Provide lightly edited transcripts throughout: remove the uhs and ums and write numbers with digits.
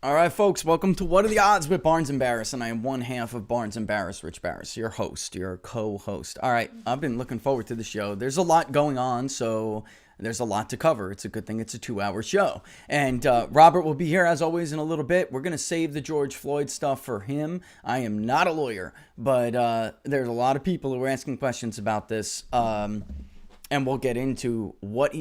All right, folks, welcome to What Are the Odds with Barnes and Baris, and I am one half of Barnes and Rich Baris, your host, your co-host. All right, I've been looking forward to the show. There's a lot going on, so there's a lot to cover. It's a good thing it's a 2-hour show. And Robert will be here, as always, in a little bit. We're going to save the George Floyd stuff for him. I am not a lawyer, but there's a lot of people who are asking questions about this. And we'll get into what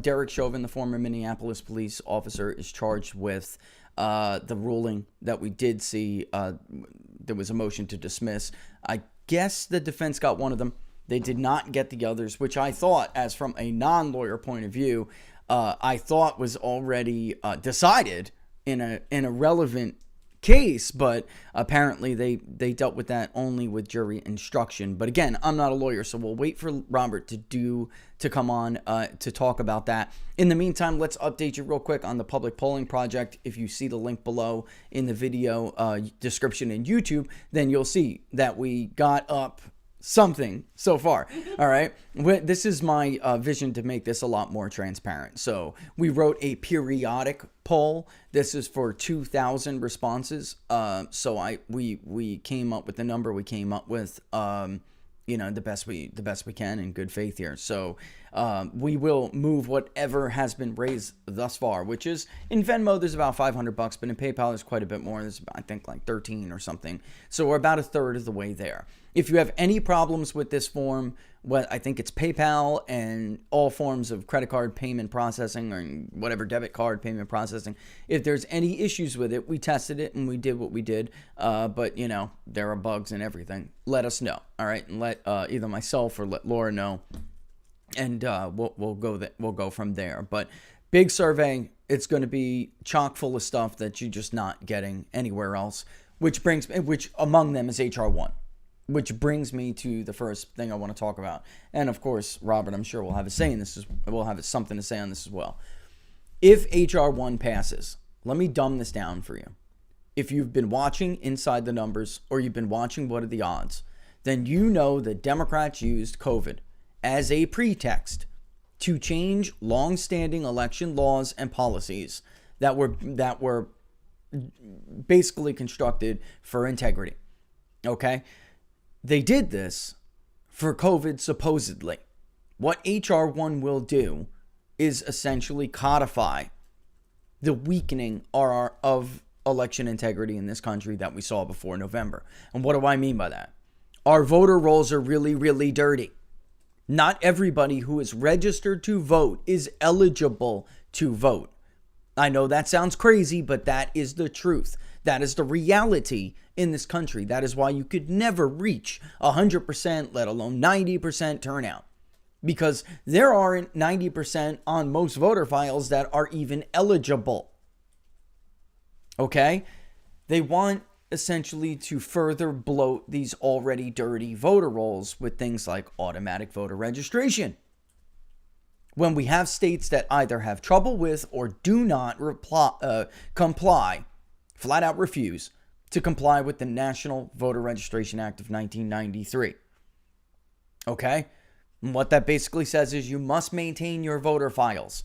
Derek Chauvin, the former Minneapolis police officer, is charged with. The ruling that we did see, there was a motion to dismiss. I guess the defense got one of them. They did not get the others, which I thought, as from a non-lawyer point of view, I thought was already decided in a relevant case, but apparently they dealt with that only with jury instruction. But again, I'm not a lawyer, so we'll wait for Robert to come on to talk about that. In the meantime, let's update you real quick on the public polling project. If you see the link below in the video description in YouTube, then you'll see that we got up something so far. All right. This is my vision to make this a lot more transparent. So we wrote a periodic poll. This is for 2,000 responses. So we came up with the number we came up with, the best we can in good faith here. So we will move whatever has been raised thus far, which is in Venmo, there's about $500, but in PayPal, there's quite a bit more. There's, I think, like 13 or something. So we're about a third of the way there. If you have any problems with this form, I think it's PayPal and all forms of credit card payment processing or whatever debit card payment processing. If there's any issues with it, we tested it and we did what we did. But there are bugs and everything. Let us know. All right, and let either myself or let Laura know, and we'll go from there. But big survey. It's going to be chock full of stuff that you're just not getting anywhere else. Which among them is HR1. Which brings me to the first thing I want to talk about. And of course, Robert, I'm sure will have a say in this. We'll have something to say on this as well. If HR1 passes, let me dumb this down for you. If you've been watching Inside the Numbers or you've been watching What Are the Odds, then you know that Democrats used COVID as a pretext to change long-standing election laws and policies that were basically constructed for integrity. Okay? They did this for COVID, supposedly. What HR1 will do is essentially codify the weakening of election integrity in this country that we saw before November. And what do I mean by that? Our voter rolls are really, really dirty. Not everybody who is registered to vote is eligible to vote. I know that sounds crazy, but that is the truth. That is the reality in this country. That is why you could never reach 100%, let alone 90% turnout. Because there aren't 90% on most voter files that are even eligible. Okay? They want essentially to further bloat these already dirty voter rolls with things like automatic voter registration. When we have states that either have trouble with or do not comply, flat out refuse to comply with the National Voter Registration Act of 1993. Okay? And what that basically says is you must maintain your voter files.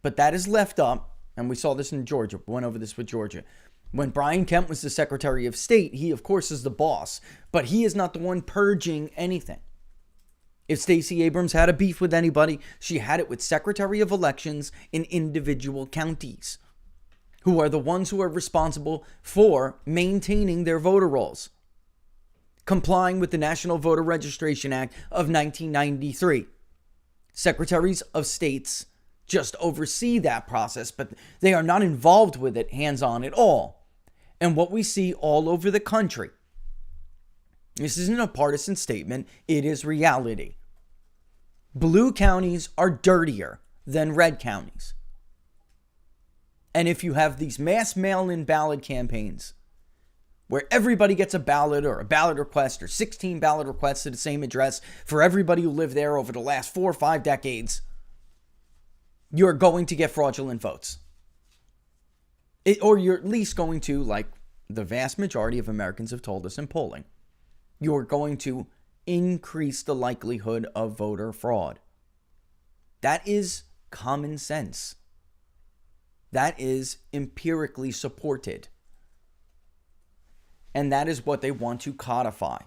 But that is left up, and we saw this in Georgia, went over this with Georgia. When Brian Kemp was the Secretary of State, he of course is the boss, but he is not the one purging anything. If Stacey Abrams had a beef with anybody, she had it with Secretary of Elections in individual counties, who are the ones who are responsible for maintaining their voter rolls, complying with the National Voter Registration Act of 1993. Secretaries of states just oversee that process, but they are not involved with it hands-on at all. And what we see all over the country, this isn't a partisan statement, it is reality. Blue counties are dirtier than red counties. And if you have these mass mail-in ballot campaigns where everybody gets a ballot or a ballot request or 16 ballot requests to the same address for everybody who lived there over the last 4 or 5 decades, you're going to get fraudulent votes. Or you're at least going to, like the vast majority of Americans have told us in polling, you're going to increase the likelihood of voter fraud. That is common sense. That is empirically supported. And that is what they want to codify.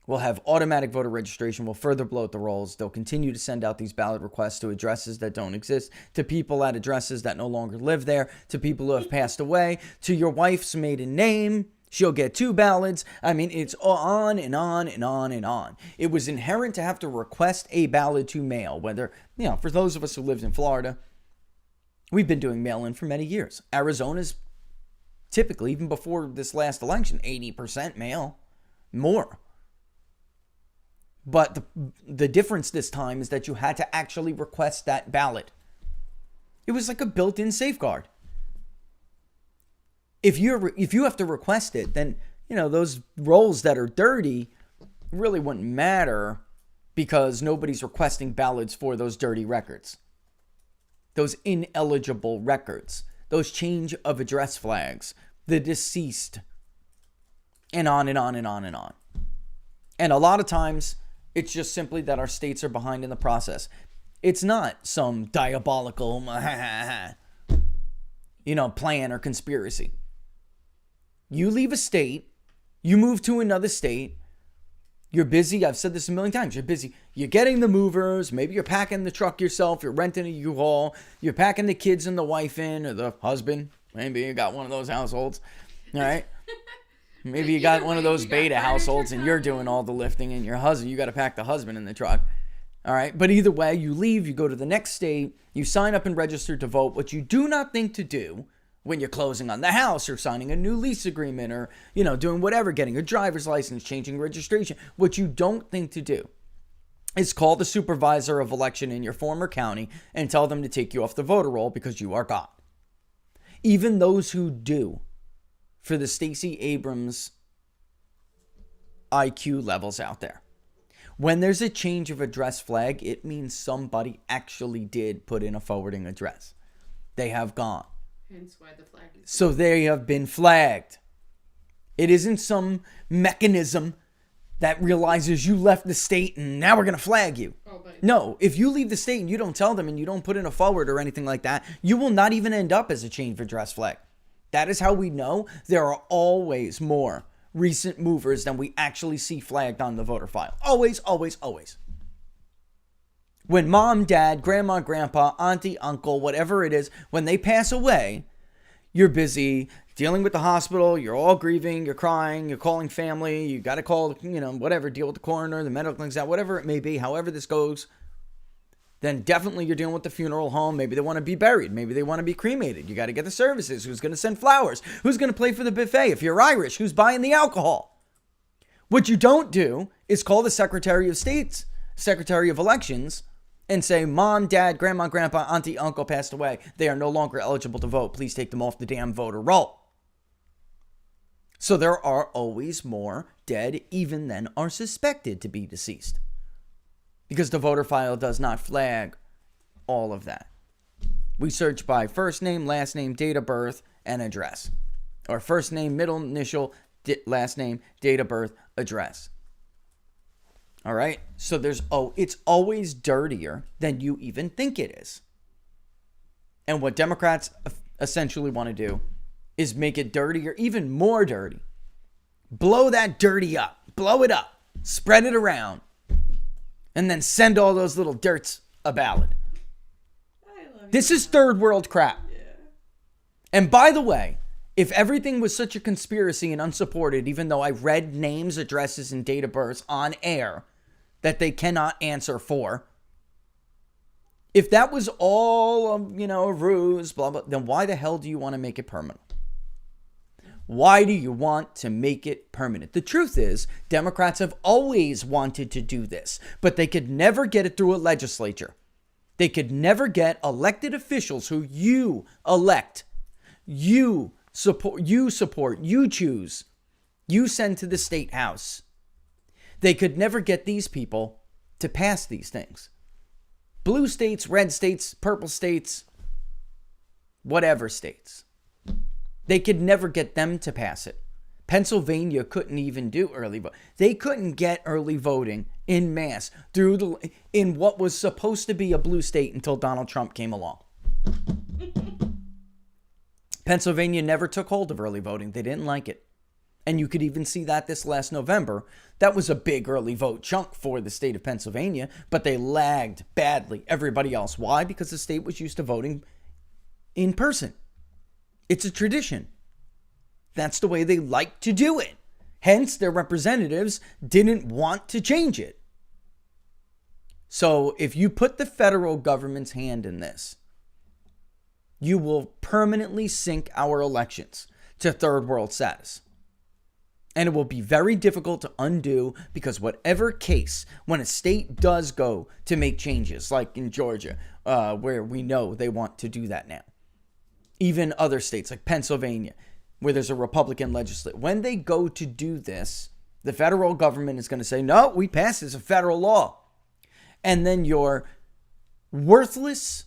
We'll have automatic voter registration. We'll further bloat the rolls. They'll continue to send out these ballot requests to addresses that don't exist, to people at addresses that no longer live there, to people who have passed away, to your wife's maiden name. She'll get 2 ballots. I mean, it's on and on and on and on. It was inherent to have to request a ballot to mail, whether, for those of us who lived in Florida, we've been doing mail-in for many years. Arizona's typically, even before this last election, 80% mail, more. But the difference this time is that you had to actually request that ballot. It was like a built-in safeguard. If you have to request it, then, those rolls that are dirty really wouldn't matter because nobody's requesting ballots for those dirty records. Those ineligible records, those change of address flags, the deceased, and on and on and on and on. And a lot of times, it's just simply that our states are behind in the process. It's not some diabolical, plan or conspiracy. You leave a state, you move to another state, you're busy. I've said this a million times. You're busy. You're getting the movers. Maybe you're packing the truck yourself. You're renting a U-Haul. You're packing the kids and the wife in, or the husband. Maybe you got one of those households. All right. Maybe you got one of those beta households and you're doing all the lifting, and your husband, you got to pack the husband in the truck. All right. But either way, you leave, you go to the next state, you sign up and register to vote. What you do not think to do when you're closing on the house or signing a new lease agreement or, doing whatever, getting a driver's license, changing registration, what you don't think to do is call the supervisor of election in your former county and tell them to take you off the voter roll because you are gone. Even those who do, for the Stacey Abrams IQ levels out there, when there's a change of address flag, it means somebody actually did put in a forwarding address. They have gone. Hence why the flag is... So they have been flagged. It isn't some mechanism that realizes you left the state and now we're going to flag you. No, if you leave the state and you don't tell them and you don't put in a forward or anything like that, you will not even end up as a change of address flag. That is how we know there are always more recent movers than we actually see flagged on the voter file. Always, always, always. When mom, dad, grandma, grandpa, auntie, uncle, whatever it is, when they pass away, you're busy dealing with the hospital, you're all grieving, you're crying, you're calling family, you got to call, whatever, deal with the coroner, the medical exam, whatever it may be, however this goes. Then definitely you're dealing with the funeral home. Maybe they want to be buried. Maybe they want to be cremated. You got to get the services. Who's going to send flowers? Who's going to pay for the buffet? If you're Irish, who's buying the alcohol? What you don't do is call the Secretary of State's Secretary of Elections and say, mom, dad, grandma, grandpa, auntie, uncle passed away. They are no longer eligible to vote. Please take them off the damn voter roll. So there are always more dead even than are suspected to be deceased. Because the voter file does not flag all of that. We search by first name, last name, date of birth, and address. Or first name, middle initial, last name, date of birth, address. All right? So it's always dirtier than you even think it is. And what Democrats essentially want to do is make it dirtier, even more dirty. Blow that dirty up. Blow it up. Spread it around. And then send all those little dirts a ballot. This is third world crap. Yeah. And by the way, if everything was such a conspiracy and unsupported, even though I read names, addresses, and date of births on air that they cannot answer for, if that was all, a ruse, blah, blah, then why the hell do you want to make it permanent? Why do you want to make it permanent? The truth is, Democrats have always wanted to do this, but they could never get it through a legislature. They could never get elected officials who you elect, you support, you choose, you send to the state house. They could never get these people to pass these things. Blue states, red states, purple states, whatever states. They could never get them to pass it. Pennsylvania couldn't even do early voting. They couldn't get early voting in mass in what was supposed to be a blue state until Donald Trump came along. Pennsylvania never took hold of early voting. They didn't like it. And you could even see that this last November. That was a big early vote chunk for the state of Pennsylvania, but they lagged badly everybody else. Why? Because the state was used to voting in person. It's a tradition. That's the way they like to do it. Hence, their representatives didn't want to change it. So if you put the federal government's hand in this, you will permanently sink our elections to third world status. And it will be very difficult to undo, because whatever case, when a state does go to make changes, like in Georgia, where we know they want to do that now, even other states like Pennsylvania, where there's a Republican legislature, when they go to do this, the federal government is going to say, no, we passed this as a federal law. And then your worthless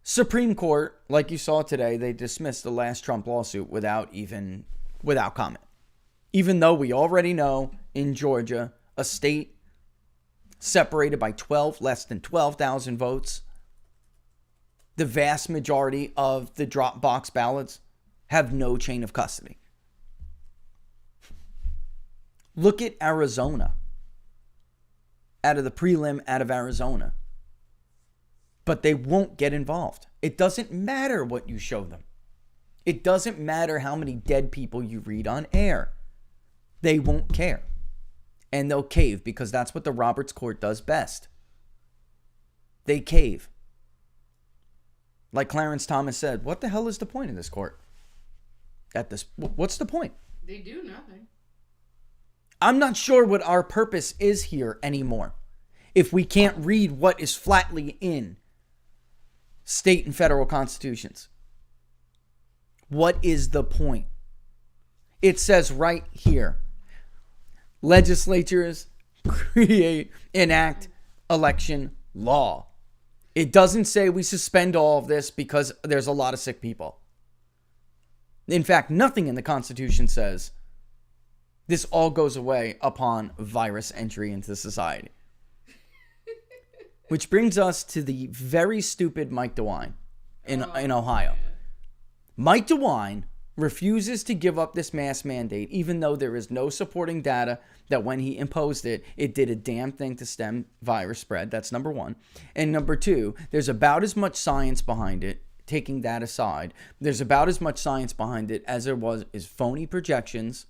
Supreme Court, like you saw today, they dismissed the last Trump lawsuit without comment. Even though we already know in Georgia, a state separated by less than 12,000 votes, the vast majority of the drop box ballots have no chain of custody. Look at Arizona. Out of the prelim, out of Arizona. But they won't get involved. It doesn't matter what you show them. It doesn't matter how many dead people you read on air. They won't care. And they'll cave, because that's what the Roberts Court does best. They cave. Like Clarence Thomas said, what the hell is the point of this court? What's the point? They do nothing. I'm not sure what our purpose is here anymore. If we can't read what is flatly in state and federal constitutions. What is the point? It says right here, legislatures enact election law. It doesn't say we suspend all of this because there's a lot of sick people. In fact, nothing in the Constitution says this all goes away upon virus entry into society. Which brings us to the very stupid Mike DeWine in Ohio. Mike DeWine refuses to give up this mask mandate, even though there is no supporting data that when he imposed it, it did a damn thing to stem virus spread. That's number one. And number two, there's about as much science behind it, taking that aside. There's about as much science behind it as there is phony projections.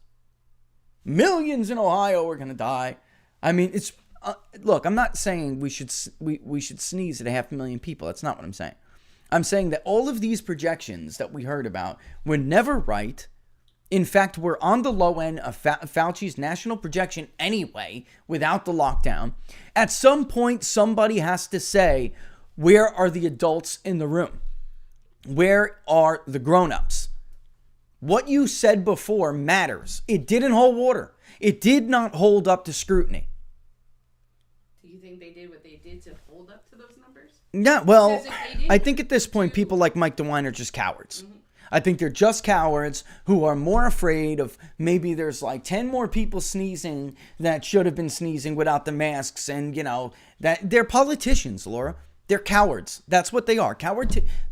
Millions in Ohio are going to die. I mean, it's look, I'm not saying we should sneeze at 500,000 people. That's not what I'm saying. I'm saying that all of these projections that we heard about were never right. In fact, we're on the low end of Fauci's national projection anyway, without the lockdown. At some point, somebody has to say, where are the adults in the room? Where are the grown-ups? What you said before matters. It didn't hold water. It did not hold up to scrutiny. Do you think they did what they did to hold up to those numbers? Yeah, well, I think at this point, people like Mike DeWine are just cowards. Mm-hmm. I think they're just cowards who are more afraid of maybe there's like 10 more people sneezing that should have been sneezing without the masks. And, you know, that they're politicians, Laura. They're cowards. That's what they are.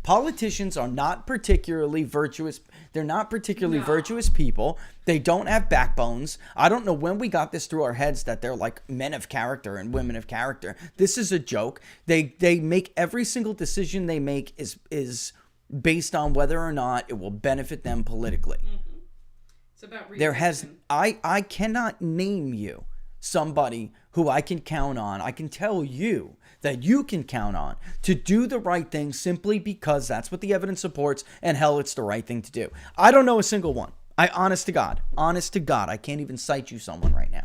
Politicians are not particularly virtuous. They're not particularly virtuous people. They don't have backbones. I don't know when we got this through our heads that they're like men of character and women of character. This is a joke. They make every single decision they make is based on whether or not it will benefit them politically. Mm-hmm. It's about reason. I cannot name you somebody who I can count on. I can tell you that you can count on to do the right thing simply because that's what the evidence supports, and hell, it's the right thing to do. I don't know a single one. Honest to God, I can't even cite you someone right now,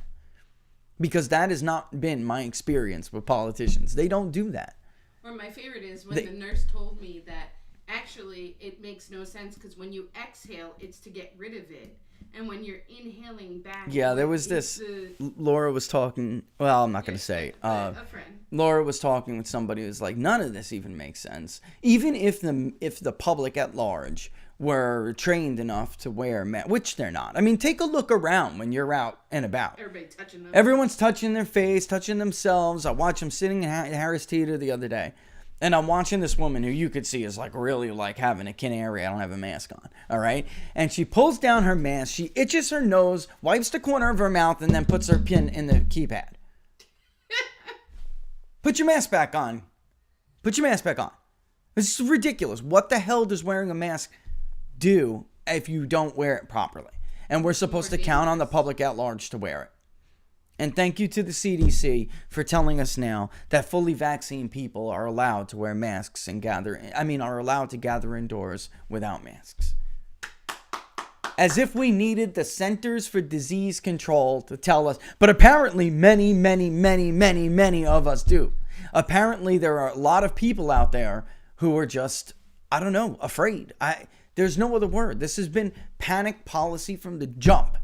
because that has not been my experience with politicians. They don't do that. Or my favorite is when the nurse told me that actually it makes no sense because when you exhale, it's to get rid of it. And when you're inhaling back... Yeah, there was this... Laura was talking... Well, I'm not going to say. A friend. Laura was talking with somebody who's like, none of this even makes sense. Even if the public at large were trained enough to wear masks, which they're not. I mean, take a look around when you're out and about. Everyone's touching their face, touching themselves. I watched them sitting in Harris Theater the other day. And I'm watching this woman who you could see is like really like having a canary. I don't have a mask on. All right. And she pulls down her mask. She itches her nose, wipes the corner of her mouth, and then puts her pin in the keypad. Put your mask back on. Put your mask back on. This is ridiculous. What the hell does wearing a mask do if you don't wear it properly? And we're supposed to count on the public at large to wear it. And thank you to the CDC for telling us now that fully vaccinated people are allowed to wear masks and are allowed to gather indoors without masks. As if we needed the Centers for Disease Control to tell us. But apparently many of us do. Apparently there are a lot of people out there who are just, afraid. There's no other word. This has been panic policy from the jump.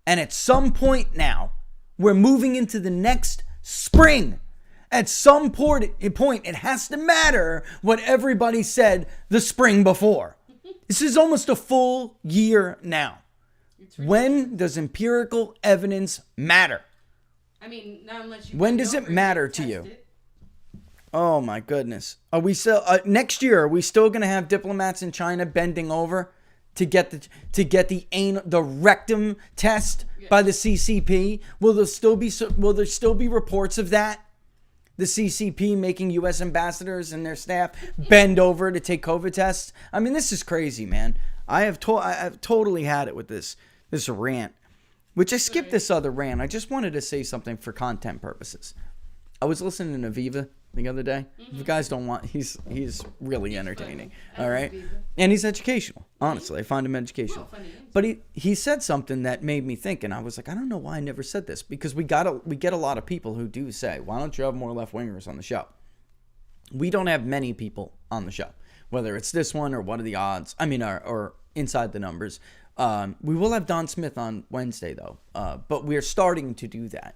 And at some point now, we're moving into the next spring. At some point, it has to matter what everybody said the spring before. This is almost a full year now. When does empirical evidence matter? Not unless you. When does it matter to you? Oh my goodness. Are we still next year? Are we still going to have diplomats in China bending over to get the rectum test by the CCP? Will there still be reports of that? The CCP making U.S. ambassadors and their staff bend over to take COVID tests. This is crazy, man. I've totally had it with this rant, which I skipped this other rant. I just wanted to say something for content purposes. I was listening to Viva the other day. If you guys don't want, he's really entertaining. All right. And he's educational. Honestly, I find him educational. But he said something that made me think, and I was like, I don't know why I never said this, because we get a lot of people who do say, why don't you have more left-wingers on the show? We don't have many people on the show, whether it's this one or what are the odds. Or Inside the Numbers. We will have Don Smith on Wednesday, though. But we're starting to do that.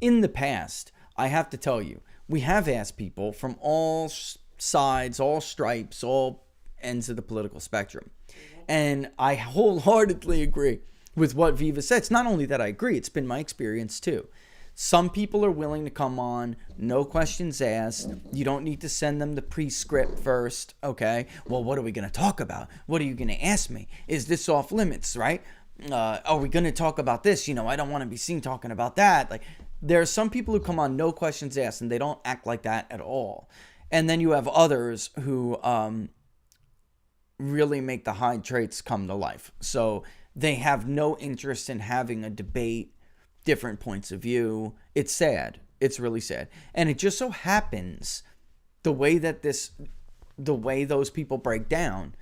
In the past, I have to tell you, we have asked people from all sides, all stripes, all ends of the political spectrum. And I wholeheartedly agree with what Viva said. It's not only that I agree, it's been my experience too. Some people are willing to come on, no questions asked. You don't need to send them the pre-script first, okay? Well, what are we going to talk about? What are you going to ask me? Is this off limits, right? Are we going to talk about this? I don't want to be seen talking about that. Like, there are some people who come on, no questions asked, and they don't act like that at all. And then you have others who really make the high traits come to life. So they have no interest in having a debate, different points of view. It's sad. It's really sad. And it just so happens the way those people break down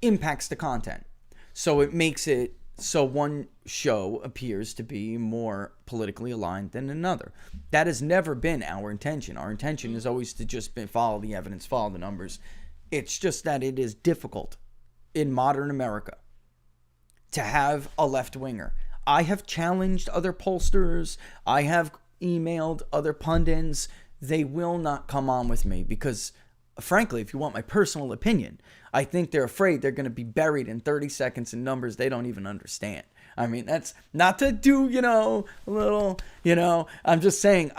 impacts the content. So it makes it so one show appears to be more politically aligned than another. That has never been our intention. Our intention is always to just follow the evidence, follow the numbers. It's just that it is difficult in modern America to have a left-winger. I have challenged other pollsters. I have emailed other pundits. They will not come on with me because, frankly, if you want my personal opinion, I think they're afraid they're going to be buried in 30 seconds in numbers they don't even understand. That's not to do, a little, I'm just saying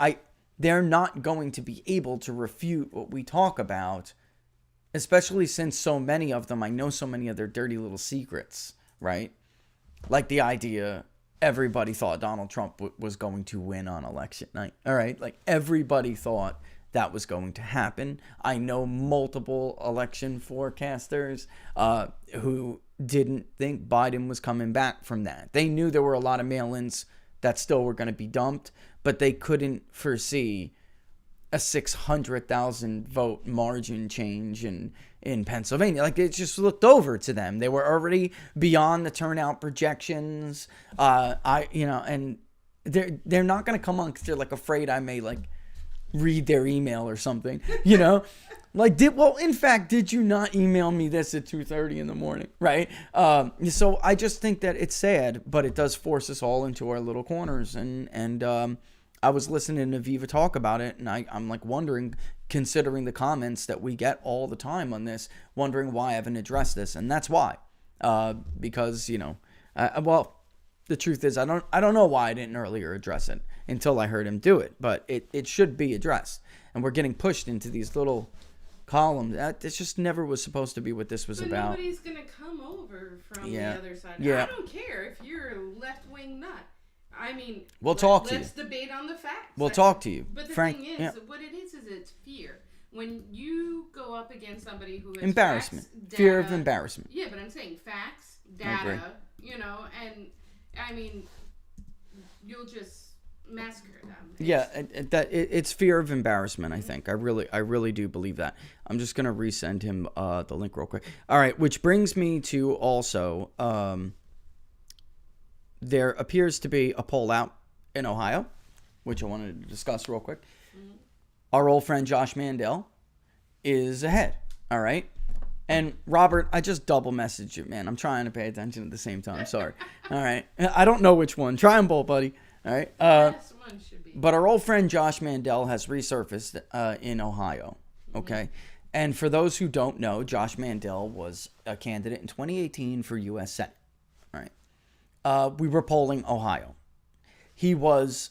they're not going to be able to refute what we talk about, especially since so many of them, I know so many of their dirty little secrets, right? Like the idea everybody thought Donald Trump was going to win on election night. All right. Like everybody thought that was going to happen. I know multiple election forecasters who didn't think Biden was coming back from that. They knew there were a lot of mail-ins that still were going to be dumped, but they couldn't foresee a 600,000 vote margin change in Pennsylvania. Like, it just looked over to them. They were already beyond the turnout projections. And they're not going to come on because they're like afraid I may like read their email or something, Like, in fact, did you not email me this at 2:30 in the morning, right? So I just think that it's sad, but it does force us all into our little corners. And I was listening to Viva talk about it, and I'm like wondering, considering the comments that we get all the time on this, wondering why I haven't addressed this. And that's why, because, the truth is, I don't know why I didn't earlier address it until I heard him do it. But it should be addressed. And we're getting pushed into these little columns. It just never was supposed to be what this was but about. Nobody's going to come over from the other side. Yeah. I don't care if you're a left-wing nut. I mean, let's debate on the facts. We'll talk to you. But the Frank, thing is, what it is it's fear. When you go up against somebody who has embarrassment, facts, data, fear of embarrassment. Yeah, but I'm saying facts, data, and I mean, you'll just massacre them. It's fear of embarrassment. I think I really do believe that. I'm just gonna resend him the link real quick. All right, which brings me to also there appears to be a poll out in Ohio, which I wanted to discuss real quick. Mm-hmm. Our old friend Josh Mandel is ahead. All right. And Robert, I just double messaged you, man. I'm trying to pay attention at the same time. Sorry. All right. I don't know which one. Try them both, buddy. All right. This one should be. But our old friend Josh Mandel has resurfaced in Ohio. Okay. Mm-hmm. And for those who don't know, Josh Mandel was a candidate in 2018 for U.S. Senate. All right. We were polling Ohio. He was,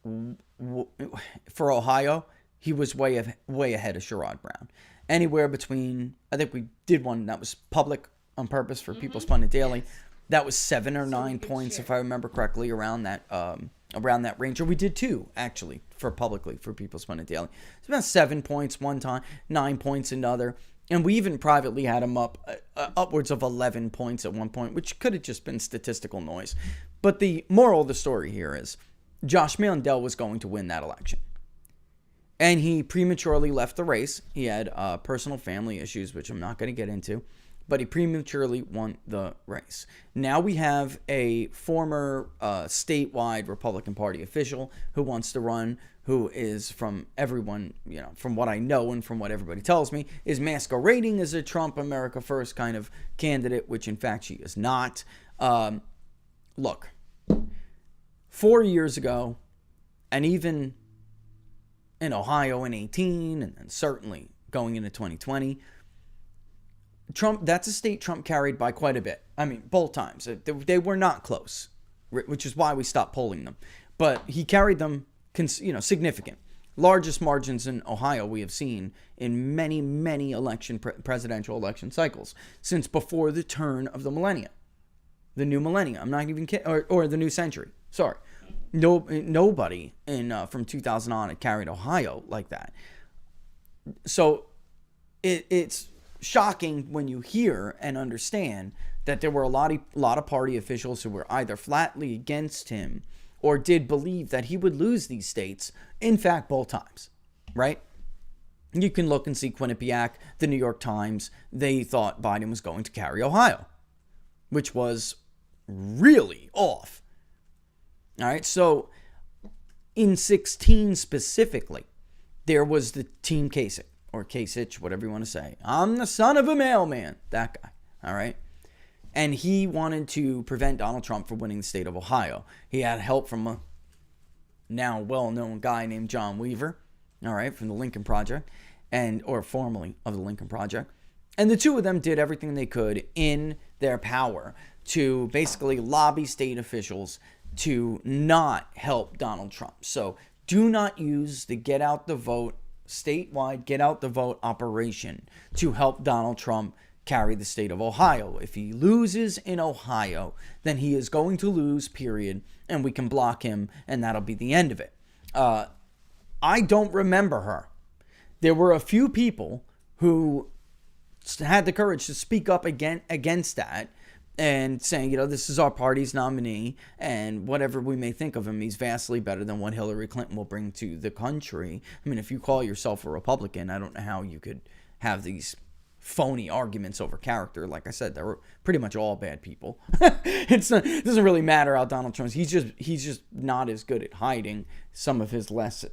for Ohio, he was way ahead of Sherrod Brown. Anywhere between, I think we did one that was public on purpose for People's Pundit Daily. Yes. That was 7 or 9 points, if I remember correctly, around that range. Or we did 2, actually, for publicly for People's Pundit Daily. It's about 7 points one time, 9 points another. And we even privately had him up upwards of 11 points at one point, which could have just been statistical noise. But the moral of the story here is Josh Mandel was going to win that election. And he prematurely left the race. He had personal family issues, which I'm not going to get into. But he prematurely won the race. Now we have a former statewide Republican Party official who wants to run, who is, from everyone, from what I know and from what everybody tells me, is masquerading as a Trump America First kind of candidate, which in fact she is not. Look, 4 years ago, and even in Ohio in 18, and certainly going into 2020, Trump, that's a state Trump carried by quite a bit. I mean, both times. They were not close, which is why we stopped polling them. But he carried them, significant. Largest margins in Ohio we have seen in many, many presidential election cycles since before the turn of the millennia. The new millennia. I'm not even kidding. Or the new century. Sorry. Nobody from 2000 on had carried Ohio like that. So it's shocking when you hear and understand that there were a lot of party officials who were either flatly against him or did believe that he would lose these states. In fact, both times, right? You can look and see Quinnipiac, the New York Times. They thought Biden was going to carry Ohio, which was really off. All right, so in 16 specifically, there was the Team Kasich, or Kasich, whatever you want to say. I'm the son of a mailman, that guy, all right? And he wanted to prevent Donald Trump from winning the state of Ohio. He had help from a now well-known guy named John Weaver, all right, from the Lincoln Project, or formerly of the Lincoln Project. And the two of them did everything they could in their power to basically lobby state officials to not help Donald Trump. So do not use the get out the vote, statewide get out the vote operation to help Donald Trump carry the state of Ohio. If he loses in Ohio, then he is going to lose, period, and we can block him, and that'll be the end of it. I don't remember her. There were a few people who had the courage to speak up against that, and saying, this is our party's nominee, and whatever we may think of him, he's vastly better than what Hillary Clinton will bring to the country. I mean, if you call yourself a Republican, I don't know how you could have these phony arguments over character. Like I said, they were pretty much all bad people. It doesn't really matter how Donald Trump's. He's just not as good at hiding some of his less,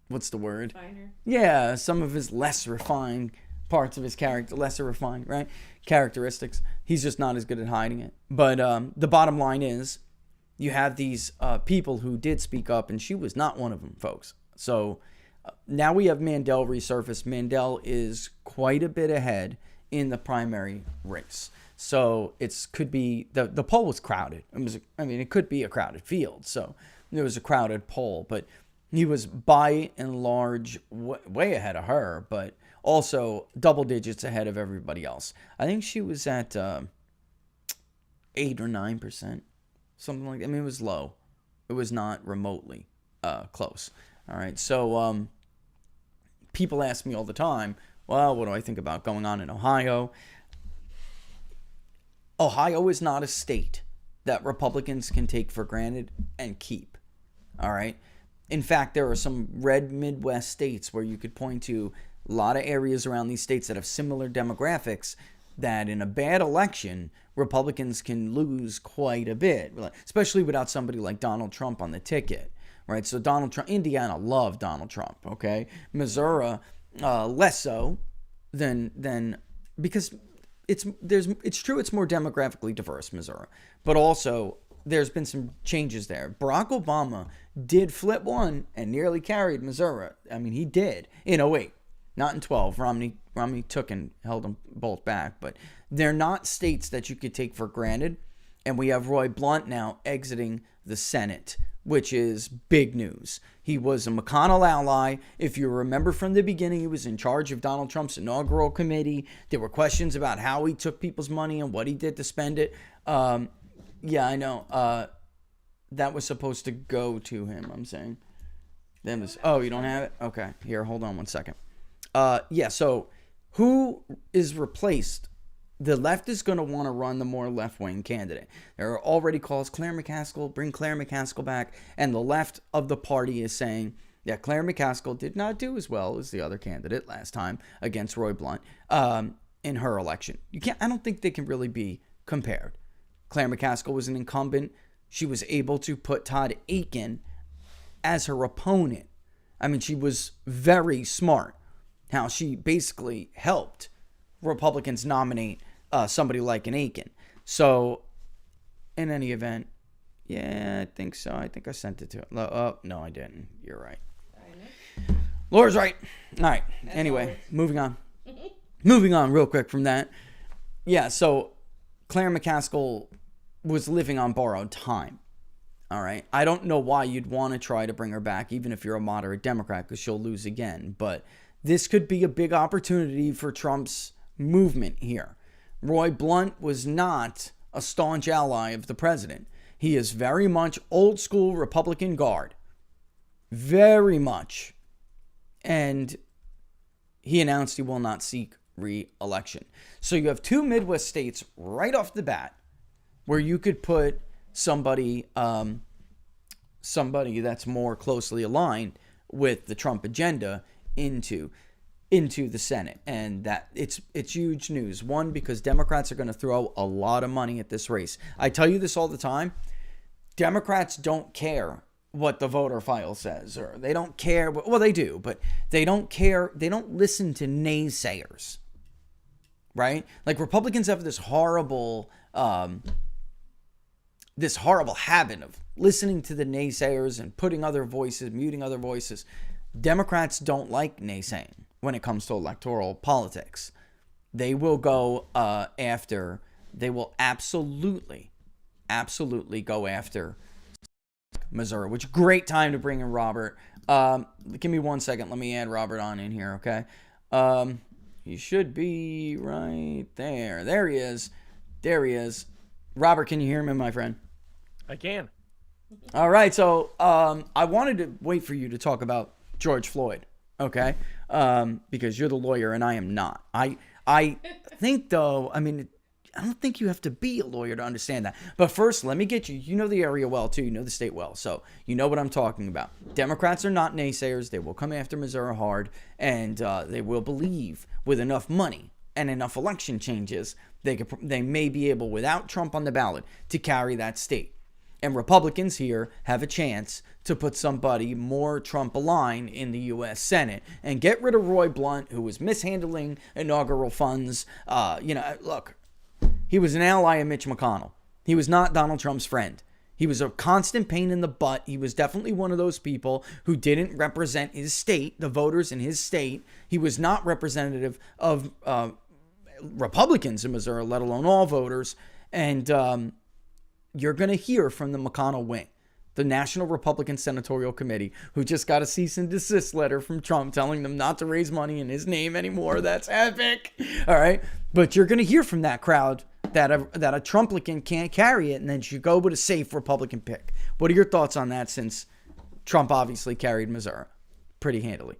what's the word? Finer. Yeah, some of his less refined parts of his character, lesser refined, right? Characteristics. He's just not as good at hiding it. But the bottom line is, you have these people who did speak up, and she was not one of them, folks. So now we have Mandel resurfaced. Mandel is quite a bit ahead in the primary race. So could be the poll was crowded. It could be a crowded field. So it was a crowded poll, but he was by and large way ahead of her, but also double digits ahead of everybody else. I think she was at 8 or 9%, something like that. It was low. It was not remotely close. All right. So people ask me all the time, well, what do I think about going on in Ohio? Ohio is not a state that Republicans can take for granted and keep. All right. In fact, there are some red Midwest states where you could point to a lot of areas around these states that have similar demographics that in a bad election, Republicans can lose quite a bit, especially without somebody like Donald Trump on the ticket, right? So Donald Trump, Indiana loved Donald Trump, okay? Missouri, less so than because it's true it's more demographically diverse, Missouri, but also there's been some changes there. Barack Obama did flip one and nearly carried Missouri. He did in 2008, not in 12. Romney took and held them both back, but they're not states that you could take for granted. And we have Roy Blunt now exiting the Senate, which is big news. He was a McConnell ally. If you remember from the beginning, he was in charge of Donald Trump's inaugural committee. There were questions about how he took people's money and what he did to spend it. Yeah, I know. That was supposed to go to him, I'm saying. You don't have it? Okay. Here, hold on one second. So who is replaced? The left is going to want to run the more left-wing candidate. There are already calls, Claire McCaskill, bring Claire McCaskill back. And the left of the party is saying, yeah, Claire McCaskill did not do as well as the other candidate last time against Roy Blunt in her election. I don't think they can really be compared. Claire McCaskill was an incumbent. She was able to put Todd Akin as her opponent. She was very smart. How she basically helped Republicans nominate somebody like an Akin. So, in any event, yeah, I think so. I think I sent it to her. Oh, no, I didn't. You're right. Laura's right. All right. Anyway, moving on. Moving on real quick from that. Yeah, so Claire McCaskill was living on borrowed time. All right. I don't know why you'd want to try to bring her back, even if you're a moderate Democrat, because she'll lose again. But this could be a big opportunity for Trump's movement here. Roy Blunt was not a staunch ally of the president. He is very much old school Republican guard. Very much. And he announced he will not seek re-election. So you have two Midwest states right off the bat where you could put somebody that's more closely aligned with the Trump agenda into the Senate. And that it's huge news. One, because Democrats are going to throw a lot of money at this race. I tell you this all the time. Democrats don't care what the voter file says, or they don't care. Well, they do, but they don't care. They don't listen to naysayers, right? Like Republicans have this horrible habit of listening to the naysayers and putting other voices, muting other voices. Democrats don't like naysaying when it comes to electoral politics. They will go they will absolutely go after Missouri, which great time to bring in Robert. Give me 1 second. Let me add Robert on in here, okay? He should be right there. There he is. Robert, can you hear me, my friend? I can. All right, so I wanted to wait for you to talk about George Floyd, okay? Because you're the lawyer and I am not. I think, though, I don't think you have to be a lawyer to understand that. But first, let me get you. You know the area well, too. You know the state well. So you know what I'm talking about. Democrats are not naysayers. They will come after Missouri hard. And they will believe with enough money and enough election changes, they may be able, without Trump on the ballot, to carry that state. And Republicans here have a chance to put somebody more Trump-aligned in the U.S. Senate and get rid of Roy Blunt, who was mishandling inaugural funds. Look, he was an ally of Mitch McConnell. He was not Donald Trump's friend. He was a constant pain in the butt. He was definitely one of those people who didn't represent his state, the voters in his state. He was not representative of Republicans in Missouri, let alone all voters. And you're going to hear from the McConnell wing, the National Republican Senatorial Committee, who just got a cease and desist letter from Trump telling them not to raise money in his name anymore. That's epic. All right. But you're going to hear from that crowd that a Trumplican can't carry it and then should go with a safe Republican pick. What are your thoughts on that, since Trump obviously carried Missouri pretty handily?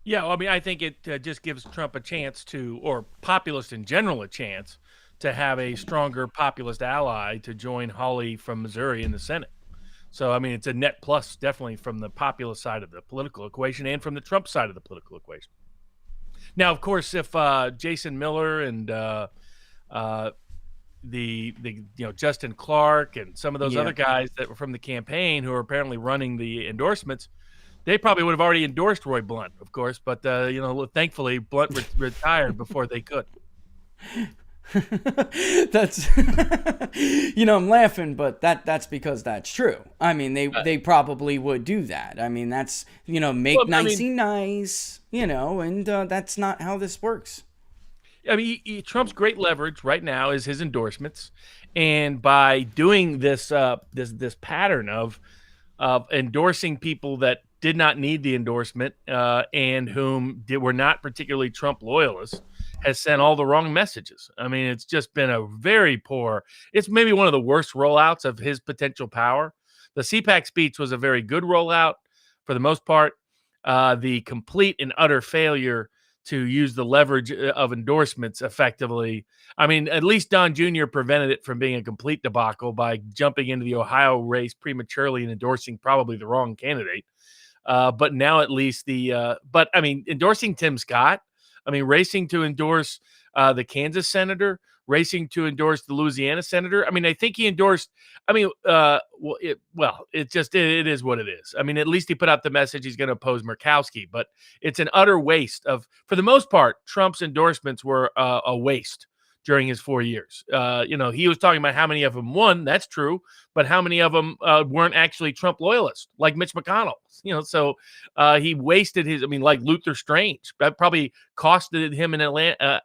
Yeah, well, I mean, I think it just gives Trump a chance to, or populists in general, a chance to have a stronger populist ally to join Hawley from Missouri in the Senate. So, I mean, it's a net plus definitely from the populist side of the political equation and from the Trump side of the political equation. Now, of course, if Jason Miller and the Justin Clark and some of those other guys that were from the campaign who are apparently running the endorsements, they probably would have already endorsed Roy Blunt, of course, but thankfully Blunt retired before they could. That's I'm laughing, but that's because that's true. I mean, they probably would do that. I mean, that's make nicey nice, and that's not how this works. I mean, Trump's great leverage right now is his endorsements, and by doing this this pattern of endorsing people that did not need the endorsement and whom were not particularly Trump loyalists, has sent all the wrong messages. I mean, it's just been a very poor, it's maybe one of the worst rollouts of his potential power. The CPAC speech was a very good rollout for the most part. The complete and utter failure to use the leverage of endorsements effectively. I mean, at least Don Jr. prevented it from being a complete debacle by jumping into the Ohio race prematurely and endorsing probably the wrong candidate. But now at least endorsing Tim Scott, racing to endorse the Kansas senator, racing to endorse the Louisiana senator. I mean, I think he endorsed. It is what it is. I mean, at least he put out the message he's going to oppose Murkowski, but it's an utter waste of. For the most part, Trump's endorsements were a waste during his 4 years. He was talking about how many of them won. That's true, but how many of them weren't actually Trump loyalists, like Mitch McConnell? So he wasted his. I mean, like Luther Strange, that probably costed him an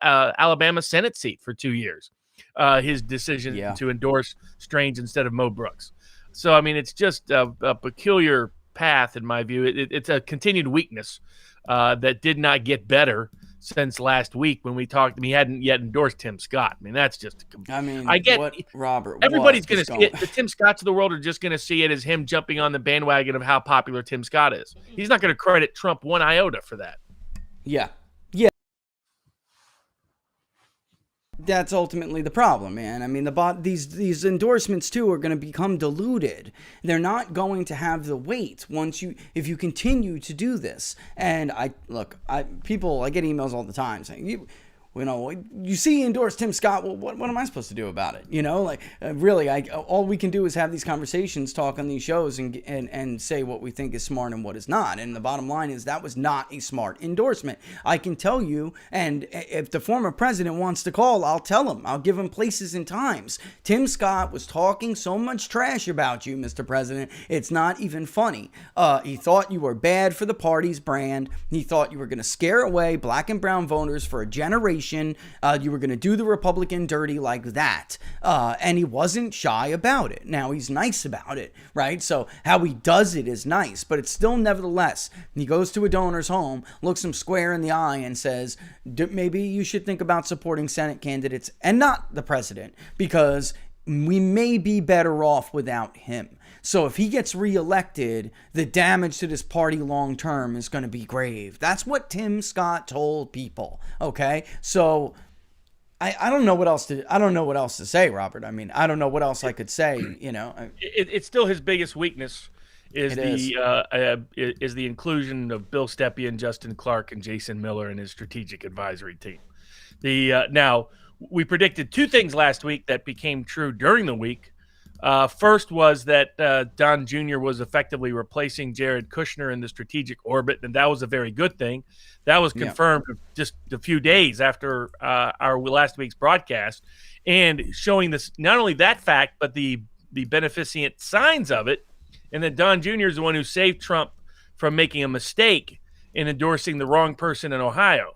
Alabama Senate seat for 2 years. His decision to endorse Strange instead of Mo Brooks. So I mean, it's just a peculiar path in my view. It's a continued weakness that did not get better since last week when we talked. He hadn't yet endorsed Tim Scott. I mean, that's just. I get Robert. Everybody's going to see it. The Tim Scotts of the world are just going to see it as him jumping on the bandwagon of how popular Tim Scott is. He's not going to credit Trump one iota for that. Yeah. That's ultimately the problem, man. I mean, these endorsements too are going to become diluted. They're not going to have the weight if you continue to do this. And I get emails all the time saying you see he endorsed Tim Scott. Well, what am I supposed to do about it? Really, all we can do is have these conversations, talk on these shows, and say what we think is smart and what is not. And the bottom line is that was not a smart endorsement. I can tell you, and if the former president wants to call, I'll tell him. I'll give him places and times. Tim Scott was talking so much trash about you, Mr. President. It's not even funny. He thought you were bad for the party's brand. He thought you were going to scare away black and brown voters for a generation. You were going to do the Republican dirty like that. And he wasn't shy about it. Now he's nice about it, right? So how he does it is nice, but it's still nevertheless, he goes to a donor's home, looks him square in the eye and says, maybe you should think about supporting Senate candidates and not the president, because we may be better off without him. So if he gets reelected, the damage to this party long term is going to be grave. That's what Tim Scott told people. Okay, so I don't know what else to say, Robert. I mean, I don't know what else I could say. It's still his biggest weakness is the inclusion of Bill Stepien, Justin Clark, and Jason Miller in his strategic advisory team. Now we predicted two things last week that became true during the week. First was that Don Jr. was effectively replacing Jared Kushner in the strategic orbit, and that was a very good thing. That was confirmed just a few days after our last week's broadcast, and showing this not only that fact, but the beneficent signs of it, and that Don Jr. is the one who saved Trump from making a mistake in endorsing the wrong person in Ohio.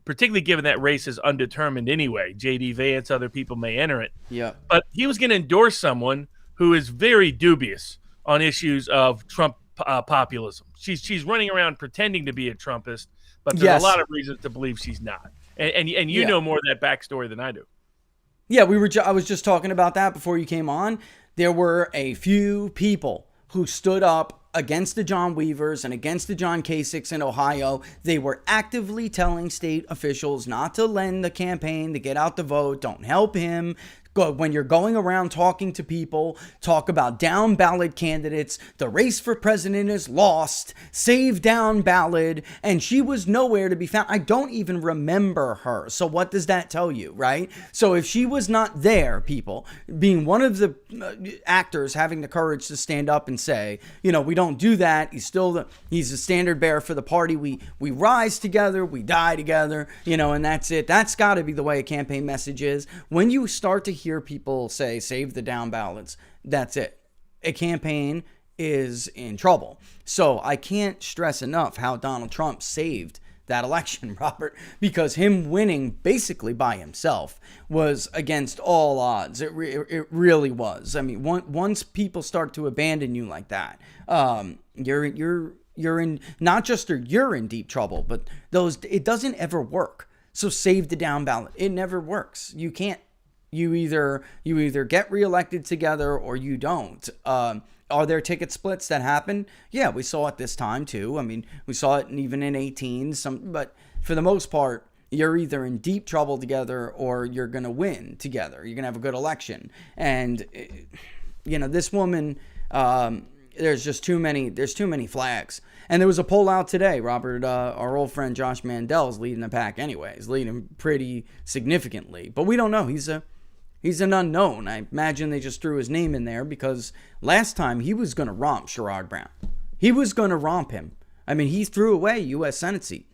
particularly given that race is undetermined anyway. J.D. Vance, other people may enter it. Yeah. But he was going to endorse someone who is very dubious on issues of Trump populism. She's running around pretending to be a Trumpist, but there's a lot of reasons to believe she's not. And you know more of that backstory than I do. Yeah, I was just talking about that before you came on. There were a few people who stood up against the John Weavers and against the John Kasichs in Ohio. They were actively telling state officials not to lend the campaign, to get out the vote, don't help him. When you're going around talking to people, talk about down ballot candidates. The race for president is lost. Save down ballot. And she was nowhere to be found. I don't even remember her. So what does that tell you, right? So if she was not there, people, being one of the actors having the courage to stand up and say, you know, we don't do that. He's a standard bearer for the party. We rise together. We die together, you know, and that's it. That's got to be the way a campaign message is. When you start to hear people say save the down ballots, that's it. A campaign is in trouble. So I can't stress enough how Donald Trump saved that election, Robert, because him winning basically by himself was against all odds. It really was. I mean, once people start to abandon you like that, you're in, not just you're in deep trouble, but it doesn't ever work. So save the down ballot. It never works. You can't. You either get reelected together or you don't. Are there ticket splits that happen? Yeah, we saw it this time too. I mean, we saw it even in 18. But for the most part, you're either in deep trouble together or you're gonna win together. You're gonna have a good election. And you know, this woman, there's just too many. There's too many flags. And there was a poll out today, Robert. Our old friend Josh Mandel's leading the pack anyway. He's leading pretty significantly. But we don't know. He's an unknown. I imagine they just threw his name in there because last time he was going to romp Sherrod Brown. He was going to romp him. I mean, he threw away U.S. Senate seat.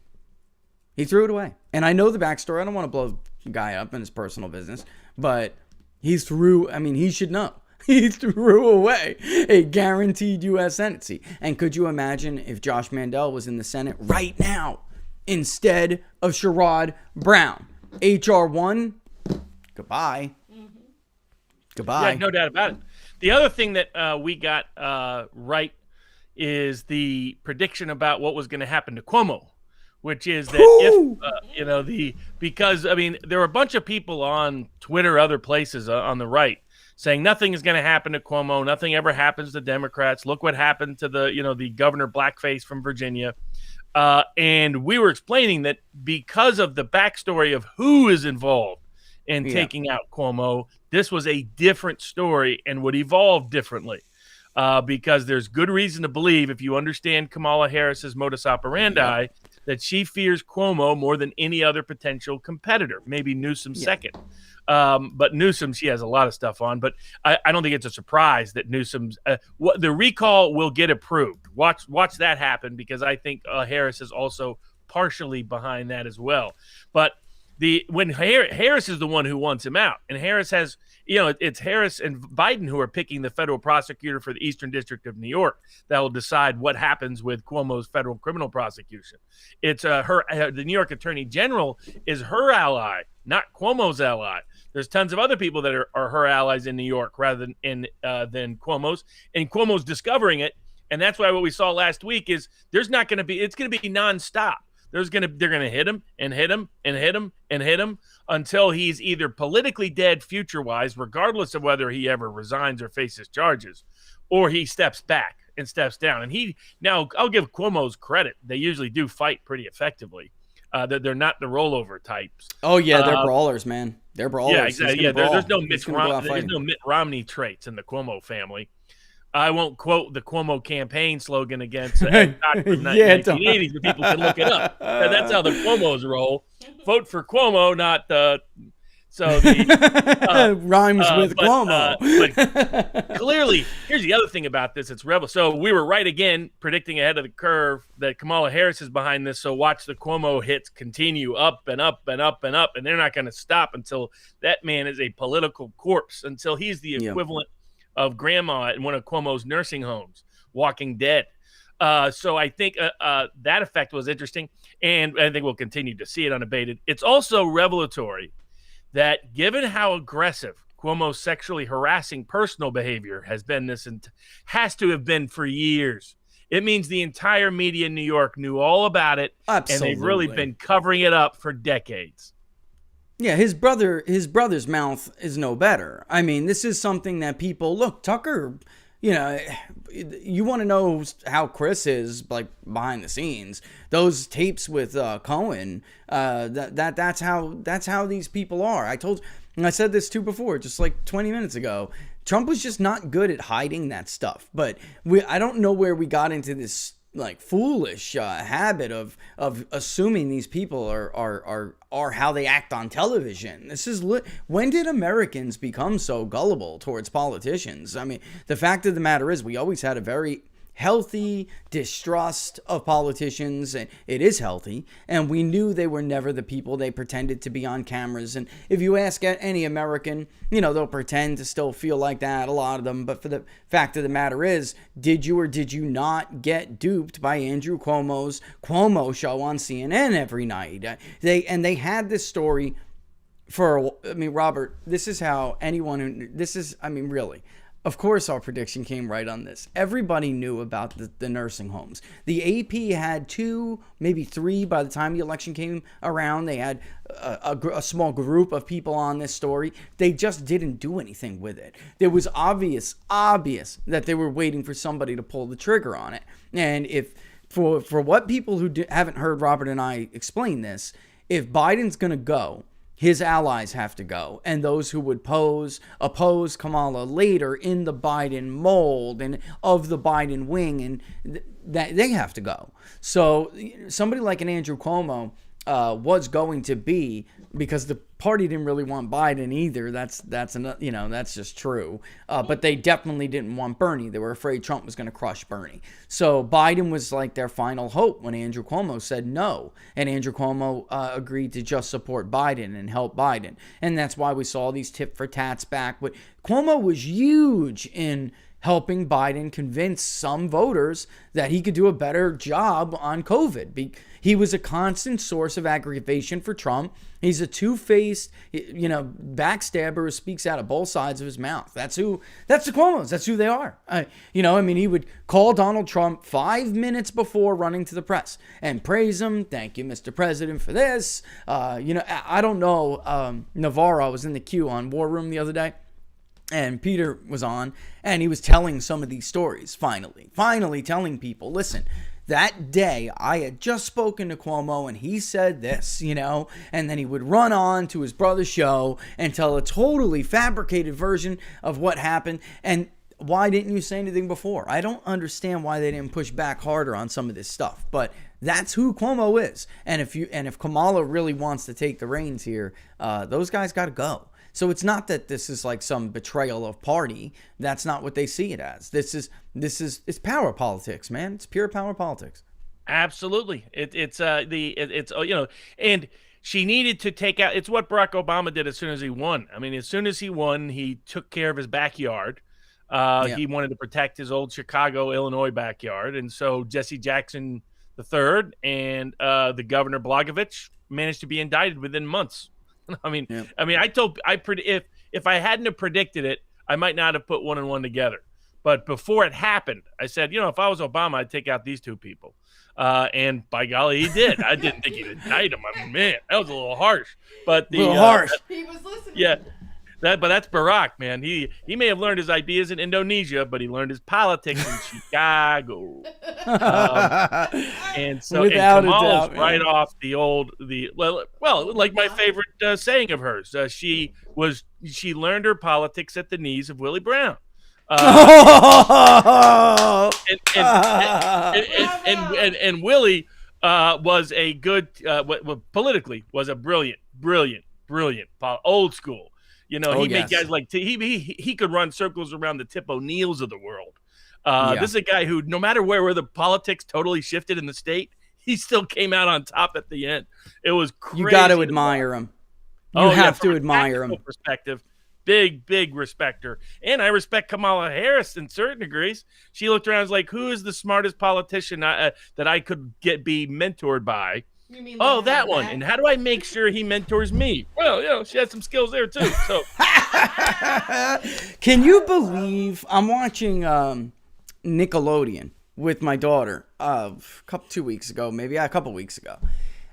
He threw it away. And I know the backstory. I don't want to blow the guy up in his personal business. But he should know. He threw away a guaranteed U.S. Senate seat. And could you imagine if Josh Mandel was in the Senate right now instead of Sherrod Brown? H.R. 1, goodbye. Goodbye. Yeah, no doubt about it. The other thing that we got right is the prediction about what was going to happen to Cuomo, which is that because I mean, there were a bunch of people on Twitter, other places on the right saying nothing is going to happen to Cuomo. Nothing ever happens to Democrats. Look what happened to the governor blackface from Virginia. And we were explaining that because of the backstory of who is involved in taking out Cuomo, this was a different story and would evolve differently. Because there's good reason to believe, if you understand Kamala Harris's modus operandi, that she fears Cuomo more than any other potential competitor, maybe Newsom second. But Newsom, she has a lot of stuff on. But I don't think it's a surprise that Newsom's the recall will get approved. Watch that happen, because I think Harris is also partially behind that as well. But when Harris is the one who wants him out, and Harris has, it's Harris and Biden who are picking the federal prosecutor for the Eastern District of New York that will decide what happens with Cuomo's federal criminal prosecution. It's the New York Attorney General is her ally, not Cuomo's ally. There's tons of other people that are her allies in New York rather than Cuomo's, and Cuomo's discovering it. And that's why what we saw last week is it's going to be nonstop. They're going to hit him and hit him and hit him and hit him until he's either politically dead future-wise, regardless of whether he ever resigns or faces charges, or he steps back and steps down. And now I'll give Cuomo's credit. They usually do fight pretty effectively. They're not the rollover types. Oh yeah, they're brawlers, man. They're brawlers. Yeah, exactly. Yeah, there's no Mitt Romney traits in the Cuomo family. I won't quote the Cuomo campaign slogan against from the 1980s, but people can look it up. That's how the Cuomos roll. Vote for Cuomo, not rhymes with Cuomo. But clearly, here's the other thing about this: it's rebel. So we were right again, predicting ahead of the curve that Kamala Harris is behind this. So watch the Cuomo hits continue up and up and up and up, and they're not going to stop until that man is a political corpse, until he's the equivalent of grandma in one of Cuomo's nursing homes, walking dead. So I think that effect was interesting, and I think we'll continue to see it unabated. It's also revelatory that given how aggressive Cuomo's sexually harassing personal behavior has been has to have been for years. It means the entire media in New York knew all about it, Absolutely. and they've really been covering it up for decades. Yeah, his brother's mouth is no better. I mean, this is something that people look. Tucker, you want to know how Chris is like behind the scenes. Those tapes with Cohen, that's how these people are. I said this too before, just like 20 minutes ago. Trump was just not good at hiding that stuff. But I don't know where we got into this like foolish habit of assuming these people are how they act on television. This is when did Americans become so gullible towards politicians? I mean, the fact of the matter is we always had a very healthy distrust of politicians, and it is healthy, and we knew they were never the people they pretended to be on cameras. And if you ask any American, they'll pretend to still feel like that, a lot of them. But for the fact of the matter is, did you or did you not get duped by Andrew Cuomo's Cuomo show on CNN every night? They had this story Robert, this is how really, of course, our prediction came right on this. Everybody knew about the nursing homes. The AP had 2, maybe 3 by the time the election came around. They had a small group of people on this story. They just didn't do anything with it. There was obvious that they were waiting for somebody to pull the trigger on it. And if for what people who haven't heard Robert and I explain this, if Biden's going to go, his allies have to go, and those who would oppose Kamala later in the Biden mold and of the Biden wing, and that they have to go. So somebody like an Andrew Cuomo was going to be, because the party didn't really want Biden either. That's just true. But they definitely didn't want Bernie. They were afraid Trump was going to crush Bernie. So Biden was like their final hope when Andrew Cuomo said no, and Andrew Cuomo agreed to just support Biden and help Biden, and that's why we saw these tit for tats back. But Cuomo was huge in helping Biden convince some voters that he could do a better job on COVID. He was a constant source of aggravation for Trump. He's a two-faced, backstabber who speaks out of both sides of his mouth. That's the Cuomos. That's who they are. He would call Donald Trump 5 minutes before running to the press and praise him. Thank you, Mr. President, for this. I don't know. Navarro was in the queue on War Room the other day, and Peter was on, and he was telling some of these stories, finally telling people, listen, that day I had just spoken to Cuomo and he said this, and then he would run on to his brother's show and tell a totally fabricated version of what happened. And why didn't you say anything before? I don't understand why they didn't push back harder on some of this stuff, but that's who Cuomo is. And if Kamala really wants to take the reins here, those guys got to go. So it's not that this is like some betrayal of party. That's not what they see it as. It's power politics, man. It's pure power politics. Absolutely. And she needed to take out. It's what Barack Obama did as soon as he won. I mean, as soon as he won, he took care of his backyard. He wanted to protect his old Chicago, Illinois backyard, and so Jesse Jackson III and the governor Blagojevich managed to be indicted within months. If I hadn't have predicted it, I might not have put one and one together. But before it happened, I said, if I was Obama, I'd take out these 2 people. And by golly, he did. I didn't think he'd indict him. I mean, man, that was a little harsh. But he was listening. Yeah. But that's Barack, man. He may have learned his ideas in Indonesia, but he learned his politics in Chicago. And so Kamala's right off like my favorite saying of hers. She learned her politics at the knees of Willie Brown. And Willie was a good politically was a brilliant old school. He made guys like he could run circles around the Tip O'Neills of the world. This is a guy who, no matter where the politics totally shifted in the state, he still came out on top at the end. It was crazy. You got to admire him. You have to admire him. Perspective, big respecter. And I respect Kamala Harris in certain degrees. She looked around and was like, who is the smartest politician that I could be mentored by? You mean Oh, like that one. And how do I make sure he mentors me? Well, she has some skills there too. So can you believe I'm watching Nickelodeon with my daughter a couple weeks ago.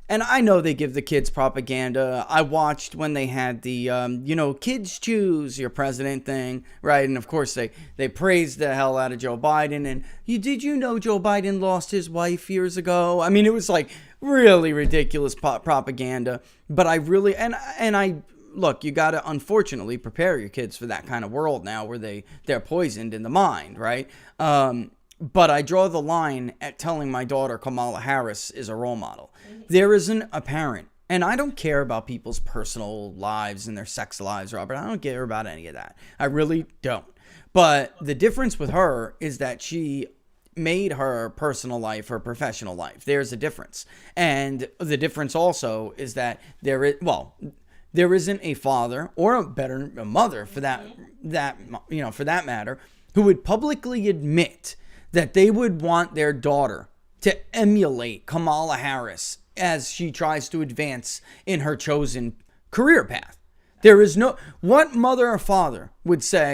And I know they give the kids propaganda. I watched when they had the, kids choose your president thing, right? And of course they praised the hell out of Joe Biden. And did you know Joe Biden lost his wife years ago? I mean, it was like really ridiculous propaganda. But I really, and I look, you got to unfortunately prepare your kids for that kind of world now where they're poisoned in the mind, right? But I draw the line at telling my daughter Kamala Harris is a role model. There isn't a parent, and I don't care about people's personal lives and their sex lives, Robert. I don't care about any of that. I really don't. But the difference with her is that she made her personal life her professional life. There's a difference. And the difference also is that there isn't a father or a mother for that matter who would publicly admit that they would want their daughter to emulate Kamala Harris as she tries to advance in her chosen career path. There is what mother or father would say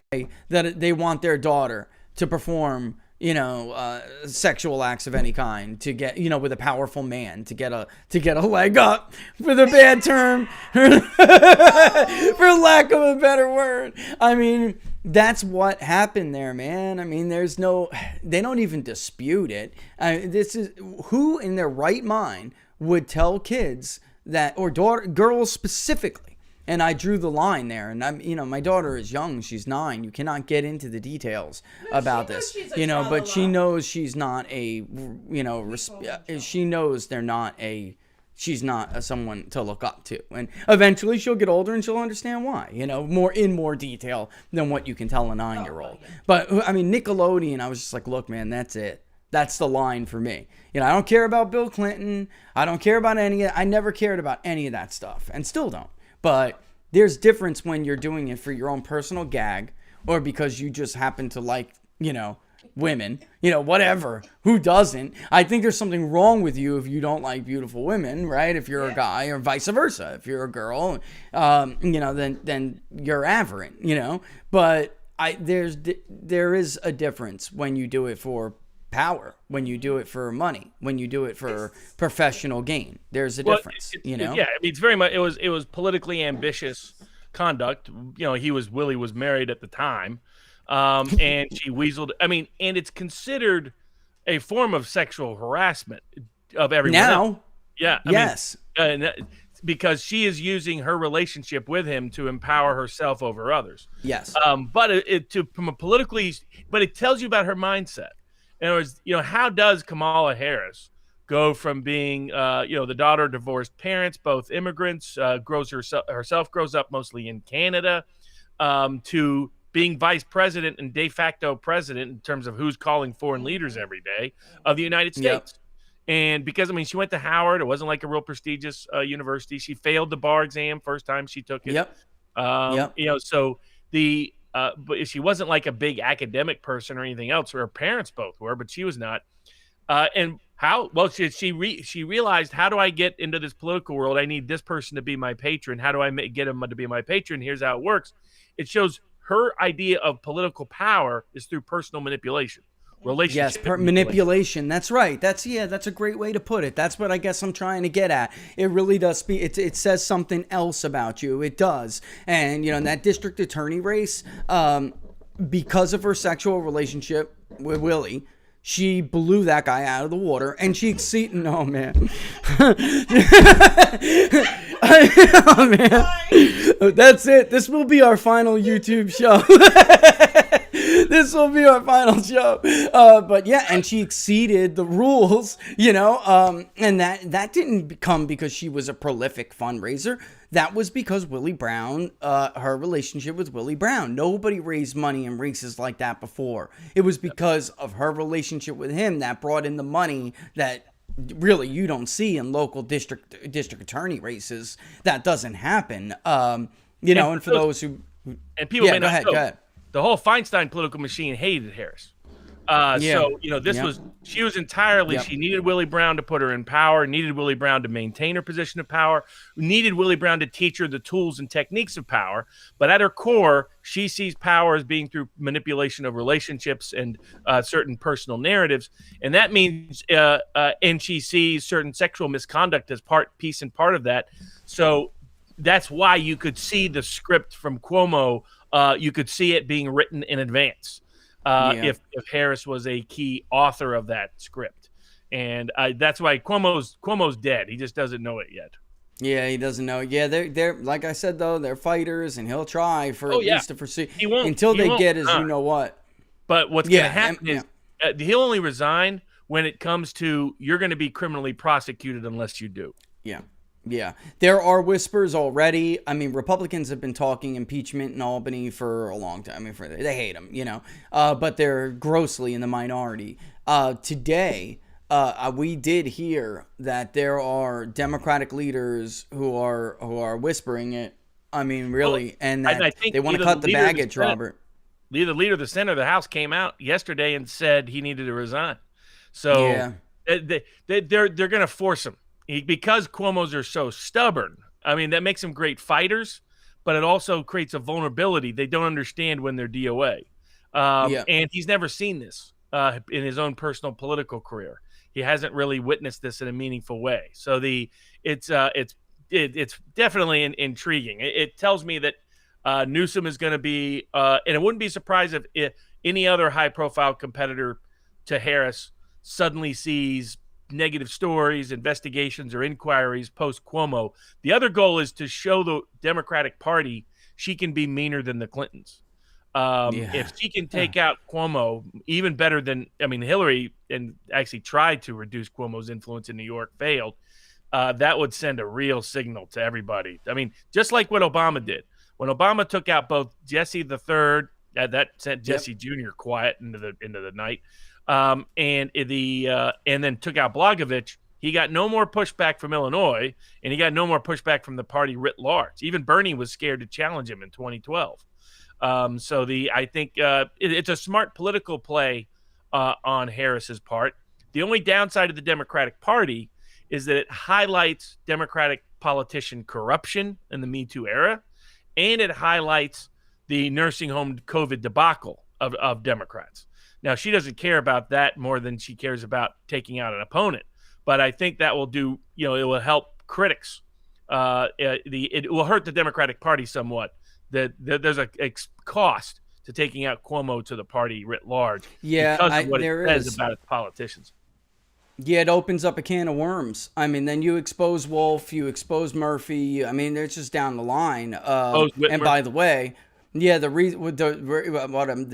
that they want their daughter to perform, sexual acts of any kind, to get, with a powerful man, to get a leg up, for the bad term, for lack of a better word. I mean, that's what happened there, man. I mean, they don't even dispute it. This is who in their right mind would tell kids that, or girls specifically. And I drew the line there. And my daughter is young. She's 9. You cannot get into the details about this, but she knows she's not she knows she's not someone to look up to. And eventually she'll get older and she'll understand why, more detail than what you can tell a 9-year-old. But I mean, Nickelodeon, I was just like, look, man, that's it. That's the line for me. I don't care about Bill Clinton. I don't care about I never cared about any of that stuff and still don't. But there's difference when you're doing it for your own personal gag or because you just happen to like, women, whatever. Who doesn't? I think there's something wrong with you if you don't like beautiful women, right? If you're a guy, or vice versa. If you're a girl, then you're aberrant, But there is a difference when you do it for power, when you do it for money, when you do it for professional gain. There's a difference, Yeah, I mean, it's very much. It was politically ambitious conduct. Willie was married at the time. And she weaseled. I mean, and it's considered a form of sexual harassment of everyone now. Else. Yeah. Yes. Because she is using her relationship with him to empower herself over others. Yes. But it tells you about her mindset. In other words, how does Kamala Harris go from being, the daughter of divorced parents, both immigrants, grows up mostly in Canada, to being vice president and de facto president in terms of who's calling foreign leaders every day of the United States. Yep. And because, she went to Howard. It wasn't like a real prestigious university. She failed the bar exam first time she took it. Yep. But she wasn't like a big academic person or anything else. Her parents both were, but she was not. And how? Well, she realized, how do I get into this political world? I need this person to be my patron. How do I get him to be my patron? Here's how it works. It shows her idea of political power is through personal manipulation. Relationship. Yes, manipulation. That's right. That's a great way to put it. That's what I guess I'm trying to get at. It really does it says something else about you. It does. And in that district attorney race, because of her sexual relationship with Willie, she blew that guy out of the water, and she exceeded. Oh man, oh man, that's it. This will be our final YouTube show. This will be our final show. But yeah, and she exceeded the rules, and that didn't come because she was a prolific fundraiser. That was because Willie Brown, her relationship with Willie Brown. Nobody raised money in races like that before. It was because of her relationship with him that brought in the money that really you don't see in local district attorney races. That doesn't happen. And for those who And people may go not ahead, know, go ahead. the whole Feinstein political machine hated Harris. So, this was, she was entirely, she needed Willie Brown to put her in power, needed Willie Brown to maintain her position of power, needed Willie Brown to teach her the tools and techniques of power. But at her core, she sees power as being through manipulation of relationships and certain personal narratives. And that means, and she sees certain sexual misconduct as piece and part of that. So that's why you could see the script from Cuomo. You could see it being written in advance. If Harris was a key author of that script. And that's why Cuomo's dead. He just doesn't know it yet. Yeah, he doesn't know. Yeah, they're like I said, though, they're fighters, and he'll try for at least to foresee. He won't, until he they won't get his resign. you know what. But what's going to happen is he'll only resign when it comes to you're going to be criminally prosecuted unless you do. Yeah. Yeah, there are whispers already. I mean, Republicans have been talking impeachment in Albany for a long time. I mean, they hate him, but they're grossly in the minority. Today, we did hear that there are Democratic leaders who are whispering it. I mean, really, and that I think they want to cut the baggage, Robert. The leader of the Senate or the House came out yesterday and said he needed to resign. So they're going to force him. Because Cuomo's are so stubborn, I mean, that makes them great fighters, but it also creates a vulnerability. They don't understand when they're DOA. And he's never seen this in his own personal political career. He hasn't really witnessed this in a meaningful way. So it's definitely intriguing. It tells me that Newsom is going to be, and it wouldn't be surprised if any other high-profile competitor to Harris suddenly sees negative stories, investigations, or inquiries post Cuomo. The other goal is to show the Democratic Party she can be meaner than the Clintons. If she can take out Cuomo, even better than, Hillary and actually tried to reduce Cuomo's influence in New York, failed. That would send a real signal to everybody. I mean, just like what Obama did. When Obama took out both Jesse the Third, that sent Jesse Jr. quiet into the night. And then took out Blagojevich, he got no more pushback from Illinois, and he got no more pushback from the party writ large. Even Bernie was scared to challenge him in 2012. I think it's a smart political play on Harris's part. The only downside of the Democratic Party is that it highlights Democratic politician corruption in the Me Too era, and it highlights the nursing home COVID debacle of Democrats. Now, she doesn't care about that more than she cares about taking out an opponent. But I think that will do, it will help critics. It will hurt the Democratic Party somewhat. There's a cost to taking out Cuomo to the party writ large because of what it says about its politicians. Yeah, it opens up a can of worms. I mean, then you expose Wolf, you expose Murphy. I mean, it's just down the line. And by the way, the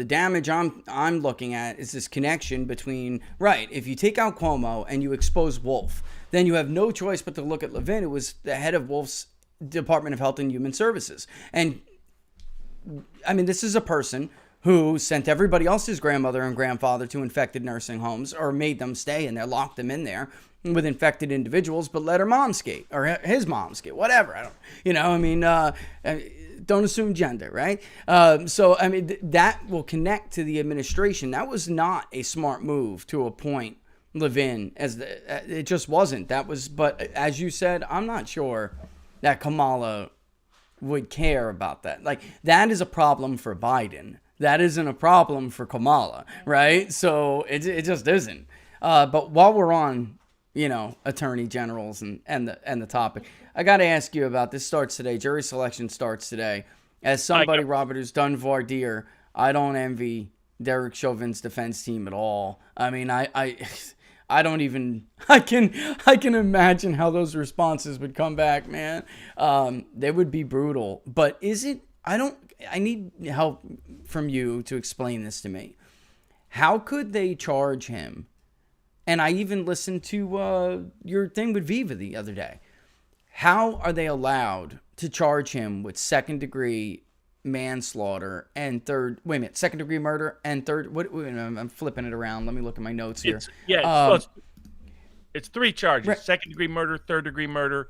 damage I'm looking at is this connection between if you take out Cuomo and you expose Wolf, then you have no choice but to look at Levin, who was the head of Wolf's Department of Health and Human Services. And I mean, this is a person who sent everybody else's grandmother and grandfather to infected nursing homes, or made them stay in there, locked them in there with infected individuals, but let her mom skate, or his mom skate, whatever. Don't assume gender, right? That will connect to the administration. That was not a smart move to appoint Levin it just wasn't. But as you said, I'm not sure that Kamala would care about that. Like, that is a problem for Biden. That isn't a problem for Kamala, right? So it just isn't. But while we're on, attorney generals and the topic, I got to ask you about this. Starts today. Jury selection starts today. As somebody, Robert, who's done voir dire, I don't envy Derek Chauvin's defense team at all. I mean, I don't even, I can imagine how those responses would come back, man. They would be brutal. But I need help from you to explain this to me. How could they charge him? And I even listened to your thing with Viva the other day. How are they allowed to charge him with second-degree manslaughter and second-degree murder and I'm flipping it around. Let me look at my notes here. It's three charges: Right. second-degree murder, third-degree murder,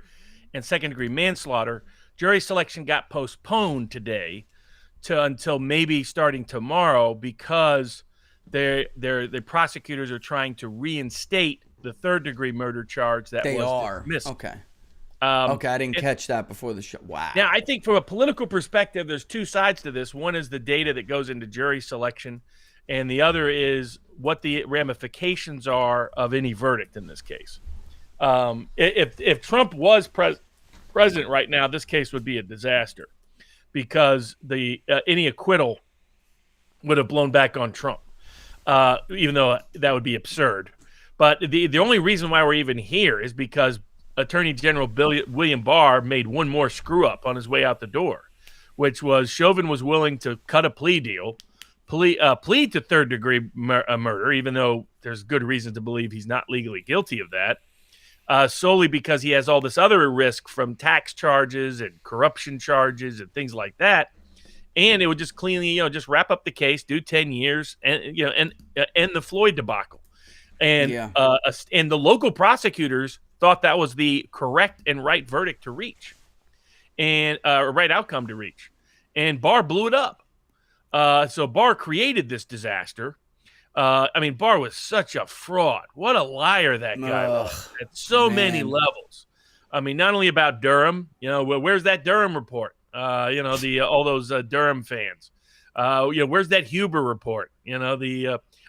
and second-degree manslaughter. Jury selection got postponed today until maybe starting tomorrow, because the prosecutors are trying to reinstate the third-degree murder charge that was dismissed. Okay. Okay, I didn't catch that before the show. Wow. Now, I think from a political perspective, there's two sides to this. One is the data that goes into jury selection, and the other is what the ramifications are of any verdict in this case. If Trump was president right now, this case would be a disaster, because any acquittal would have blown back on Trump, even though that would be absurd. But the only reason why we're even here is because Attorney General William Barr made one more screw up on his way out the door, which was Chauvin was willing to cut a plea deal, plead to third-degree murder, even though there's good reason to believe he's not legally guilty of that, solely because he has all this other risk from tax charges and corruption charges and things like that. And it would just cleanly, just wrap up the case, do 10 years, and end the Floyd debacle. And and the local prosecutors thought that was the correct and right verdict to reach, and right outcome to reach. And Barr blew it up. So Barr created this disaster. Barr was such a fraud. What a liar that guy was at so many levels. Not only about Durham, where's that Durham report? All those Durham fans. Where's that Huber report?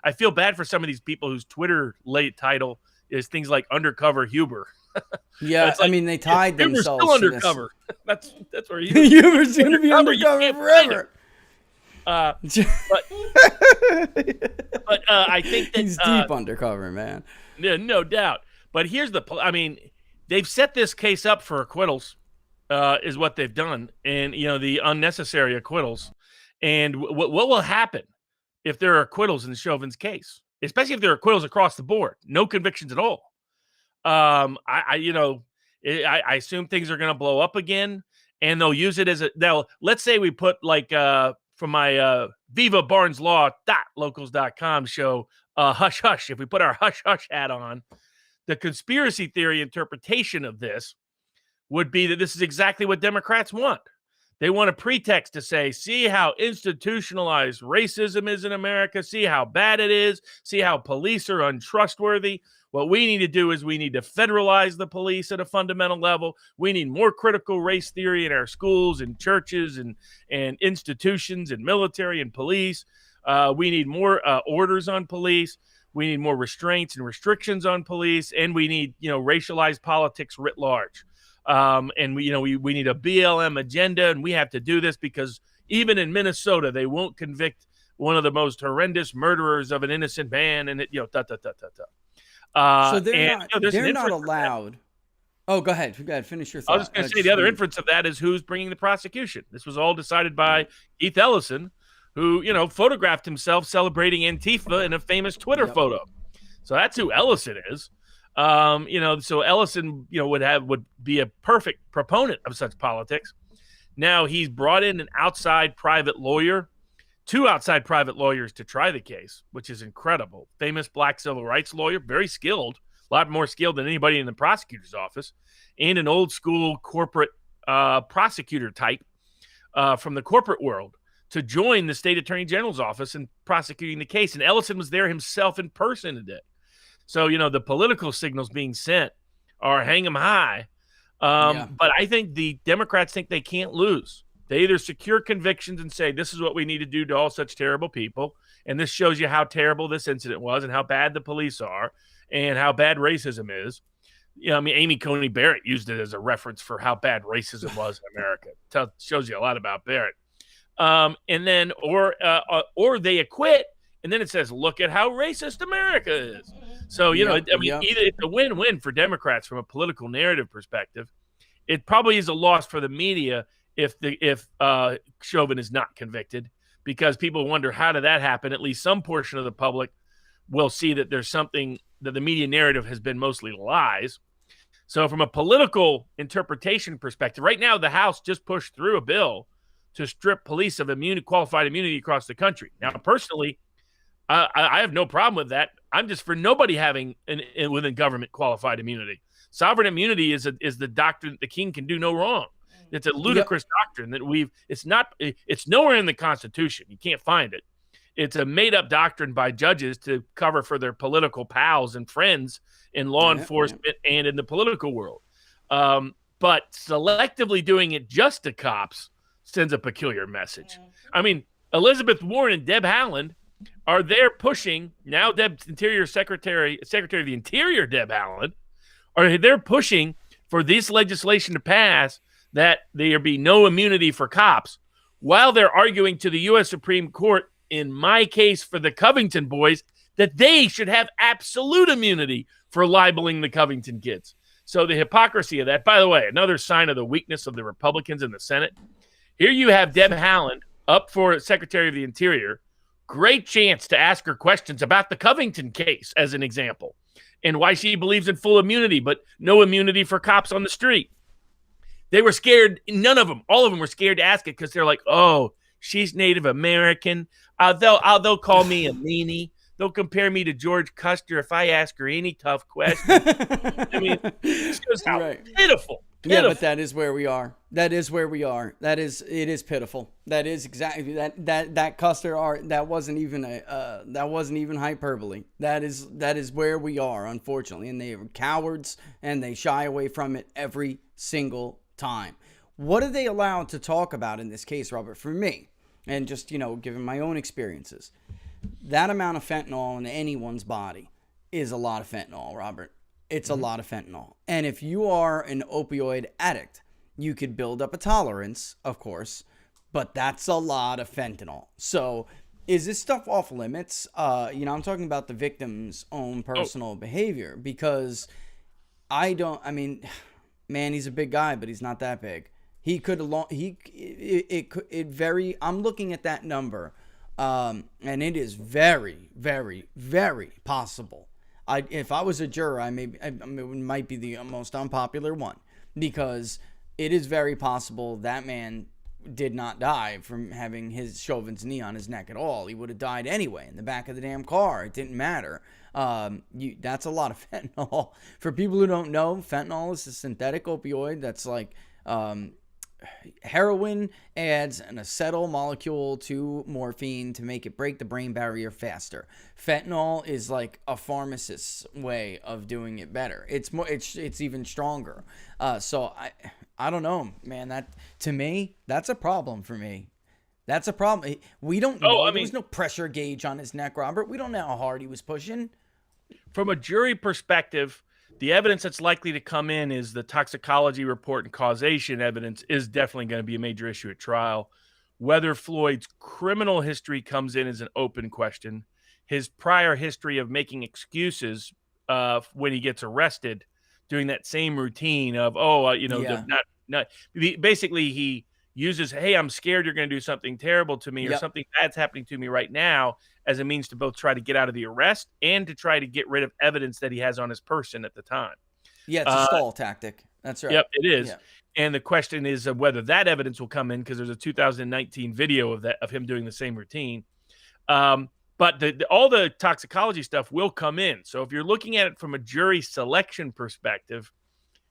I feel bad for some of these people whose Twitter late title is things like Undercover Huber. Yeah, they tied themselves. Huber's still undercover. That's where Huber's going to be undercover forever. But I think that he's deep undercover, man. Yeah, no doubt. But here's they've set this case up for acquittals, is what they've done, and the unnecessary acquittals. And what will happen if there are acquittals in Chauvin's case, especially if there are acquittals across the board, no convictions at all? I assume things are going to blow up again, and they'll use it as let's say we put from my Viva Barnes Law.locals.com show, hush hush. If we put our hush hush hat on, the conspiracy theory interpretation of this would be that this is exactly what Democrats want. They want a pretext to say, see how institutionalized racism is in America, see how bad it is, see how police are untrustworthy. What we need to do is we need to federalize the police at a fundamental level. We need more critical race theory in our schools and churches and institutions and military and police. We need more orders on police. We need more restraints and restrictions on police. And we need, racialized politics writ large. And we need a BLM agenda, and we have to do this because even in Minnesota, they won't convict one of the most horrendous murderers of an innocent man. And so they're not allowed. Oh, go ahead. Finish your thought. I was just going to say the other inference of that is who's bringing the prosecution. This was all decided by Keith Ellison, who, photographed himself celebrating Antifa in a famous Twitter photo. So that's who Ellison is. So Ellison, would be a perfect proponent of such politics. Now he's brought in an outside private lawyer, two outside private lawyers to try the case, which is incredible. Famous black civil rights lawyer, very skilled, a lot more skilled than anybody in the prosecutor's office, and an old school corporate prosecutor type from the corporate world to join the state attorney general's office in prosecuting the case. And Ellison was there himself in person today. So, the political signals being sent are hang 'em high. But I think the Democrats think they can't lose. They either secure convictions and say, this is what we need to do to all such terrible people. And this shows you how terrible this incident was and how bad the police are and how bad racism is. Amy Coney Barrett used it as a reference for how bad racism was in America. Shows you a lot about Barrett. And then, or they acquit. And then it says, look at how racist America is. So, either it's a win-win for Democrats from a political narrative perspective. It probably is a loss for the media if Chauvin is not convicted, because people wonder, how did that happen? At least some portion of the public will see that there's something that the media narrative has been mostly lies. So from a political interpretation perspective, right now the House just pushed through a bill to strip police of qualified immunity across the country. Now, personally, I have no problem with that. I'm just for nobody having within government qualified immunity. Sovereign immunity is the doctrine that the king can do no wrong. It's a ludicrous doctrine that it's nowhere in the Constitution. You can't find it. It's a made-up doctrine by judges to cover for their political pals and friends in law enforcement and in the political world. But selectively doing it just to cops sends a peculiar message. I mean, Elizabeth Warren and Deb Haaland are there pushing, now Secretary of the Interior Deb Haaland, are they're pushing for this legislation to pass that there be no immunity for cops, while they're arguing to the U.S. Supreme Court, in my case for the Covington boys, that they should have absolute immunity for libeling the Covington kids. So the hypocrisy of that, by the way, another sign of the weakness of the Republicans in the Senate. Here you have Deb Haaland up for Secretary of the Interior. Great chance to ask her questions about the Covington case, as an example, and why she believes in full immunity, but no immunity for cops on the street. They were scared. None of them, all of them were scared to ask it because they're like, oh, she's Native American. They'll call me a meanie. They'll compare me to George Custer if I ask her any tough question. I mean, it shows how pitiful. Yeah, but that is where we are. It is pitiful. That is exactly that Custer art. That wasn't even hyperbole. That is where we are, unfortunately. And they are cowards and they shy away from it every single time. What are they allowed to talk about in this case, Robert? For me, and just, given my own experiences, that amount of fentanyl in anyone's body is a lot of fentanyl, Robert. It's a lot of fentanyl. And if you are an opioid addict, you could build up a tolerance, of course, but that's a lot of fentanyl. So is this stuff off limits? I'm talking about the victim's own personal behavior, because man, he's a big guy, but he's not that big. He could, I'm looking at that number, and it is very, very, very possible. If I was a juror, it might be the most unpopular one, because it is very possible that man did not die from having his Chauvin's knee on his neck at all. He would have died anyway in the back of the damn car. It didn't matter. That's a lot of fentanyl. For people who don't know, fentanyl is a synthetic opioid that's like heroin adds an acetyl molecule to morphine to make it break the brain barrier faster. Fentanyl is like a pharmacist's way of doing it better. It's even stronger. So I don't know, man. That, to me, that's a problem for me. That's a problem. We don't know. There was no pressure gauge on his neck, Robert. We don't know how hard he was pushing. From a jury perspective, the evidence that's likely to come in is the toxicology report, and causation evidence is definitely going to be a major issue at trial. Whether Floyd's criminal history comes in is an open question. His prior history of making excuses when he gets arrested, doing that same routine of, basically he uses, hey, I'm scared you're going to do something terrible to me or something bad's happening to me right now, as a means to both try to get out of the arrest and to try to get rid of evidence that he has on his person at the time. Yeah, it's a stall tactic. That's right. Yep, it is. Yeah. And the question is whether that evidence will come in, because there's a 2019 video of him doing the same routine. But all the toxicology stuff will come in. So if you're looking at it from a jury selection perspective,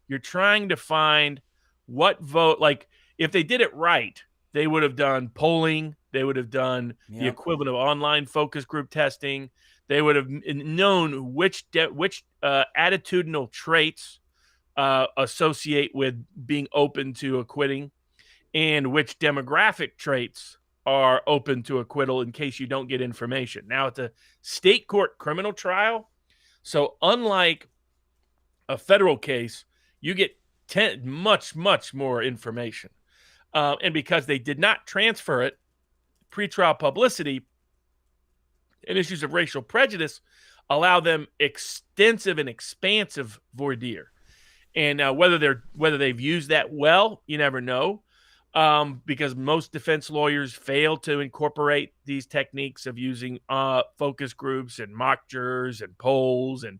you're trying to find what vote, like if they did it right, they would have done polling. They would have done the equivalent of online focus group testing. They would have known which attitudinal traits associate with being open to acquitting, and which demographic traits are open to acquittal in case you don't get information. Now, it's a state court criminal trial, so unlike a federal case, you get much, much more information. And because they did not transfer it, pretrial publicity and issues of racial prejudice allow them extensive and expansive voir dire. And whether they've used that well, you never know, because most defense lawyers fail to incorporate these techniques of using focus groups and mock jurors and polls and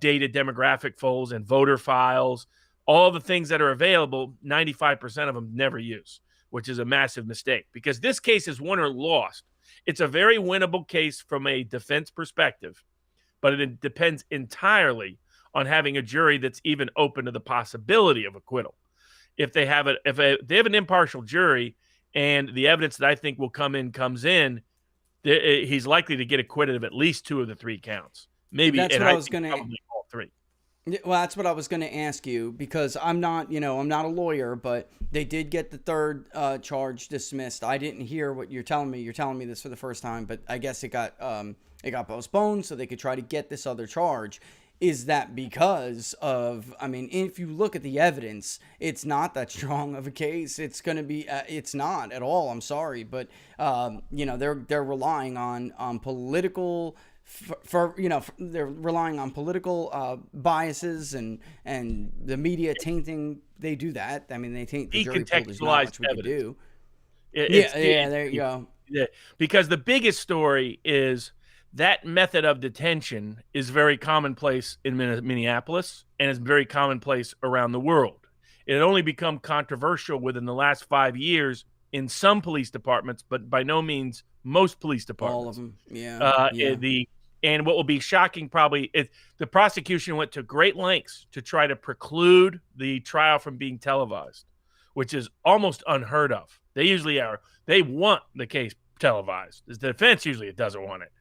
data demographic polls and voter files. All the things that are available, 95% of them never use, which is a massive mistake, because this case is won or lost. It's a very winnable case from a defense perspective, but it depends entirely on having a jury that's even open to the possibility of acquittal. if they have they have an impartial jury and the evidence that I think will comes in, he's likely to get acquitted of at least 2 of the 3 counts. Maybe, That's and what I I was think going to. probably all 3. Yeah, well, that's what I was going to ask you, because I'm not a lawyer, but they did get the 3rd charge dismissed. I didn't hear what you're telling me. You're telling me this for the first time, but I guess it got postponed so they could try to get this other charge. Is that because of, I mean, if you look at the evidence, it's not that strong of a case. It's going to be, it's not at all. I'm sorry, but they're relying on political. They're relying on political biases and the media tainting. They do that. I mean, they taint the jury pool. There's not much we can do. There you go. Yeah, because the biggest story is that method of detention is very commonplace in Minneapolis and is very commonplace around the world. It had only become controversial within the last 5 years in some police departments, but by no means most police departments. All of them, yeah. And what will be shocking probably is the prosecution went to great lengths to try to preclude the trial from being televised, which is almost unheard of. They usually are. They want the case televised. The defense usually doesn't want it.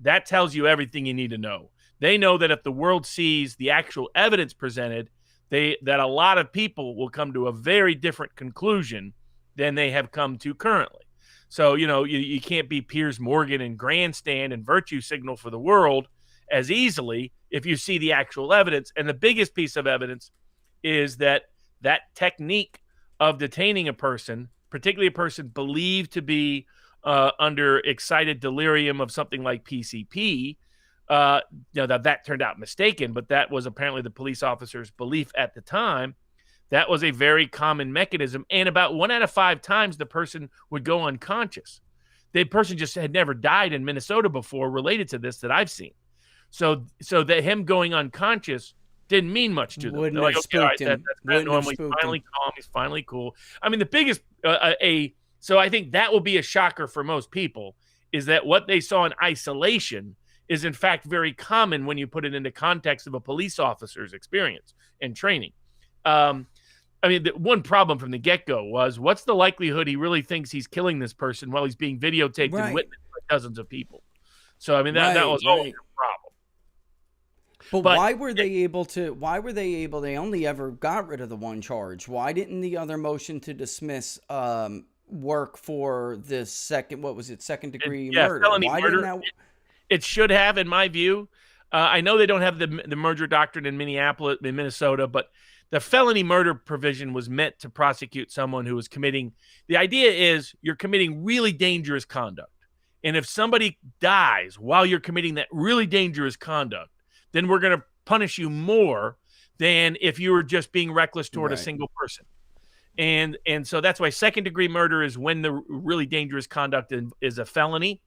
That tells you everything you need to know. They know that if the world sees the actual evidence presented, that a lot of people will come to a very different conclusion than they have come to currently. So, you can't be Piers Morgan and grandstand and virtue signal for the world as easily if you see the actual evidence. And the biggest piece of evidence is that technique of detaining a person, particularly a person believed to be under excited delirium of something like PCP, that turned out mistaken, but that was apparently the police officer's belief at the time. That was a very common mechanism, and about 1 out of 5 times the person would go unconscious. The person just had never died in Minnesota before related to this that I've seen. So that him going unconscious didn't mean much to them. Wouldn't have spooked him. That's normal. He's finally calm. He's finally cool. I mean, the biggest so I think that will be a shocker for most people, is that what they saw in isolation is in fact very common when you put it into context of a police officer's experience and training. I mean, the one problem from the get-go was, what's the likelihood he really thinks he's killing this person while he's being videotaped and witnessed by dozens of people? So, I mean, that was always a problem. But why were they able to? They only ever got rid of the 1 charge. Why didn't the other motion to dismiss work for the second degree murder? Felony Why murder. didn't that? It should have, in my view. I know they don't have the merger doctrine in Minnesota, but the felony murder provision was meant to prosecute someone who was committing. The idea is you're committing really dangerous conduct. And if somebody dies while you're committing that really dangerous conduct, then we're going to punish you more than if you were just being reckless toward a single person. And so that's why 2nd-degree murder is when the really dangerous conduct is a felony.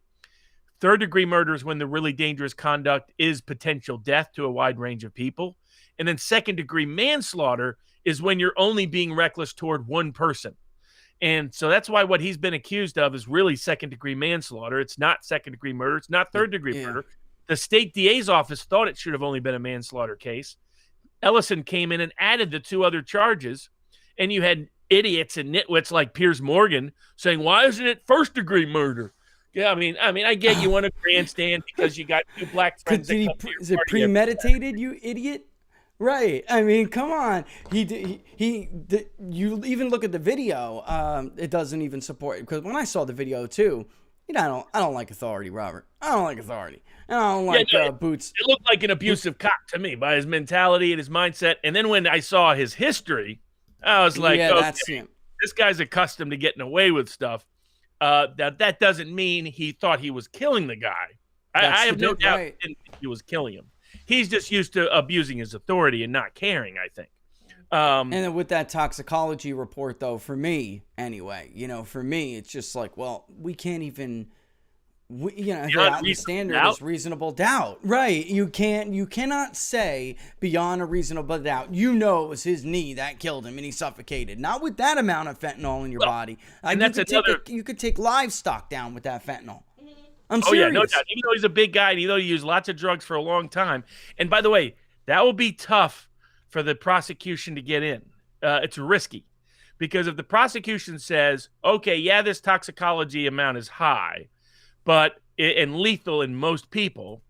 3rd-degree murder is when the really dangerous conduct is potential death to a wide range of people. And then 2nd-degree manslaughter is when you're only being reckless toward one person. And so that's why what he's been accused of is really 2nd-degree manslaughter. It's not 2nd-degree murder. It's not 3rd-degree murder. The state DA's office thought it should have only been a manslaughter case. Ellison came in and added the 2 other charges. And you had idiots and nitwits like Piers Morgan saying, why isn't it 1st-degree murder? Yeah, I mean, I get you want a grandstand because you got 2 black friends. Is it premeditated, you idiot? Right. I mean, come on. You even look at the video. It doesn't even support it, because when I saw the video too, I don't like authority, Robert. I don't like authority. I don't like Boots. It looked like an abusive cop to me by his mentality and his mindset. And then when I saw his history, I was like, that's him. This guy's accustomed to getting away with stuff. That doesn't mean he thought he was killing the guy. I have no doubt he didn't think he was killing him. He's just used to abusing his authority and not caring, I think. And then with that toxicology report, though, for me, anyway, for me, it's just like, well, we can't even, the standard is reasonable doubt. Right. You cannot say beyond a reasonable doubt, it was his knee that killed him and he suffocated. Not with that amount of fentanyl in your body. And you could take livestock down with that fentanyl. I'm serious. Yeah, no doubt. Even though he's a big guy, and even though he used lots of drugs for a long time. And by the way, that will be tough for the prosecution to get in. it's risky, because if the prosecution says, okay, yeah, this toxicology amount is high, and lethal in most people,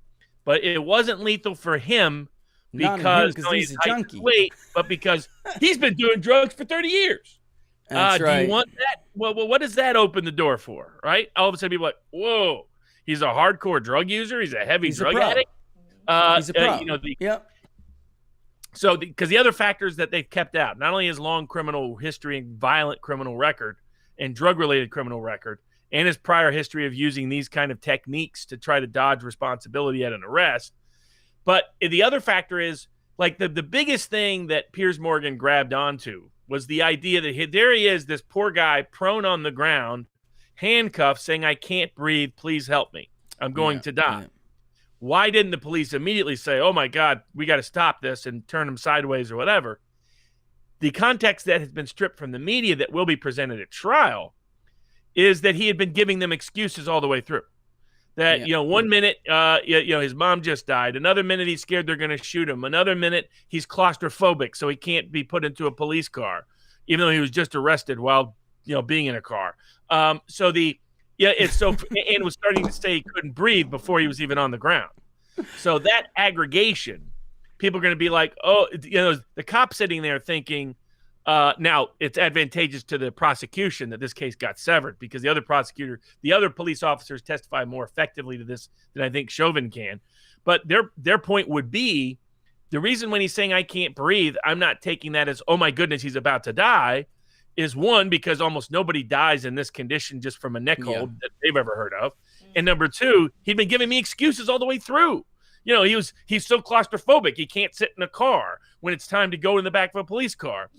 but it wasn't lethal for him because he's a junkie. Weight, but because he's been doing drugs for 30 years. That's right. Do you want that? Well, what does that open the door for, right? All of a sudden, people are like, whoa, he's a hardcore drug user. He's a heavy drug addict. He's a pro. Yep. So, because the other factors that they've kept out, not only his long criminal history and violent criminal record and drug-related criminal record, and his prior history of using these kind of techniques to try to dodge responsibility at an arrest. But the other factor is, like, the biggest thing that Piers Morgan grabbed onto was the idea that there he is, this poor guy prone on the ground, handcuffed, saying, I can't breathe, please help me. I'm going to die. Yeah. Why didn't the police immediately say, oh, my God, we got to stop this and turn him sideways or whatever? The context that has been stripped from the media that will be presented at trial is that he had been giving them excuses all the way through. That, 1 minute, his mom just died. Another minute, he's scared they're going to shoot him. Another minute, he's claustrophobic, so he can't be put into a police car, even though he was just arrested while, being in a car. And was starting to say he couldn't breathe before he was even on the ground. So that aggregation, people are going to be like, oh, the cop sitting there thinking, now it's advantageous to the prosecution that this case got severed, because the other police officers testify more effectively to this than I think Chauvin can. But their point would be, the reason when he's saying I can't breathe, I'm not taking that as, oh my goodness, he's about to die, is one, because almost nobody dies in this condition just from a neck hold that they've ever heard of. And number two, he'd been giving me excuses all the way through. He's so claustrophobic, he can't sit in a car when it's time to go in the back of a police car.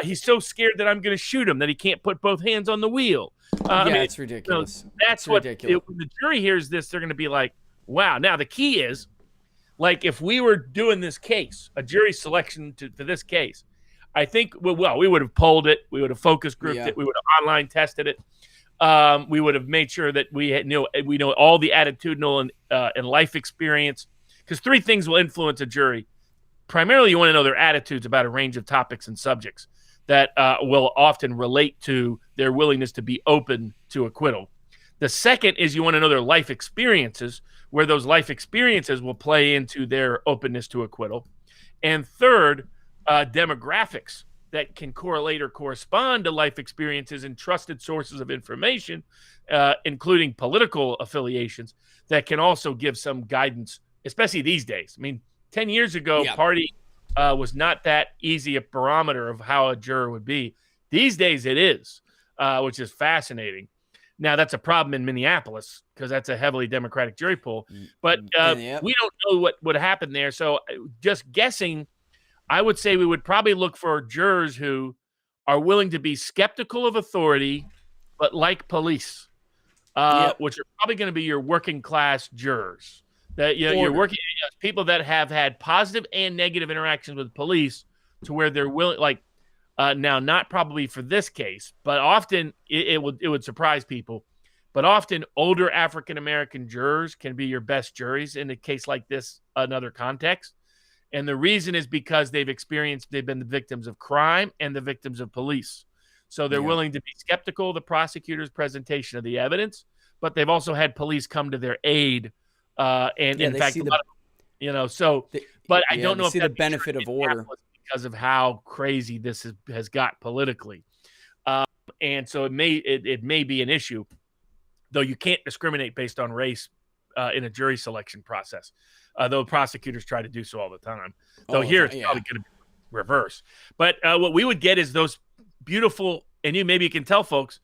He's so scared that I'm going to shoot him that he can't put both hands on the wheel. It's ridiculous. That's when the jury hears this, they're going to be like, wow. Now, the key is, like, if we were doing this case, a jury selection to this case, I think, we would have polled it. We would have focus grouped it. We would have online tested it. We would have made sure that we know all the attitudinal and life experience. Because three things will influence a jury. Primarily, you want to know their attitudes about a range of topics and subjects that will often relate to their willingness to be open to acquittal. The second is you want to know their life experiences, where those life experiences will play into their openness to acquittal. And third, demographics that can correlate or correspond to life experiences and trusted sources of information, including political affiliations, that can also give some guidance, especially these days. I mean, 10 years ago, party was not that easy a barometer of how a juror would be. These days it is, which is fascinating. Now, that's a problem in Minneapolis because that's a heavily Democratic jury pool. But we don't know what would happen there. So just guessing, I would say we would probably look for jurors who are willing to be skeptical of authority, but like police, which are probably going to be your working class jurors. That you're working people that have had positive and negative interactions with police to where they're willing, like now, not probably for this case, but often it would surprise people. But often older African-American jurors can be your best juries in a case like this, another context. And the reason is because they've been the victims of crime and the victims of police. So they're willing to be skeptical of the prosecutor's presentation of the evidence, but they've also had police come to their aid. And in fact, but I don't know if see the benefit of order because of how crazy this has got politically. And so it may be an issue, though you can't discriminate based on race in a jury selection process, though prosecutors try to do so all the time. Though here it's probably going to be reverse. But what we would get is those beautiful, and maybe you can tell folks,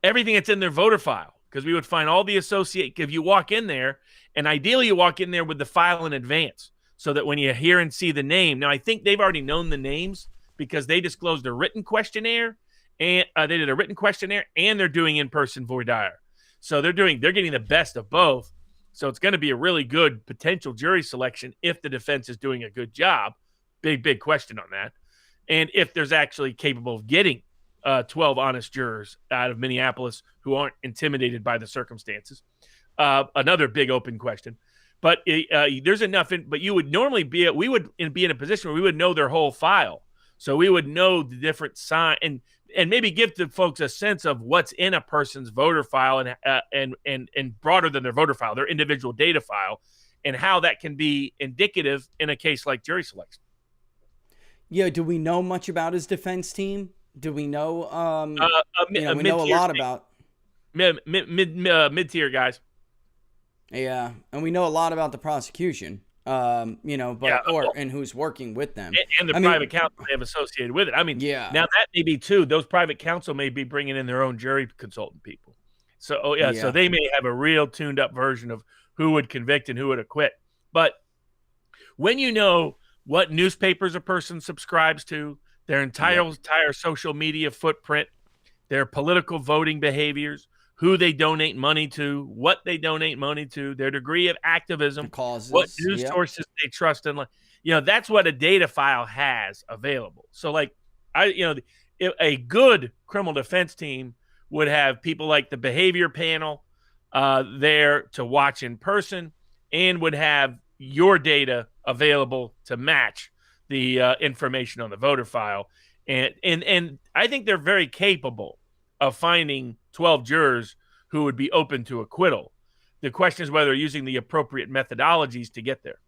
everything that's in their voter file, because we would find all the if you walk in there, and ideally you walk in there with the file in advance so that when you hear and see the name, now I think they've already known the names because they disclosed a written questionnaire, and they did a written questionnaire, and they're doing in-person voir dire. So they're getting the best of both. So it's going to be a really good potential jury selection if the defense is doing a good job. Big question on that. And if there's actually capable of getting 12 honest jurors out of Minneapolis who aren't intimidated by the circumstances. Another big open question. But there's enough but you would normally we would be in a position where we would know their whole file. So we would know the different sign and maybe give the folks a sense of what's in a person's voter file and broader than their voter file, their individual data file, and how that can be indicative in a case like jury selection. Yeah, do we know much about his defense team? Do we know? We know a lot about mid-tier guys. Yeah, and we know a lot about the prosecution. And who's working with them and the private counsel they have associated with it. I mean, yeah. Now that may be too. Those private counsel may be bringing in their own jury consultant people. So so they may have a real tuned up version of who would convict and who would acquit. But when you know what newspapers a person subscribes to, their entire social media footprint, their political voting behaviors, who they donate money to, what they donate money to, their degree of activism, causes, what news sources they trust in, that's what a data file has available. So a good criminal defense team would have people like the behavior panel there to watch in person, and would have your data available to match the information on the voter file. And I think they're very capable of finding 12 jurors who would be open to acquittal. The question is whether they're using the appropriate methodologies to get there.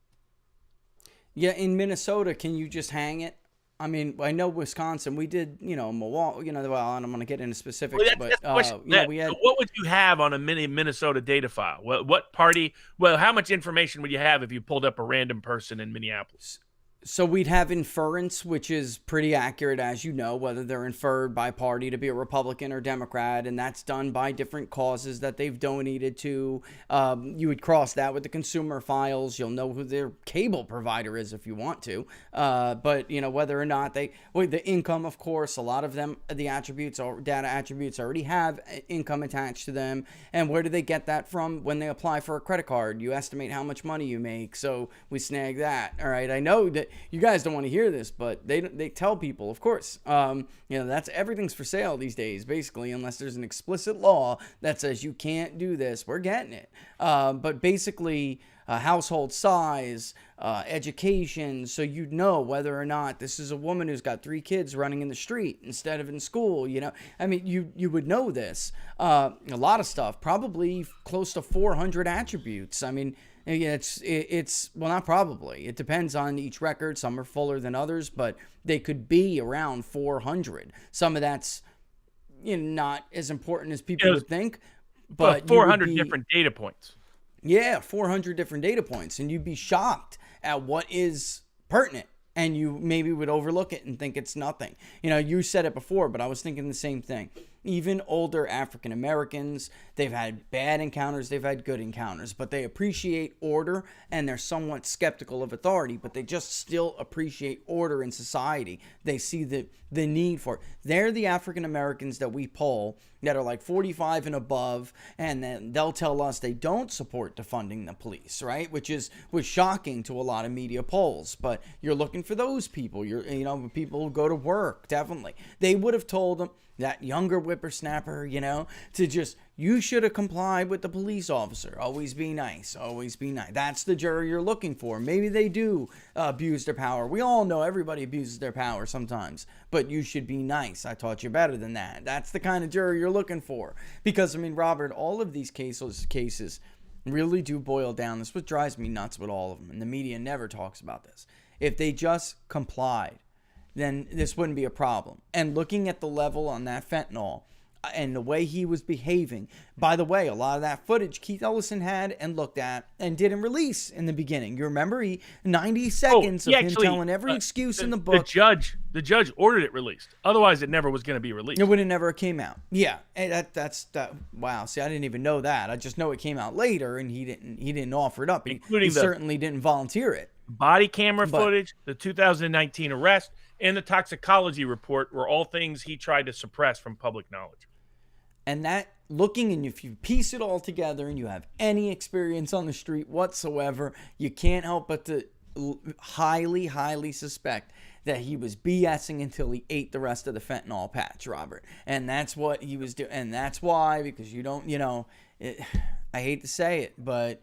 Yeah, in Minnesota, can you just hang it? I mean, I know Wisconsin, we did, Milwaukee, well, I don't want to get into specifics, we had... So what would you have on a Minnesota data file? What party, how much information would you have if you pulled up a random person in Minneapolis? So we'd have inference, which is pretty accurate, as you know, whether they're inferred by party to be a Republican or Democrat, and that's done by different causes that they've donated to. You would cross that with the consumer files. You'll know who their cable provider is if you want to. But, whether or not the income, of course, a lot of them, the attributes or data attributes already have income attached to them. And where do they get that from? When they apply for a credit card, you estimate how much money you make. So we snag that. All right. I know that you guys don't want to hear this, but they tell people, of course, that's everything's for sale these days, basically, unless there's an explicit law that says you can't do this. We're getting it. But basically, household size, education, so you'd know whether or not this is a woman who's got 3 kids running in the street instead of in school. I mean, you would know this. A lot of stuff, probably close to 400 attributes. I mean, it's not probably. It depends on each record. Some are fuller than others, but they could be around 400. Some of that's not as important as people would think. But 400 different data points. Yeah, 400 different data points, and you'd be shocked at what is pertinent. And you maybe would overlook it and think it's nothing. You said it before, but I was thinking the same thing. Even older African Americans, they've had bad encounters, they've had good encounters, but they appreciate order and they're somewhat skeptical of authority, but they just still appreciate order in society. They see the need for it. They're the African Americans that we poll that are like 45 and above, and then they'll tell us they don't support defunding the police, right? Which was shocking to a lot of media polls, but you're looking for those people. People who go to work, definitely. They would have told them, that younger whippersnapper, to just, you should have complied with the police officer. Always be nice. Always be nice. That's the jury you're looking for. Maybe they do abuse their power. We all know everybody abuses their power sometimes, but you should be nice. I taught you better than that. That's the kind of jury you're looking for. Because, Robert, all of these cases really do boil down. This is what drives me nuts with all of them, and the media never talks about this. If they just complied, then this wouldn't be a problem. And looking at the level on that fentanyl and the way he was behaving, by the way, a lot of that footage Keith Ellison had and looked at and didn't release in the beginning. You remember 90 seconds of him telling every excuse in the book. The judge ordered it released. Otherwise, it never was going to be released. It would have never came out. Yeah, and that's that. Wow. See, I didn't even know that. I just know it came out later, and he didn't offer it up. He certainly didn't volunteer it. Body camera footage, the 2019 arrest, and the toxicology report were all things he tried to suppress from public knowledge. And that, looking, and if you piece it all together and you have any experience on the street whatsoever, you can't help but to highly, highly suspect that he was BSing until he ate the rest of the fentanyl patch, Robert. And that's what he was doing. And that's why, because you don't, I hate to say it, but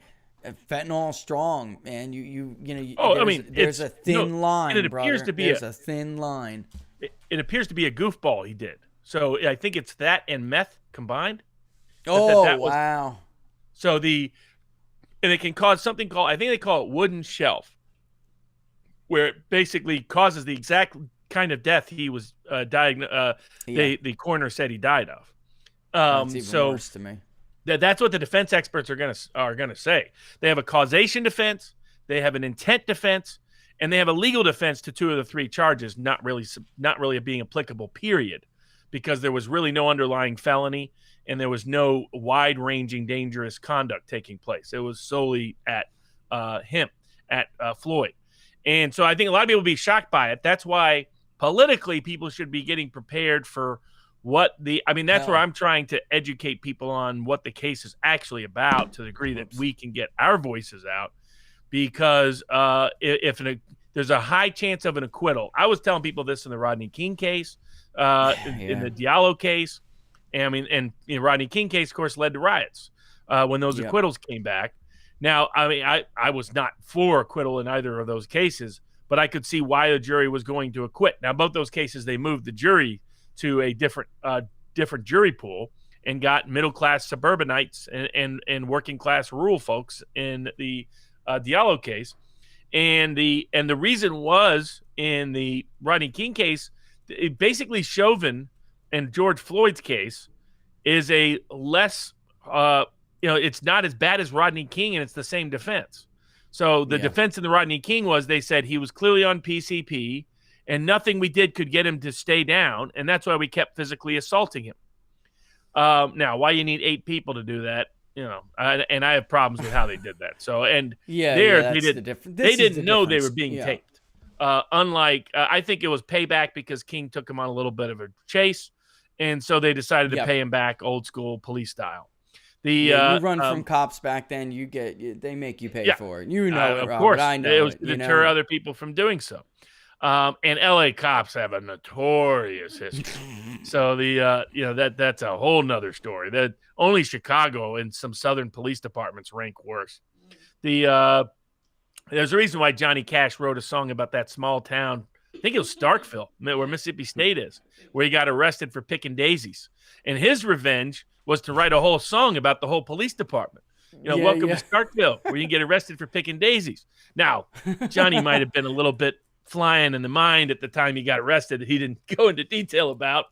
Fentanyl strong, man. You know. Oh, There's, I mean, there's a thin line, and it brother. appears to be There's a thin line. It appears to be a goofball he did. So I think it's that and meth combined. Wow. So and it can cause something called, I think they call it wooden shelf, where it basically causes the exact kind of death he was diagnosed. The coroner said he died of. That's even worse to me. That's what the defense experts are gonna say. They have a causation defense, they have an intent defense, and they have a legal defense to 2 of the 3 charges not really being applicable. Period, because there was really no underlying felony and there was no wide-ranging dangerous conduct taking place. It was solely at Floyd, and so I think a lot of people will be shocked by it. That's why politically people should be getting prepared for that's where I'm trying to educate people on what the case is actually about, to the degree that we can get our voices out, because there's a high chance of an acquittal. I was telling people this in the Rodney King case, in the Diallo case, and Rodney King case, of course, led to riots when those acquittals came back. Now, I was not for acquittal in either of those cases, but I could see why the jury was going to acquit. Now, both those cases, they moved the jury to a different jury pool and got middle-class suburbanites and working-class rural folks in the Diallo case. And the reason was, in the Rodney King case, basically Chauvin and George Floyd's case is a less, it's not as bad as Rodney King, and it's the same defense. So the defense in the Rodney King was, they said he was clearly on PCP, and nothing we did could get him to stay down, and that's why we kept physically assaulting him. Now, why you need 8 people to do that, and I have problems with how they did that. So, and they didn't know they were being taped. Unlike, I think it was payback because King took him on a little bit of a chase, and so they decided to pay him back old school police style. You run from cops back then, they make you pay for it. Of course, I know it was to deter other people from doing so. And LA cops have a notorious history. So that's a whole nother story. That only Chicago and some southern police departments rank worse. There's a reason why Johnny Cash wrote a song about that small town. I think it was Starkville, where Mississippi State is, where he got arrested for picking daisies. And his revenge was to write a whole song about the whole police department. Welcome to Starkville, where you can get arrested for picking daisies. Now, Johnny might have been a little bit flying in the mind at the time he got arrested. He didn't go into detail about.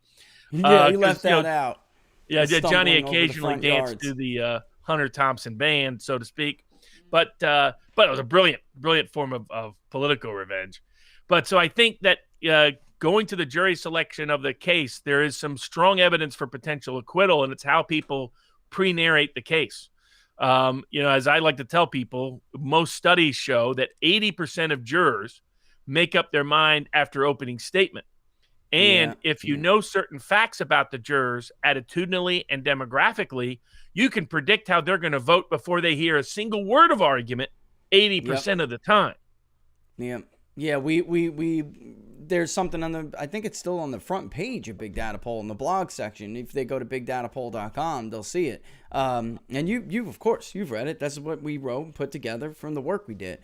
He left that out. Yeah, Johnny occasionally danced to the Hunter Thompson band, so to speak. But it was a brilliant form of political revenge. But so I think that going to the jury selection of the case, there is some strong evidence for potential acquittal, and it's how people pre-narrate the case. As I like to tell people, most studies show that 80% of jurors make up their mind after opening statement. And if you know certain facts about the jurors attitudinally and demographically, you can predict how they're going to vote before they hear a single word of argument 80% of the time. Yeah, we there's something I think it's still on the front page of Big Data Poll in the blog section. If they go to bigdatapoll.com, they'll see it. And you of course, you've read it. That's what we wrote and put together from the work we did.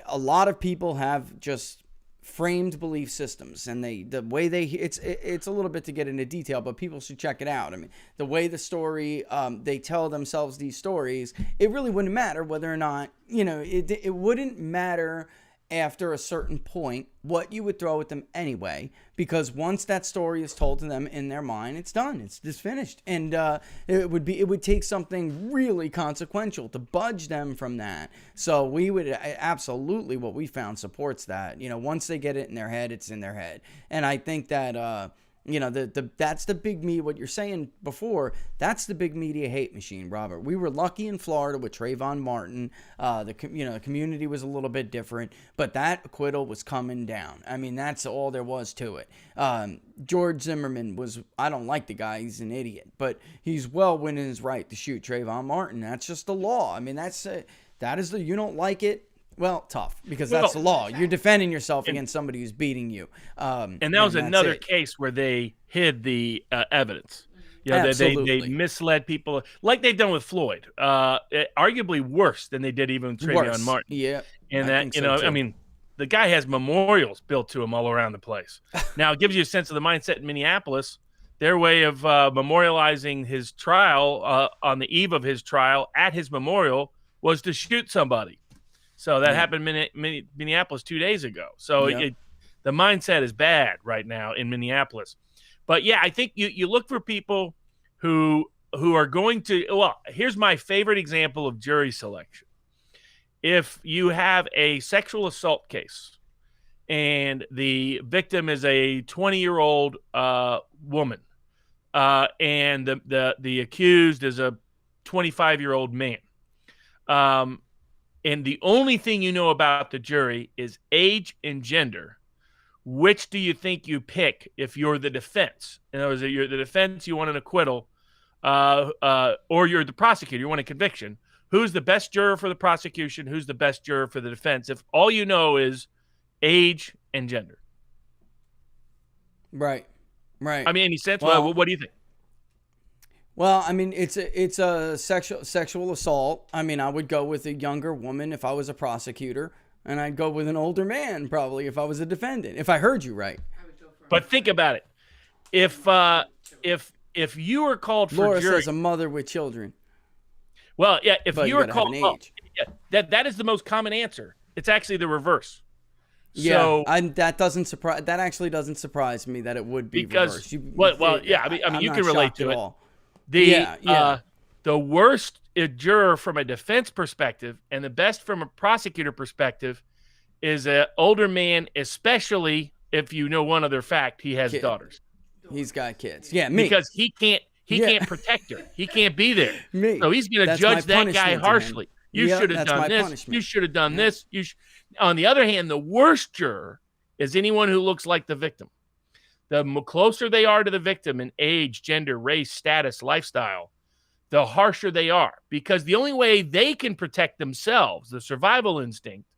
A lot of people have just framed belief systems, and it's a little bit to get into detail, but people should check it out. I mean, the way the story, they tell themselves these stories, it really wouldn't matter whether or not, it wouldn't matter after a certain point what you would throw at them anyway, because once that story is told to them in their mind, it's done, it's just finished. And it would take something really consequential to budge them from that. So we would absolutely, what we found supports that. Once they get it in their head, it's in their head. And I think that that's the big media, what you're saying before, that's the big media hate machine, Robert. We were lucky in Florida with Trayvon Martin. The community was a little bit different, but that acquittal was coming down. I mean, that's all there was to it. George Zimmerman I don't like the guy, he's an idiot, but he's well within his right to shoot Trayvon Martin. That's just the law. I mean, you don't like it. Well, tough, because that's the law. You're defending yourself against somebody who's beating you. And that was another case where they hid the evidence. You know, Absolutely. they misled people like they've done with Floyd, arguably worse than they did even with Trayvon Martin. Yeah. And I that, think you so, know, too. I mean, the guy has memorials built to him all around the place. Now, it gives you a sense of the mindset in Minneapolis. Their way of memorializing his trial on the eve of his trial at his memorial was to shoot somebody. So that happened in Minneapolis 2 days ago. So the mindset is bad right now in Minneapolis. But yeah, I think you look for people who are going to. Well, here's my favorite example of jury selection. If you have a sexual assault case and the victim is a 20-year-old woman, and the accused is a 25-year-old man, and the only thing you know about the jury is age and gender, which do you think you pick if you're the defense? In other words, you're the defense, you want an acquittal, or you're the prosecutor, you want a conviction. Who's the best juror for the prosecution? Who's the best juror for the defense? If all you know is age and gender. Right. I mean, any sense? Well, what do you think? Well, I mean, it's a sexual assault. I mean, I would go with a younger woman if I was a prosecutor, and I'd go with an older man probably if I was a defendant. If I heard you right. But think about it. If you were called for Laura jury, says a mother with children. well, yeah, if But you you were gotta have called, an age. that is the most common answer. It's actually the reverse. Yeah, So, that actually doesn't surprise me that it would be because reversed. I mean, I'm you not can relate shocked to at it. all. The worst juror from a defense perspective and the best from a prosecutor perspective is an older man, especially if you know one other fact, he has daughters. He's got kids. Yeah, me. Because he can't protect her. He can't be there. Me. So he's going to That's judge my that guy punishment to harshly. him. You Yep, should have that's done my this. punishment. You should have done this. On the other hand, the worst juror is anyone who looks like the victim. The closer they are to the victim in age, gender, race, status, lifestyle, the harsher they are. Because the only way they can protect themselves, the survival instinct,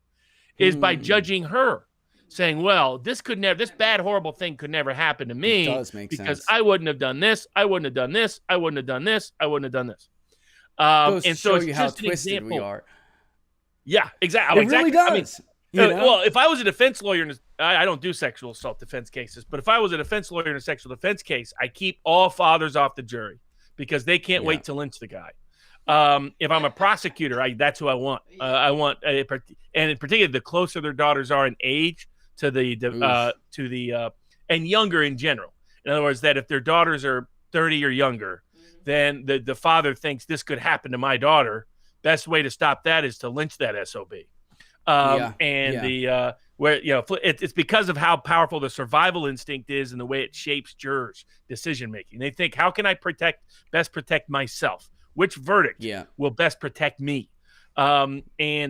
is by judging her. Saying, well, this bad, horrible thing could never happen to me. It does make because sense. I wouldn't have done this. I wouldn't have done this. I wouldn't have done this. I wouldn't have done this. Goes to And so show it's you how just an twisted example. we are. Yeah, exactly. It really does. Well, if I was a defense lawyer, I don't do sexual assault defense cases, but if I was a defense lawyer in a sexual defense case, I keep all fathers off the jury because they can't wait to lynch the guy. If I'm a prosecutor, that's who I want. And in particular, the closer their daughters are in age to the and younger in general. In other words, that if their daughters are 30 or younger, then the father thinks this could happen to my daughter. Best way to stop that is to lynch that SOB. It's because of how powerful the survival instinct is and the way it shapes jurors' decision making. They think, how can I best protect myself? Which verdict will best protect me? And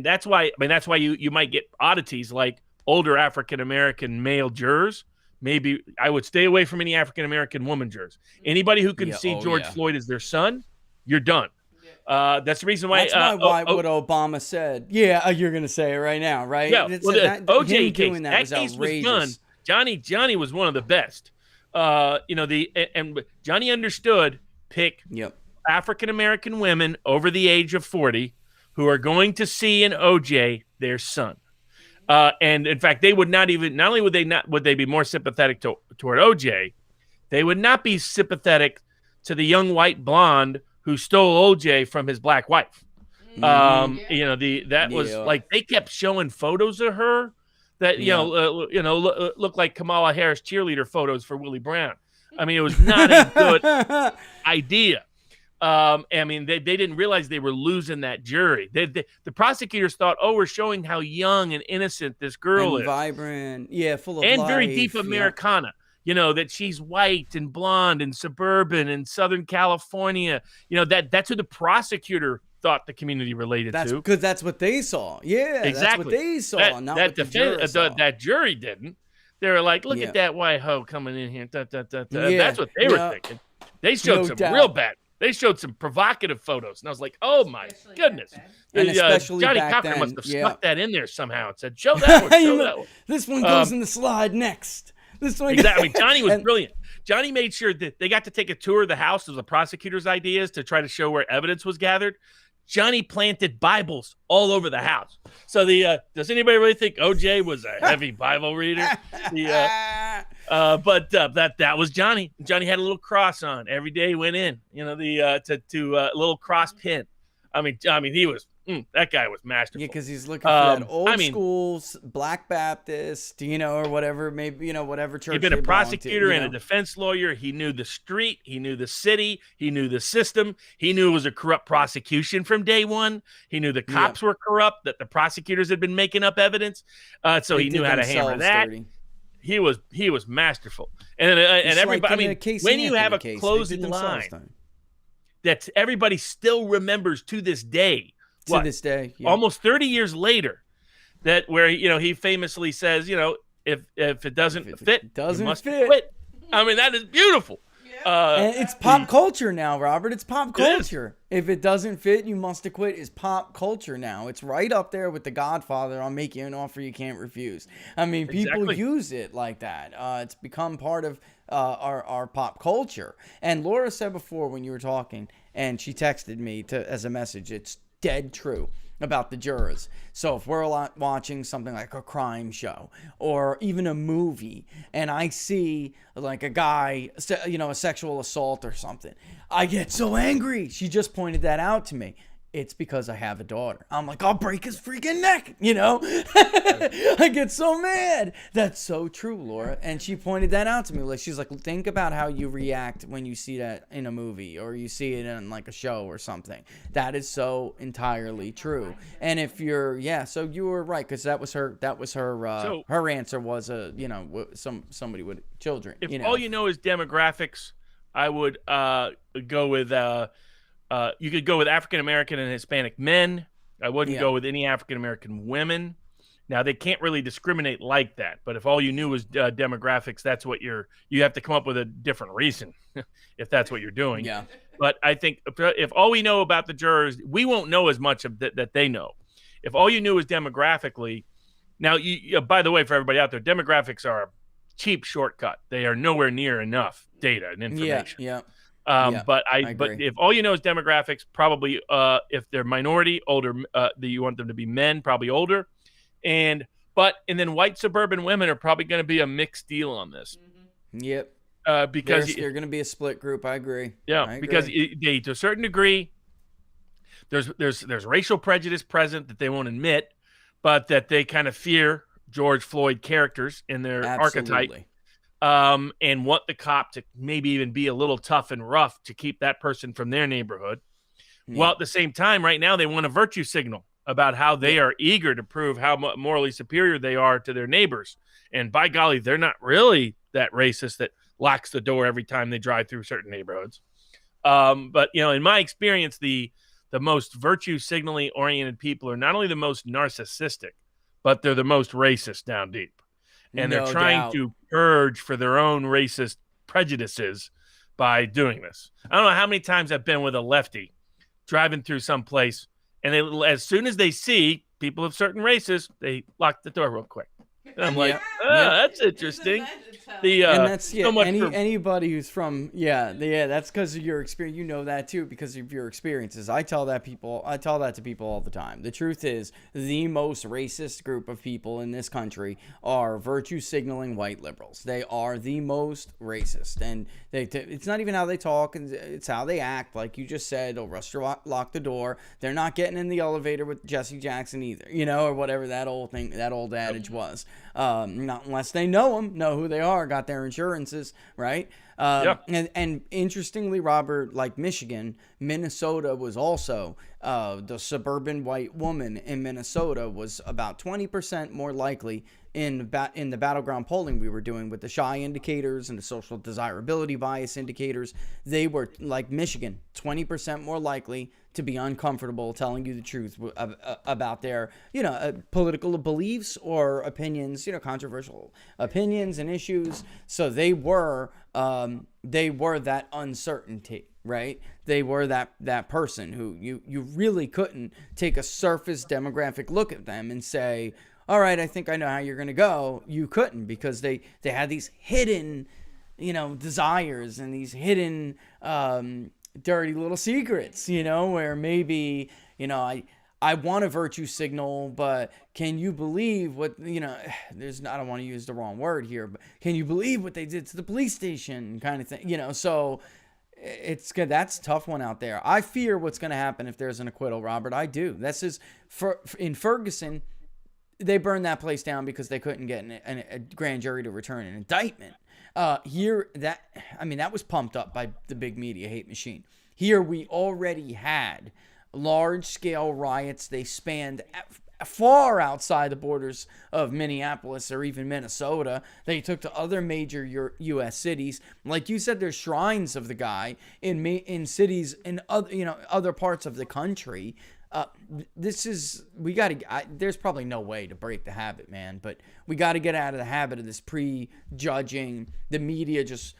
that's why you might get oddities like older African American male jurors. Maybe I would stay away from any African American woman jurors. Anybody who can see George Floyd as their son, you're done. That's the reason why. That's what Obama said. Yeah, you're going to say it right now, right? Yeah. OJ case. That That was case was outrageous. done. Johnny was one of the best. And Johnny understood. Pick African American women over the age of 40 who are going to see in OJ their son. And in fact, they would not only would they be more sympathetic toward OJ, they would not be sympathetic to the young white blonde who stole OJ from his black wife. Was like they kept showing photos of her that looked like Kamala Harris cheerleader photos for Willie Brown. I mean, it was not a good idea. They didn't realize they were losing that jury. The prosecutors thought, we're showing how young and innocent this girl is, vibrant, full of and life, very deep Americana. That she's white and blonde and suburban in Southern California. That's who the prosecutor thought the community related to. Because that's what they saw. Yeah, exactly. That's what they saw. That jury didn't. They were like, look at that white hoe coming in here. That's what they were thinking. They showed real bad. They showed some provocative photos, and I was like, "Oh my goodness!" And especially Johnny back Cochran then, must have snuck that in there somehow and said, "Show that one, show that one." This one goes in the slide next. This one. Exactly. Johnny was brilliant. Johnny made sure that they got to take a tour of the house of the prosecutor's ideas to try to show where evidence was gathered. Johnny planted Bibles all over the house. So does anybody really think OJ was a heavy Bible reader? But that was Johnny. Johnny had a little cross on every day he went in. To a little cross pin. I mean, he was. That guy was masterful. Yeah, because he's looking for that old school Black Baptist, or whatever, maybe, whatever church. He'd been a prosecutor and a defense lawyer. He knew the street. He knew the city. He knew the system. He knew it was a corrupt prosecution from day one. He knew the cops were corrupt, that the prosecutors had been making up evidence. So he knew how to hammer that. Dirty. He was masterful. And everybody, when you have a closing line that everybody still remembers to this day, this day, almost 30 years later, that where he famously says, if it doesn't fit, you must quit. I mean, that is beautiful. And it's pop culture now, Robert. It's pop culture. If it doesn't fit, you must quit is pop culture now. It's right up there with The Godfather. I'll make you an offer you can't refuse. I mean, people use it like that. It's become part of our pop culture. And Laura said before when you were talking, and she texted me as a message, it's dead true about the jurors. So if we're watching something like a crime show or even a movie and I see like a guy, a sexual assault or something, I get so angry. She just pointed that out to me. It's because I have a daughter. I'm like, I'll break his freaking neck, I get so mad. That's so true, Laura. And she pointed that out to me. Like, she's like, think about how you react when you see that in a movie or you see it in like a show or something. That is so entirely true. And if you're, so you were right, because that was her her answer was somebody with children. If all you know is demographics, I would go with you could go with African American and Hispanic men. I wouldn't go with any African American women. Now, they can't really discriminate like that, but if all you knew was demographics, that's what you have to come up with a different reason if that's what you're doing. Yeah. But I think if all we know about the jurors, we won't know as much of that they know. If all you knew is demographically, now, by the way, for everybody out there, demographics are a cheap shortcut. They are nowhere near enough data and information. Yeah. But if all you know is demographics, probably if they're minority, older, you want them to be men, probably older, and then white suburban women are probably going to be a mixed deal on this. Mm-hmm. Yep. Because they're going to be a split group. I agree. Yeah, because they, to a certain degree, there's racial prejudice present that they won't admit, but that they kind of fear George Floyd characters in their archetype. And want the cop to maybe even be a little tough and rough to keep that person from their neighborhood. Yeah. Well, at the same time, right now, they want a virtue signal about how they are eager to prove how morally superior they are to their neighbors. And by golly, they're not really that racist that locks the door every time they drive through certain neighborhoods. But, in my experience, the most virtue signaling oriented people are not only the most narcissistic, but they're the most racist down deep. And they're trying to purge for their own racist prejudices by doing this. I don't know how many times I've been with a lefty driving through some place, and as soon as they see people of certain races, they lock the door real quick. And I'm like, that's interesting. And that's anybody who's from that's because of your experience. You know that too because of your experiences. I tell that to people all the time. The truth is, the most racist group of people in this country are virtue signaling white liberals. They are the most racist, and it's not even how they talk, and it's how they act. Like you just said, they'll rush to lock the door. They're not getting in the elevator with Jesse Jackson either, or whatever that old adage was. Not unless they know who they are, got their insurances, right? And interestingly, Robert, like Michigan, Minnesota was also the suburban white woman in Minnesota was about 20% more likely in the battleground polling we were doing with the shy indicators and the social desirability bias indicators. They were, like Michigan, 20% more likely to be uncomfortable telling you the truth about their, political beliefs or opinions, controversial opinions and issues. So they were that uncertainty, right? They were that person who you really couldn't take a surface demographic look at them and say, all right, I think I know how you're going to go. You couldn't, because they had these hidden desires and these hidden dirty little secrets, where maybe, I want a virtue signal, but can you believe what, I don't want to use the wrong word here, but can you believe what they did to the police station kind of thing, so it's good. That's a tough one out there. I fear what's going to happen if there's an acquittal, Robert. I do. This is in Ferguson, they burned that place down because they couldn't get a grand jury to return an indictment. That was pumped up by the big media hate machine. Here we already had large-scale riots. They spanned far outside the borders of Minneapolis or even Minnesota. They took to other major U.S. cities. Like you said, there's shrines of the guy in cities in other parts of the country. There's probably no way to break the habit, man, but we got to get out of the habit of this prejudging. The media just,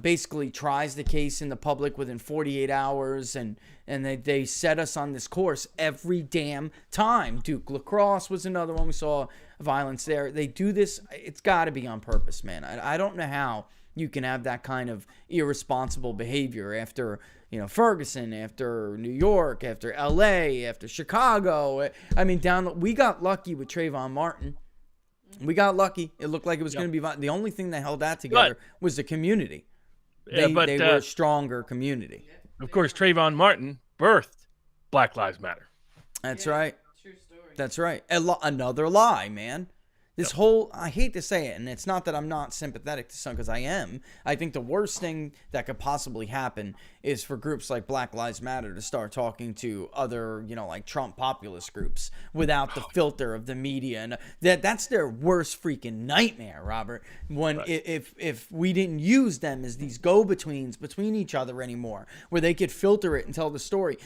basically tries the case in the public within 48 hours, and they set us on this course every damn time. Duke Lacrosse was another one. We saw violence there. They do this. It's got to be on purpose, man. I don't know how you can have that kind of irresponsible behavior after, Ferguson, after New York, after LA, after Chicago. We got lucky with Trayvon Martin. We got lucky. It looked like it was going to be the only thing that held that together was the community. They were a stronger community. Of course, Trayvon Martin birthed Black Lives Matter. That's right. True story. That's right. Another lie, man. This whole, I hate to say it, and it's not that I'm not sympathetic to some, because I am. I think the worst thing that could possibly happen is for groups like Black Lives Matter to start talking to other, like Trump populist groups without the filter of the media. And that's their worst freaking nightmare, Robert. When if we didn't use them as these go-betweens between each other anymore, where they could filter it and tell the story.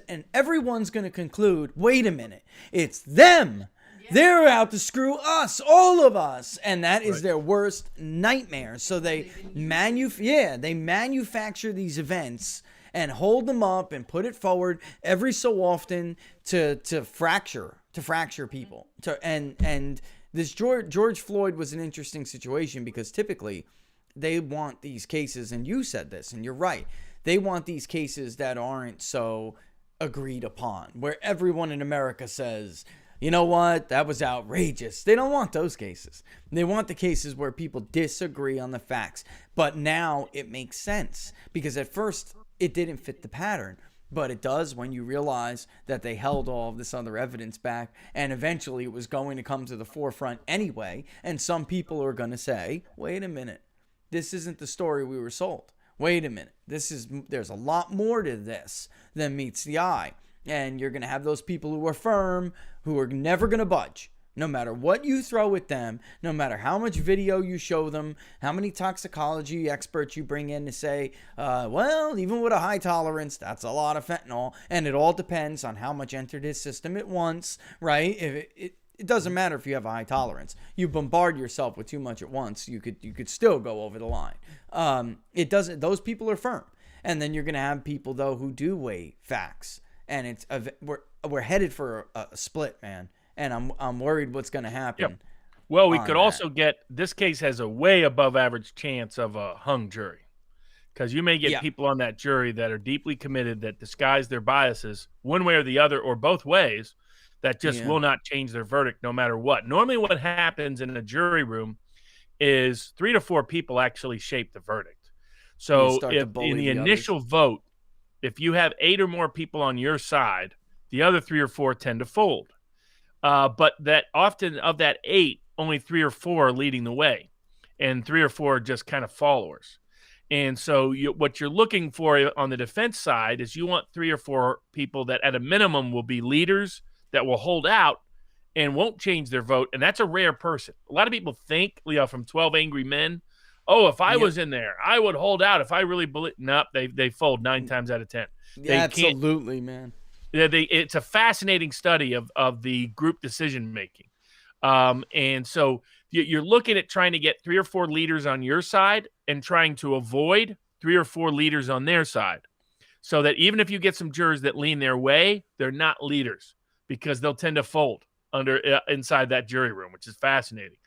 And everyone's going to conclude, wait a minute, it's them. They're out to screw us, all of us, and that is their worst nightmare. So they manufacture these events and hold them up and put it forward every so often to fracture people. And this George Floyd was an interesting situation because typically they want these cases, and you said this, and you're right. They want these cases that aren't so agreed upon, where everyone in America says, you know what? That was outrageous. They don't want those cases. They want the cases where people disagree on the facts. But now it makes sense because at first it didn't fit the pattern. But it does when you realize that they held all of this other evidence back and eventually it was going to come to the forefront anyway. And some people are going to say, wait a minute, this isn't the story we were sold. Wait a minute, there's a lot more to this than meets the eye. And you're going to have those people who are firm, who are never going to budge. No matter what you throw at them, no matter how much video you show them, how many toxicology experts you bring in to say, even with a high tolerance, that's a lot of fentanyl. And it all depends on how much entered his system at once, right? It doesn't matter if you have a high tolerance. You bombard yourself with too much at once, you could still go over the line. It doesn't. Those people are firm. And then you're going to have people, though, who do weigh facts. And we're headed for a split, man. And I'm worried what's going to happen. Yep. Well, we could also get, this case has a way above average chance of a hung jury. Because you may get people on that jury that are deeply committed, that disguise their biases one way or the other, or both ways, that just will not change their verdict no matter what. Normally what happens in a jury room is 3 to 4 people actually shape the verdict. So if in the initial vote, if you have 8 or more people on your side, the other 3 or 4 tend to fold. But that often of that 8, only 3 or 4 are leading the way, and 3 or 4 are just kind of followers. And so what you're looking for on the defense side is you want 3 or 4 people that at a minimum will be leaders that will hold out and won't change their vote. And that's a rare person. A lot of people think, from 12 Angry Men, oh, if I was in there, I would hold out. If I really believe, nope, they fold 9 times out of 10. Yeah, absolutely, man. It's a fascinating study of the group decision making, and so you're looking at trying to get 3 or 4 leaders on your side and trying to avoid 3 or 4 leaders on their side, so that even if you get some jurors that lean their way, they're not leaders because they'll tend to fold inside that jury room, which is fascinating.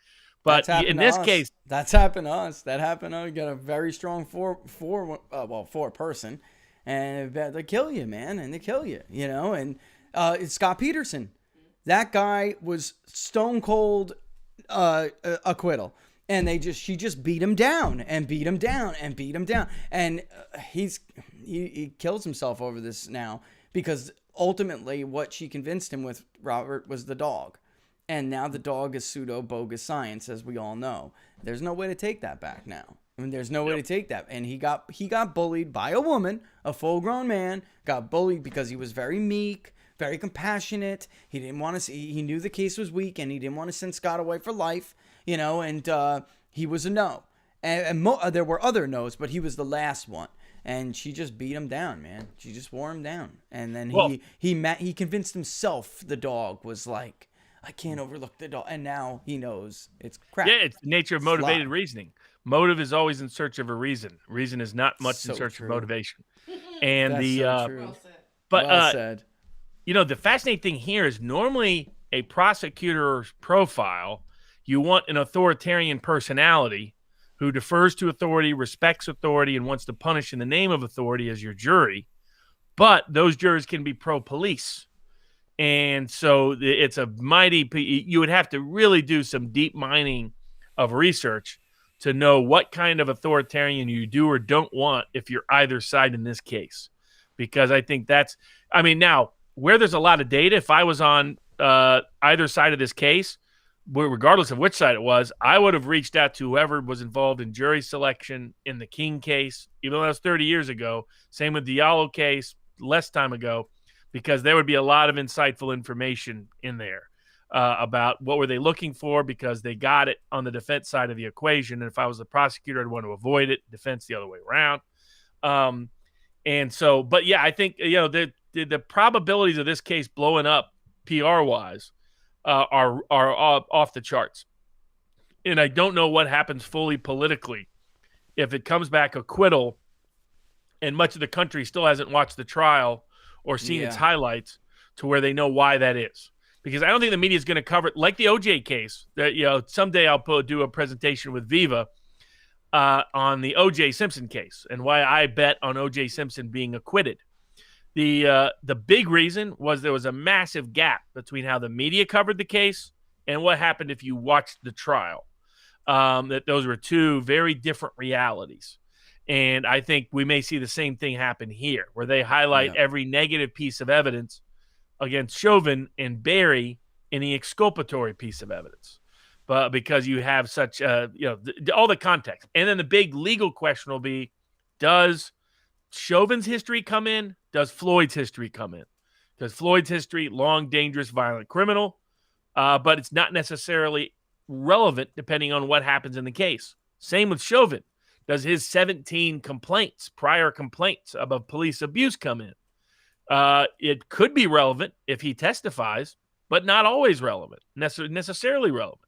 But That's happened in to this us. case, That's happened to us. That happened to, you got a very strong four person, and they kill you, man, and they kill you, and it's Scott Peterson. That guy was stone cold acquittal. And she just beat him down and beat him down and beat him down. And he kills himself over this now, because ultimately what she convinced him with, Robert, was the dog. And now the dog is pseudo bogus science, as we all know. There's no way to take that back now. I mean, there's no way to take that. And he got bullied by a woman, a full grown man, got bullied because he was very meek, very compassionate. He didn't want to see, he knew the case was weak, and he didn't want to send Scott away for life. And he was a no. And there were other no's, but he was the last one. And she just beat him down, man. She just wore him down. And then he convinced himself the dog was like, I can't overlook the dog. And now he knows it's crap. Yeah, it's the nature of motivated reasoning. Motive is always in search of a reason. Reason is not much in search of motivation. And That's so true. But well said. The fascinating thing here is normally a prosecutor's profile, you want an authoritarian personality who defers to authority, respects authority, and wants to punish in the name of authority as your jury. But those jurors can be pro-police. And so it's you would have to really do some deep mining of research to know what kind of authoritarian you do or don't want if you're either side in this case. Because I think now, where there's a lot of data, if I was on either side of this case, regardless of which side it was, I would have reached out to whoever was involved in jury selection in the King case, even though that was 30 years ago. Same with the Diallo case, less time ago, because there would be a lot of insightful information in there about what were they looking for, because they got it on the defense side of the equation. And if I was the prosecutor, I'd want to avoid it, defense the other way around. But yeah, I think, the probabilities of this case blowing up PR-wise are off the charts. And I don't know what happens fully politically if it comes back acquittal and much of the country still hasn't watched the trial or seen its highlights to where they know why that is. Because I don't think the media is going to cover it like the OJ case. That someday I'll do a presentation with Viva on the OJ Simpson case and why I bet on OJ Simpson being acquitted. The big reason was there was a massive gap between how the media covered the case and what happened if you watched the trial. That those were two very different realities. And I think we may see the same thing happen here, where they highlight every negative piece of evidence against Chauvin and Barry in the exculpatory piece of evidence. But because you have such, all the context. And then the big legal question will be, does Chauvin's history come in? Does Floyd's history come in? Does Floyd's history, long, dangerous, violent criminal, but it's not necessarily relevant depending on what happens in the case. Same with Chauvin. Does his 17 prior complaints about police abuse come in? It could be relevant if he testifies, but not always relevant, necessarily relevant.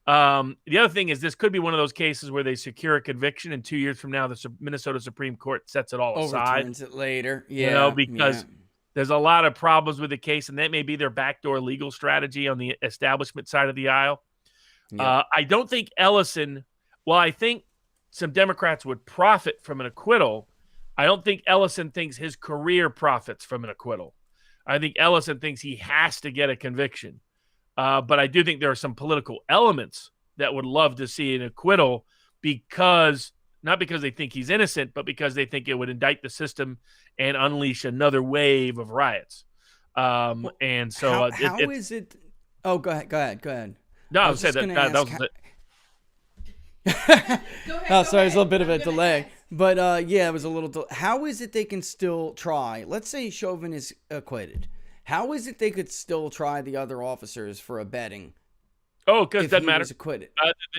The other thing is this could be one of those cases where they secure a conviction and 2 years from now, the Minnesota Supreme Court sets it all aside. Overturns it later. Yeah. Because there's a lot of problems with the case, and that may be their backdoor legal strategy on the establishment side of the aisle. Yeah. I don't think Ellison, I think some Democrats would profit from an acquittal. I don't think Ellison thinks his career profits from an acquittal. I think Ellison thinks he has to get a conviction. But I do think there are some political elements that would love to see an acquittal not because they think he's innocent, but because they think it would indict the system and unleash another wave of riots. And so how is it? Oh, go ahead. No, I was saying that was it. Go ahead, sorry, there's a little bit of a delay. But it was a little how is it they can still try? Let's say Chauvin is acquitted. How is it they could still try the other officers for abetting? Oh, because it doesn't matter. Acquitted.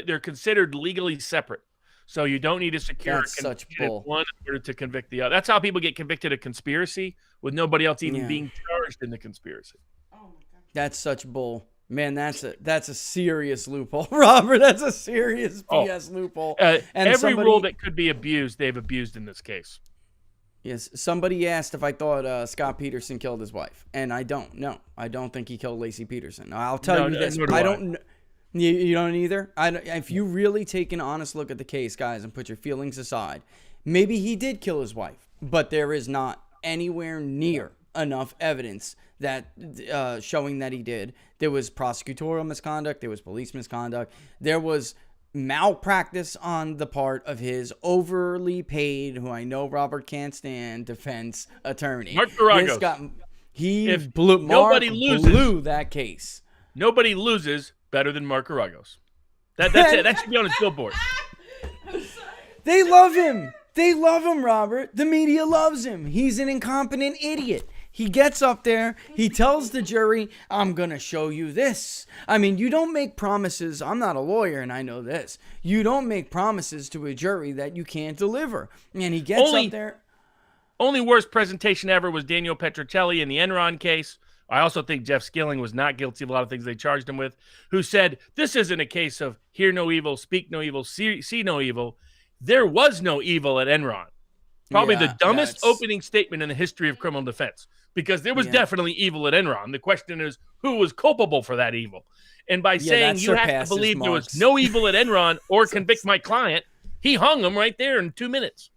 They're considered legally separate. So you don't need to secure That's such bull. One in order to convict the other. That's how people get convicted of conspiracy with nobody else even being charged in the conspiracy. Oh my God. That's such bull. Man, that's a serious loophole, Robert. That's a serious BS loophole. And every rule that could be abused, they've abused in this case. Yes, somebody asked if I thought Scott Peterson killed his wife, and I don't. No, I don't think he killed Lacey Peterson. I'll tell you this: You don't either? If you really take an honest look at the case, guys, and put your feelings aside, maybe he did kill his wife, but there is not anywhere near enough evidence that showing that he did. There was prosecutorial misconduct. There was police misconduct. There was malpractice on the part of his overly paid, who I know Robert can't stand, defense attorney. Mark Garagos. Mark blew that case. Nobody loses better than Mark Garagos. That's it. That should be on his billboard. They love him. They love him, Robert. The media loves him. He's an incompetent idiot. He gets up there. He tells the jury, I'm going to show you this. I mean, you don't make promises. I'm not a lawyer, and I know this. You don't make promises to a jury that you can't deliver. And he gets up there. Only worst presentation ever was Daniel Petrocelli in the Enron case. I also think Jeff Skilling was not guilty of a lot of things they charged him with, who said, this isn't a case of hear no evil, speak no evil, see no evil. There was no evil at Enron. Probably the dumbest opening statement in the history of criminal defense, because there was definitely evil at Enron. The question is, who was culpable for that evil? And by saying you have to believe there was no evil at Enron or convict my client, he hung him right there in 2 minutes.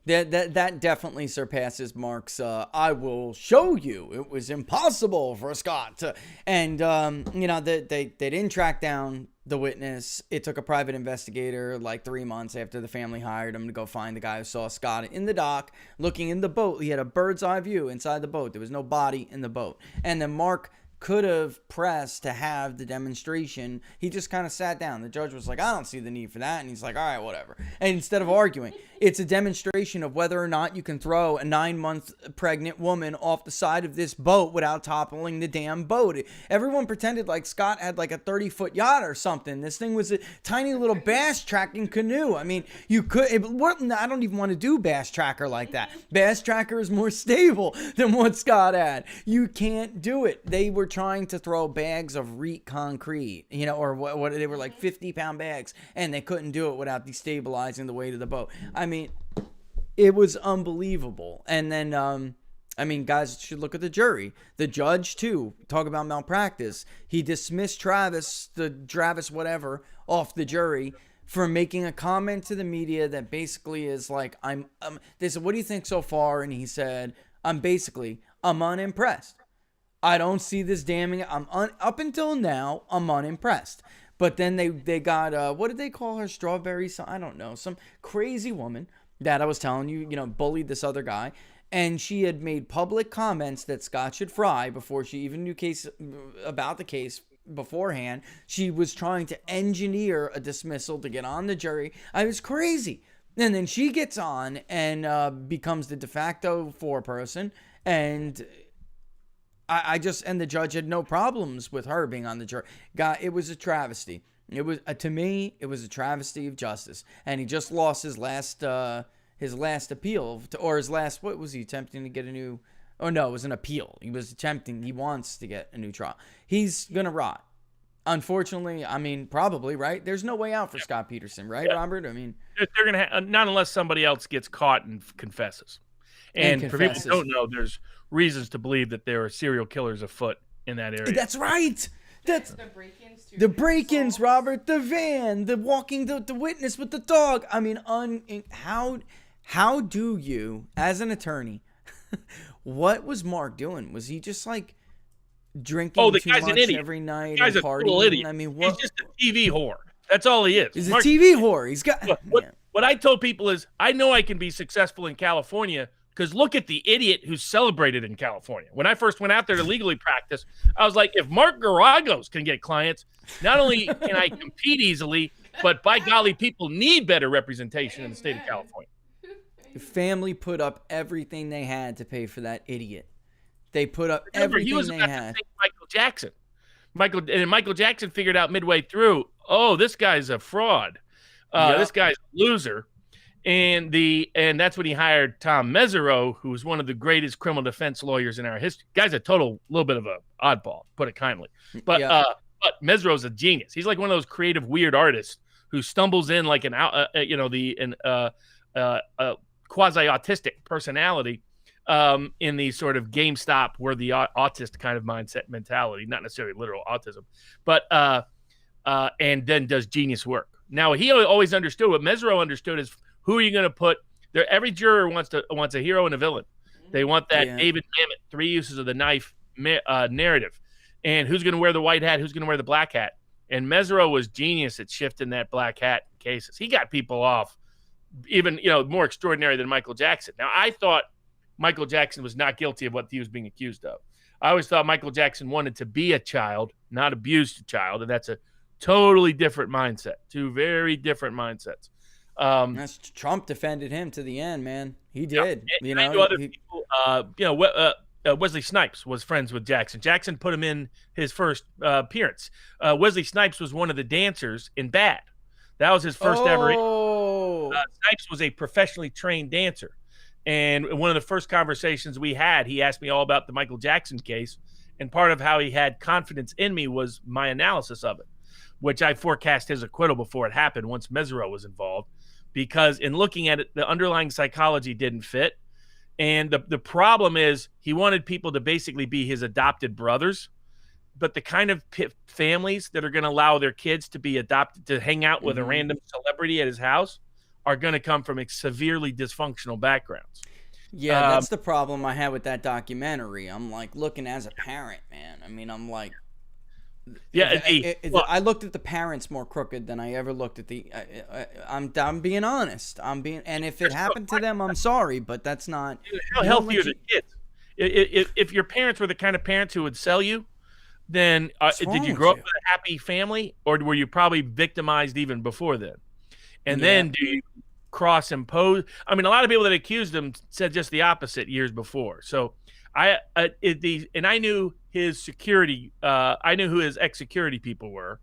That definitely surpasses Mark's. I will show you. It was impossible for Scott to, and they didn't track down the witness. It took a private investigator like 3 months after the family hired him to go find the guy who saw Scott in the dock looking in the boat. He had a bird's eye view inside the boat. There was no body in the boat, and then Mark could have pressed to have the demonstration. He just kind of sat down. The judge was like, I don't see the need for that. And he's like, all right, whatever. And instead of arguing, it's a demonstration of whether or not you can throw a 9-month pregnant woman off the side of this boat without toppling the damn boat. Everyone pretended like Scott had like a 30-foot yacht or something. This thing was a tiny little bass tracking canoe. I mean, you could, I don't even want to do bass tracker like that. Bass tracker is more stable than what Scott had. You can't do it. They were trying to throw bags of reek concrete, or what they were like 50-pound bags, and they couldn't do it without destabilizing the weight of the boat. I mean, it was unbelievable. And then, guys should look at the jury. The judge, too, talk about malpractice. He dismissed Travis whatever, off the jury for making a comment to the media that basically is like, they said, what do you think so far? And he said, I'm unimpressed. I don't see this damning. Up until now, I'm unimpressed. But then they got, what did they call her? Strawberry? I don't know. Some crazy woman that I was telling you, bullied this other guy. And she had made public comments that Scott should fry before she even knew about the case beforehand. She was trying to engineer a dismissal to get on the jury. I was crazy. And then she gets on and becomes the de facto foreperson. And and the judge had no problems with her being on the jury. God, it was a travesty. It was, to me, it was a travesty of justice. And he just lost his last appeal, what was he attempting to get a new, oh no, it was an appeal. He wants to get a new trial. He's going to rot. Unfortunately, probably, right? There's no way out for Scott Peterson, right, Robert? They're going to not unless somebody else gets caught and confesses. And for people who don't know, there's reasons to believe that there are serial killers afoot in that area. That's right. That's the break-ins, too. The break-ins, Robert. The van, the walking, the witness with the dog. How do you, as an attorney, what was Mark doing? Was he just like drinking too much every night? The guy's and a partying? total idiot. He's just a TV whore. That's all he is. He's a TV whore. He's got. What I told people is, I know I can be successful in California because look at the idiot who's celebrated in California. When I first went out there to legally practice, I was like, if Mark Garagos can get clients, not only can I compete easily, but by golly, people need better representation in the state of California. The family put up everything they had to pay for that idiot. They put up everything he was they about had. To thank Michael Jackson figured out midway through, this guy's a fraud. This guy's a loser. And that's when he hired Tom Mesereau, who was one of the greatest criminal defense lawyers in our history. Guy's a little bit of a oddball, put it kindly. But Mesereau's a genius. He's like one of those creative, weird artists who stumbles in like quasi-autistic personality in the sort of GameStop where the autist kind of mentality, not necessarily literal autism, but and then does genius work. Now, he always understood what Mesereau understood is who are you going to put there? Every juror wants a hero and a villain. They want that David Mamet, 3 uses of the knife narrative. And who's going to wear the white hat? Who's going to wear the black hat? And Mesereau was genius at shifting that black hat cases. He got people off even, more extraordinary than Michael Jackson. Now, I thought Michael Jackson was not guilty of what he was being accused of. I always thought Michael Jackson wanted to be a child, not abused a child. And that's a totally different mindset. 2 very different mindsets. Trump defended him to the end, man. He did. Yeah. I know other people, Wesley Snipes was friends with Jackson. Jackson put him in his first appearance. Wesley Snipes was one of the dancers in Bad. That was his first ever. Snipes was a professionally trained dancer. And one of the first conversations we had, he asked me all about the Michael Jackson case. And part of how he had confidence in me was my analysis of it, which I forecast his acquittal before it happened once Mesereau was involved. Because in looking at it, the underlying psychology didn't fit. And the problem is he wanted people to basically be his adopted brothers. But the kind of families that are going to allow their kids to be adopted, to hang out with a random celebrity at his house, are going to come from severely dysfunctional backgrounds. Yeah, that's the problem I had with that documentary. I'm like looking as a parent, man. I mean, I'm like, I looked at the parents more crooked than I ever looked at the. I'm being honest. And if it happened to them, I'm sorry, but that's not. How healthy are the kids? If your parents were the kind of parents who would sell you, then did you grow up with a happy family, or were you probably victimized even before then? And then do you cross impose? I mean, a lot of people that accused him said just the opposite years before. So I knew his security. I knew who his ex-security people were,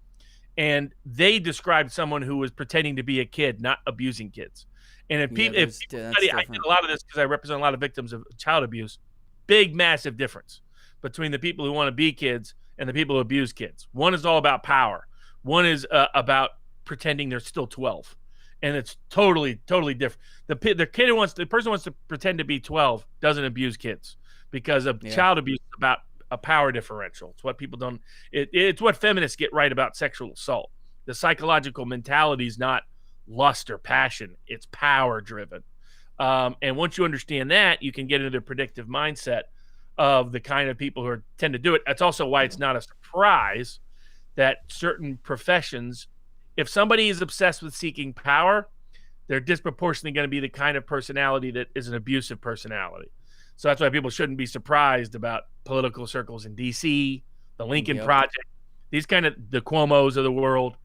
and they described someone who was pretending to be a kid, not abusing kids. And if people study, I did a lot of this because I represent a lot of victims of child abuse. Big, massive difference between the people who want to be kids and the people who abuse kids. One is all about power. One is about pretending they're still 12. And it's totally different. The person who wants to pretend to be 12 doesn't abuse kids, because of child abuse is about a power differential. It's what people don't. It's what feminists get right about sexual assault. The psychological mentality is not lust or passion; it's power driven. And once you understand that, you can get into the predictive mindset of the kind of people who tend to do it. That's also why it's not a surprise that certain professions, if somebody is obsessed with seeking power, they're disproportionately going to be the kind of personality that is an abusive personality. So that's why people shouldn't be surprised about political circles in D.C., the Lincoln Project, these kind of the Cuomos of the world.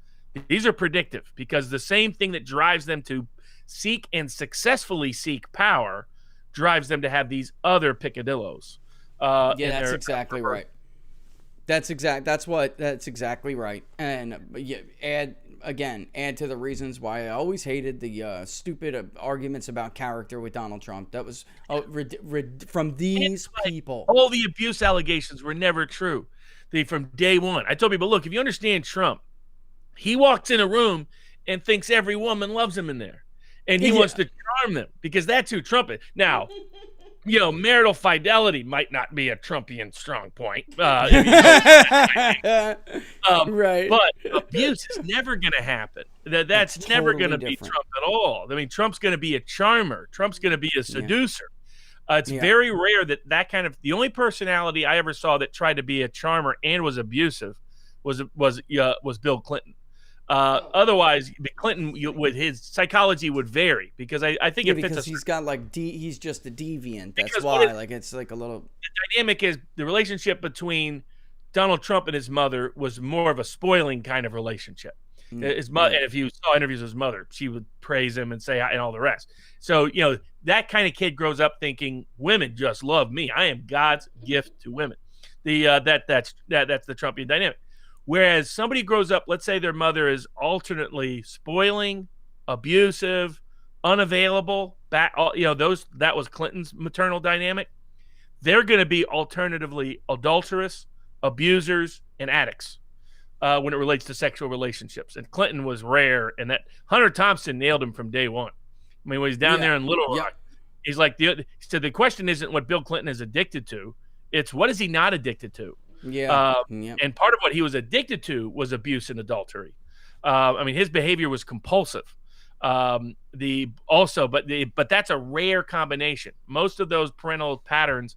These are predictive, because the same thing that drives them to seek and successfully seek power drives them to have these other picadillos. That's exactly right. That's exactly right. And add to the reasons why I always hated the stupid arguments about character with Donald Trump. That was from these people. All the abuse allegations were never true. From day one. I told people, look, if you understand Trump, he walks in a room and thinks every woman loves him in there. And he wants to charm them, because that's who Trump is. Now, marital fidelity might not be a Trumpian strong point. Right. But abuse is never going to happen. That's never going to be Trump at all. I mean, Trump's going to be a charmer. Trump's going to be a seducer. It's very rare that kind of, the only personality I ever saw that tried to be a charmer and was abusive was Bill Clinton. Otherwise, Clinton, with his psychology, would vary, because I think it fits. Because he's got he's just a deviant. That's why. It's like a little. The dynamic is the relationship between Donald Trump and his mother was more of a spoiling kind of relationship. His mother, and if you saw interviews with his mother, she would praise him and say and all the rest. So that kind of kid grows up thinking women just love me. I am God's gift to women. That's the Trumpian dynamic. Whereas somebody grows up, let's say their mother is alternately spoiling, abusive, unavailable. That was Clinton's maternal dynamic. They're going to be alternatively adulterous, abusers, and addicts when it relates to sexual relationships. And Clinton was rare, and that Hunter Thompson nailed him from day one. I mean, when he's down there in Little Rock, he's like, so the question isn't what Bill Clinton is addicted to. It's what is he not addicted to? Yeah. Yep. And part of what he was addicted to was abuse and adultery. His behavior was compulsive. But that's a rare combination. Most of those parental patterns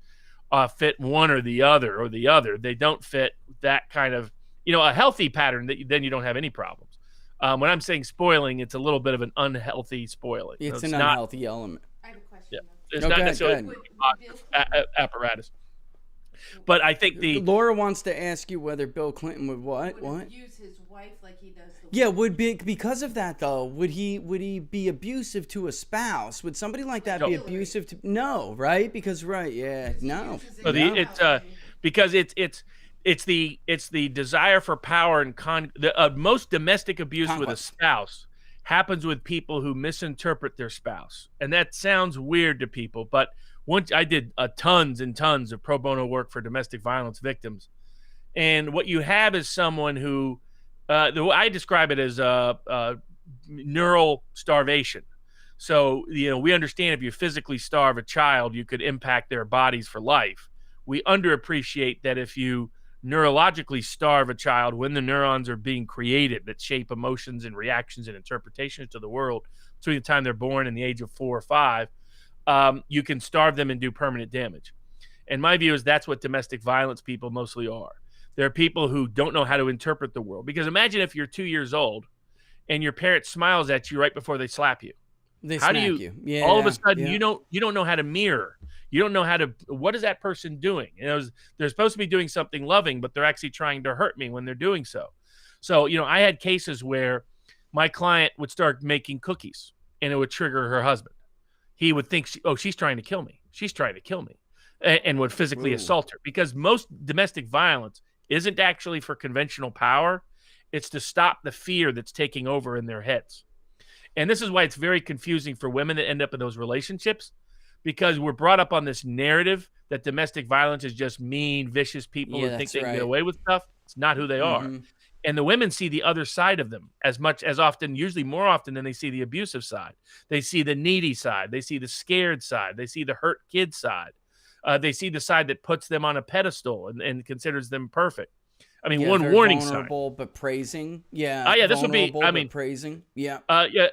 fit one or the other. They don't fit that kind of, a healthy pattern then you don't have any problems. When I'm saying spoiling, it's a little bit of an unhealthy spoiling. It's an unhealthy element. I have a question. Yeah. Though. It's not necessarily apparatus. But I think Laura wants to ask you whether Bill Clinton would what? Use his wife like he does. Because of that though. Would he be abusive to a spouse? Would somebody like that be abusive to? No, right? Because no. Because it's the desire for power and most domestic abuse with a spouse happens with people who misinterpret their spouse, and that sounds weird to people, but. Once I did tons and tons of pro bono work for domestic violence victims, and what you have is someone who, I describe it as neural starvation. So we understand if you physically starve a child, you could impact their bodies for life. We underappreciate that if you neurologically starve a child when the neurons are being created that shape emotions and reactions and interpretations to the world between the time they're born and the age of 4 or 5. You can starve them and do permanent damage. And my view is that's what domestic violence people mostly are. They're people who don't know how to interpret the world. Because imagine if you're 2 years old and your parent smiles at you right before they slap you. How do you? Yeah, all of a sudden you don't know how to mirror. You don't know how to. What is that person doing? They're supposed to be doing something loving, but they're actually trying to hurt me when they're doing so. So I had cases where my client would start making cookies, and it would trigger her husband. He would think, she's trying to kill me. She's trying to kill me, and would physically assault her. Because most domestic violence isn't actually for conventional power. It's to stop the fear that's taking over in their heads. And this is why it's very confusing for women that end up in those relationships, because we're brought up on this narrative that domestic violence is just mean, vicious people who think they can get away with stuff. It's not who they are. And the women see the other side of them as often, usually more often than they see the abusive side. They see the needy side. They see the scared side. They see the hurt kid side. They see the side that puts them on a pedestal and considers them perfect. One warning sign. Vulnerable but praising. Yeah. This would be. Praising. Yeah.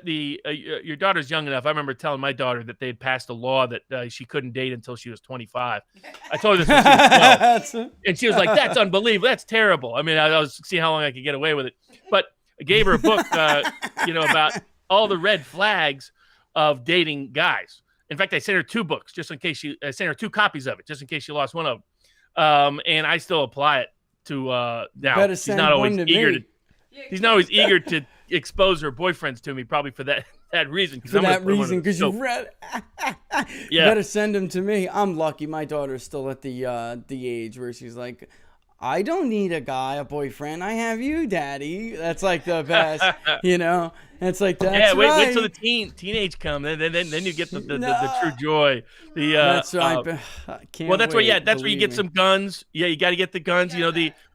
Your daughter's young enough. I remember telling my daughter that they had passed a law that she couldn't date until she was 25. I told her this when she was 12, and she was like, "That's unbelievable. That's terrible." I was seeing how long I could get away with it. But I gave her a book, about all the red flags of dating guys. In fact, I sent her 2 books just in case I sent her 2 copies of it just in case she lost one of them. And I still apply it to now. She's not always eager to expose her boyfriends to me, probably for that reason. Because you've read. You better send them to me. I'm lucky. My daughter's still at the age where she's like, I don't need a boyfriend. I have you, Daddy. That's like the best, It's like that's yeah. Wait, right. wait till the teenage come, then you get the true joy. That's right. That's where that's where you get some guns. Yeah, you got to get the guns.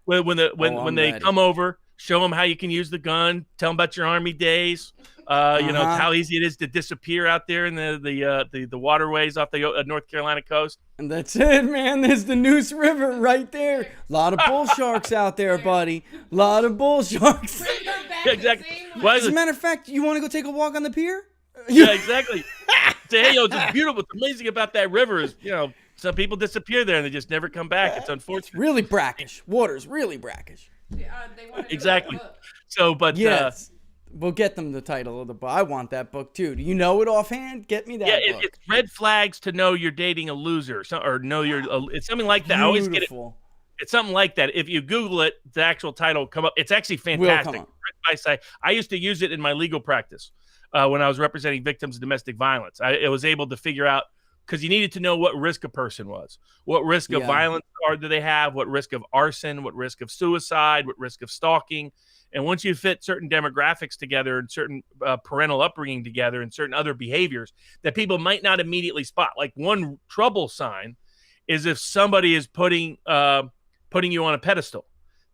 When they come over, show them how you can use the gun. Tell them about your Army days. How easy it is to disappear out there in the waterways off the North Carolina coast. And that's it, man. There's the Neuse River right there. A lot of bull sharks out there, buddy. A lot of bull sharks. Exactly. As a matter of fact, you want to go take a walk on the pier? Yeah, exactly. Say, hey, it's beautiful. What's amazing about that river is, some people disappear there and they just never come back. It's unfortunate. It's really brackish. Water's really brackish. Exactly. So, but yes. We'll get them the title of the book. I want that book too. Do you know it offhand? Get me that book. It's red flags to know you're dating a loser, or know it's something like that. Beautiful. I always get it. It's something like that. If you Google it, the actual title will come up. It's actually fantastic. I used to use it in my legal practice when I was representing victims of domestic violence. I was able to figure out, because you needed to know what risk a person was, what risk of violence do they have, what risk of arson, what risk of suicide, what risk of stalking. And once you fit certain demographics together and certain parental upbringing together and certain other behaviors that people might not immediately spot, like one trouble sign is if somebody is putting you on a pedestal.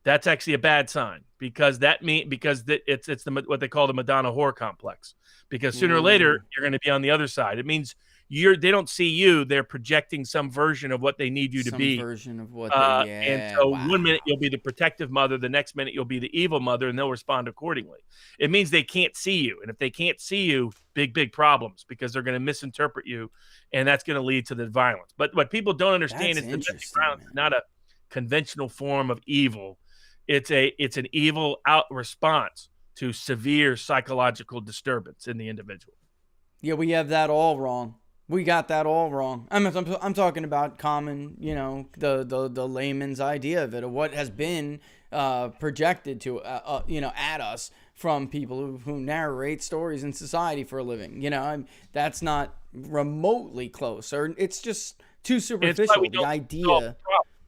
That's actually a bad sign, because it's what they call the Madonna whore complex. Because sooner or later you're going to be on the other side. It means they don't see you. They're projecting some version of what they need you to be. Some version of what and so one minute you'll be the protective mother, the next minute you'll be the evil mother, and they'll respond accordingly. It means they can't see you. And if they can't see you, big problems, because they're going to misinterpret you, and that's going to lead to the violence. But what people don't understand is domestic violence is not a conventional form of evil. It's an evil out response to severe psychological disturbance in the individual. Yeah, we have that all wrong. We got that all wrong. I'm talking about common, the layman's idea of it, of what has been projected to, at us from people who narrate stories in society for a living. That's not remotely close, or it's just too superficial. The idea.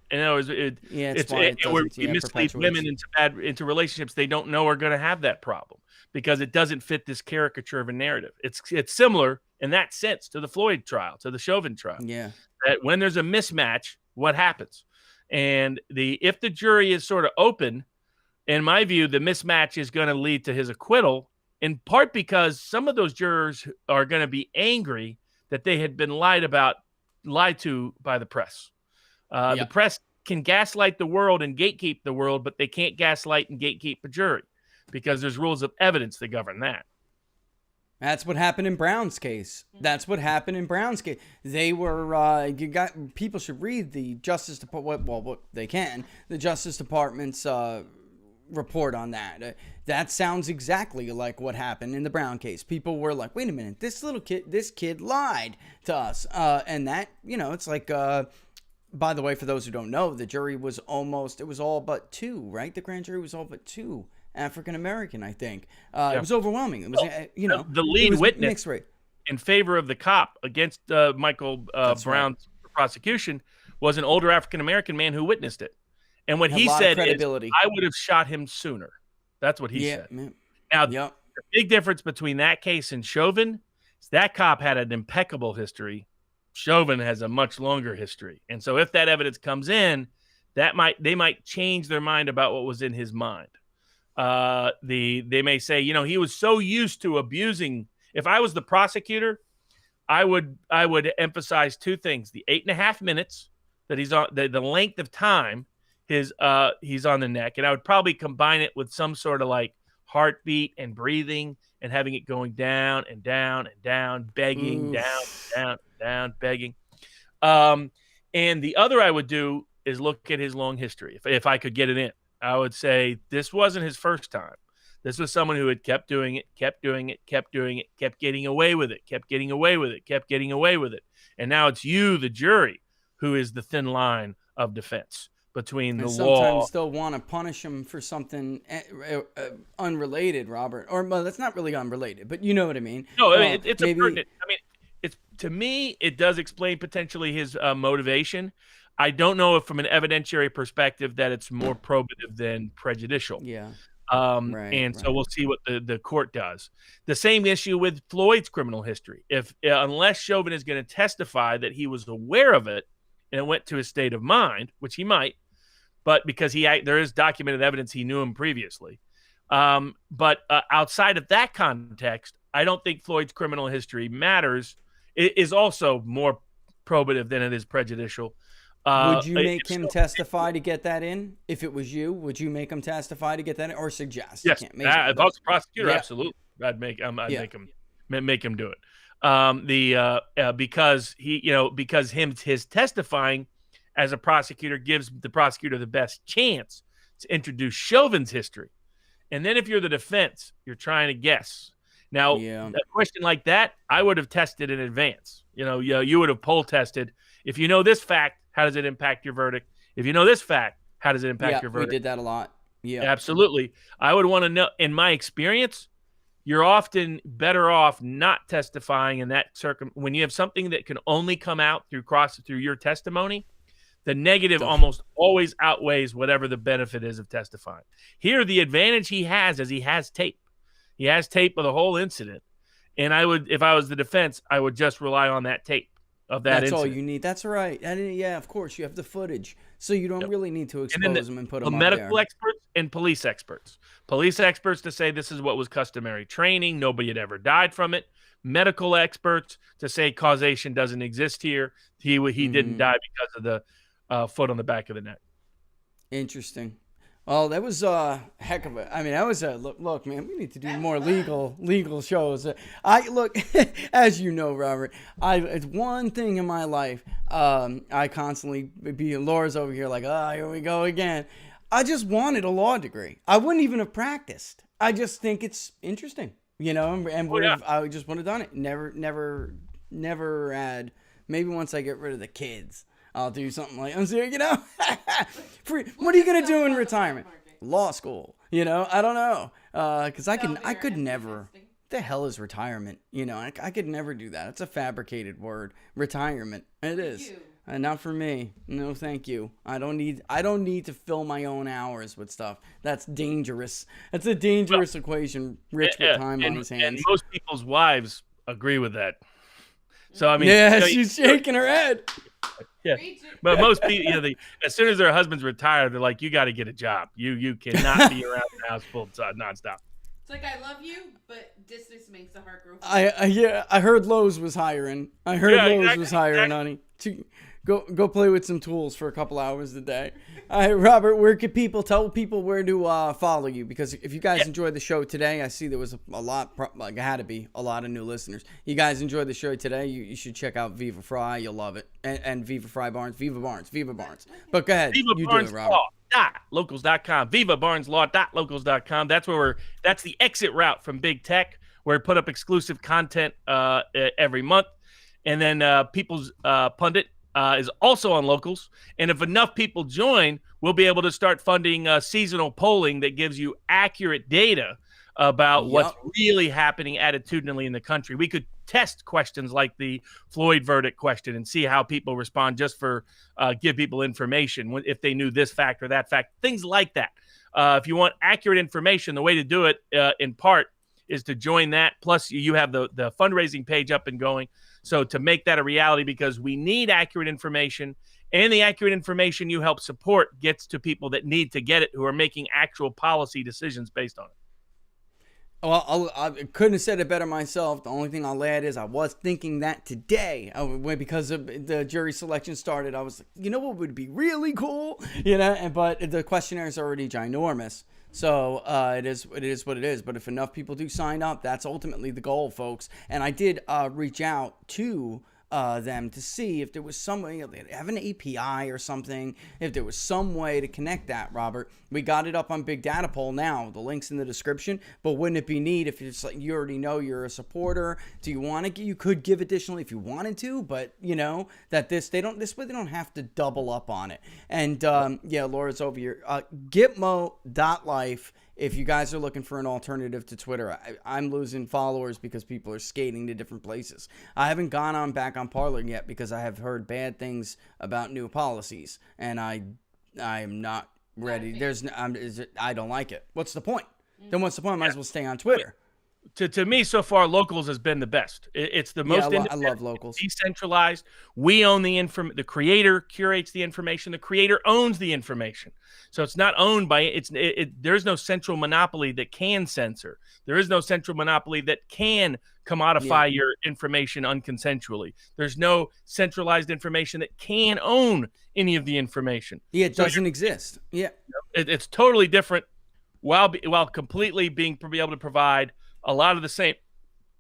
We mislead women into relationships they don't know are going to have that problem, because it doesn't fit this caricature of a narrative. It's similar in that sense to the Floyd trial, to the Chauvin trial. Yeah. That when there's a mismatch, what happens? And if the jury is sort of open, in my view, the mismatch is going to lead to his acquittal, in part because some of those jurors are going to be angry that they had been lied to by the press. The press can gaslight the world and gatekeep the world, but they can't gaslight and gatekeep a jury, because there's rules of evidence that govern that. That's what happened in Brown's case. They were, people should read the Justice Department, what they can, the Justice Department's report on that. That sounds exactly like what happened in the Brown case. People were like, wait a minute, this kid lied to us. And that, it's like, by the way, for those who don't know, the jury was it was all but two, right? The grand jury was all but two African-American, I think. It was overwhelming. It was, the lead witness in favor of the cop against Michael Brown's prosecution was an older African-American man who witnessed it. And what he said is, I would have shot him sooner. That's what he said. Man. Now, the big difference between that case and Chauvin is that cop had an impeccable history. Chauvin has a much longer history. And so if that evidence comes in, they might change their mind about what was in his mind. They may say, he was so used to abusing. If I was the prosecutor, I would emphasize two things: the 8.5 minutes that he's on, the length of time he's on the neck, and I would probably combine it with some sort of like heartbeat and breathing and having it going down and down and down, begging, down, begging. And the other I would do is look at his long history. If I could get it in, I would say this wasn't his first time. This was someone who had kept doing it, kept getting away with it. And now it's you, the jury, who is the thin line of defense between the law. Sometimes they'll want to punish him for something unrelated, Robert. Or, well, that's not really unrelated, but you know what I mean. No, it's maybe... pertinent. To me, it does explain potentially his motivation. I don't know if from an evidentiary perspective that it's more probative than prejudicial. Yeah. So we'll see what the court does. The same issue with Floyd's criminal history. Unless Chauvin is going to testify that he was aware of it and it went to his state of mind, which he might, but because there is documented evidence he knew him previously. But outside of that context, I don't think Floyd's criminal history matters. It is also more probative than it is prejudicial. Would you make him testify to get that in? If it was you, would you make him testify to get that in, or suggest? Yes, if I was the prosecutor, absolutely, I'd make him do it. Because his testifying as a prosecutor gives the prosecutor the best chance to introduce Chauvin's history, and then if you're the defense, you're trying to guess. Now, a question like that, I would have tested in advance. You would have poll tested. If you know this fact, how does it impact your verdict? If you know this fact, how does it impact your verdict? We did that a lot. Yeah, absolutely. I would want to know. In my experience, you're often better off not testifying in that when you have something that can only come out through your testimony. The negative almost always outweighs whatever the benefit is of testifying. Here, the advantage he has is he has tape. He has tape of the whole incident. And if I was the defense, I would just rely on that tape of that incident. That's all you need. That's right. Of course, you have the footage. So you don't really need to expose them and put them up there. Medical experts and police experts. Police experts to say this is what was customary training. Nobody had ever died from it. medical experts to say causation doesn't exist here. He didn't die because of the foot on the back of the neck. Interesting. Well, that was a heck of a. I mean, that was a look, man. We need to do more legal shows. I look, as you know, Robert. It's one thing in my life. I constantly be Laura's over here like, here we go again. I just wanted a law degree. I wouldn't even have practiced. I just think it's interesting, and I just would have done it. Never had. Maybe once I get rid of the kids, I'll do something like, what are you going to do in retirement? Law school. I don't know. Because I could never. The hell is retirement? I could never do that. It's a fabricated word. Retirement. It is. Not for me. No, thank you. I don't need to fill my own hours with stuff. That's dangerous. That's a dangerous equation. Rich with time on his hands. And most people's wives agree with that. So I mean, she's shaking her head. Yeah, but most people, as soon as their husband's retired, they're like, "You got to get a job. You cannot be around the house full time, nonstop." It's like, I love you, but distance makes the heart grow. I heard Lowe's was hiring. Honey. Go play with some tools for a couple hours a day. All right, Robert, where can people tell people where to follow you? Because if you guys enjoyed the show today, I see there was a lot, had to be a lot of new listeners. You guys enjoyed the show today, you should check out Viva Fry. You'll love it. And Viva Fry Barnes. Viva Barnes. But go ahead. Viva you Barnes do it, Robert. Locals.com. VivaBarnesLaw.locals.com. That's where that's the exit route from big tech, where we put up exclusive content every month. And then People's Pundit is also on Locals. And if enough people join, we'll be able to start funding seasonal polling that gives you accurate data about what's really happening attitudinally in the country. We could test questions like the Floyd verdict question and see how people respond just for give people information if they knew this fact or that fact, things like that. If you want accurate information, the way to do it in part is to join that. Plus, you have the fundraising page up and going. So to make that a reality, because we need accurate information, and the accurate information you help support gets to people that need to get it, who are making actual policy decisions based on it. Well, I couldn't have said it better myself. The only thing I'll add is I was thinking that today, because the jury selection started. I was like, what would be really cool, but the questionnaire is already ginormous. So it is what it is. But if enough people do sign up, that's ultimately the goal, folks. And I did reach out to them to see if there was some way, they have an API or something, if there was some way to connect that, Robert. We got it up on Big Data Poll now. The link's in the description. But wouldn't it be neat if it's like you already know you're a supporter? Do you want to? You could give additionally if you wanted to, but that this way they don't have to double up on it. And Laura's over here. Gitmo.life. If you guys are looking for an alternative to Twitter, I'm losing followers because people are skating to different places. I haven't gone back on Parler yet because I have heard bad things about new policies, and I am not ready. I don't like it. What's the point? Then what's the point? I might as well stay on Twitter. To me, so far, Locals has been the best. It's the most I love Locals. Decentralized. We own the information. The creator curates the information. The creator owns the information. So it's not owned by there's no central monopoly that can censor. There is no central monopoly that can commodify your information unconsensually. There's no centralized information that can own any of the information. Yeah, it doesn't exist. Yeah, it's totally different. While completely be able to provide a lot of the same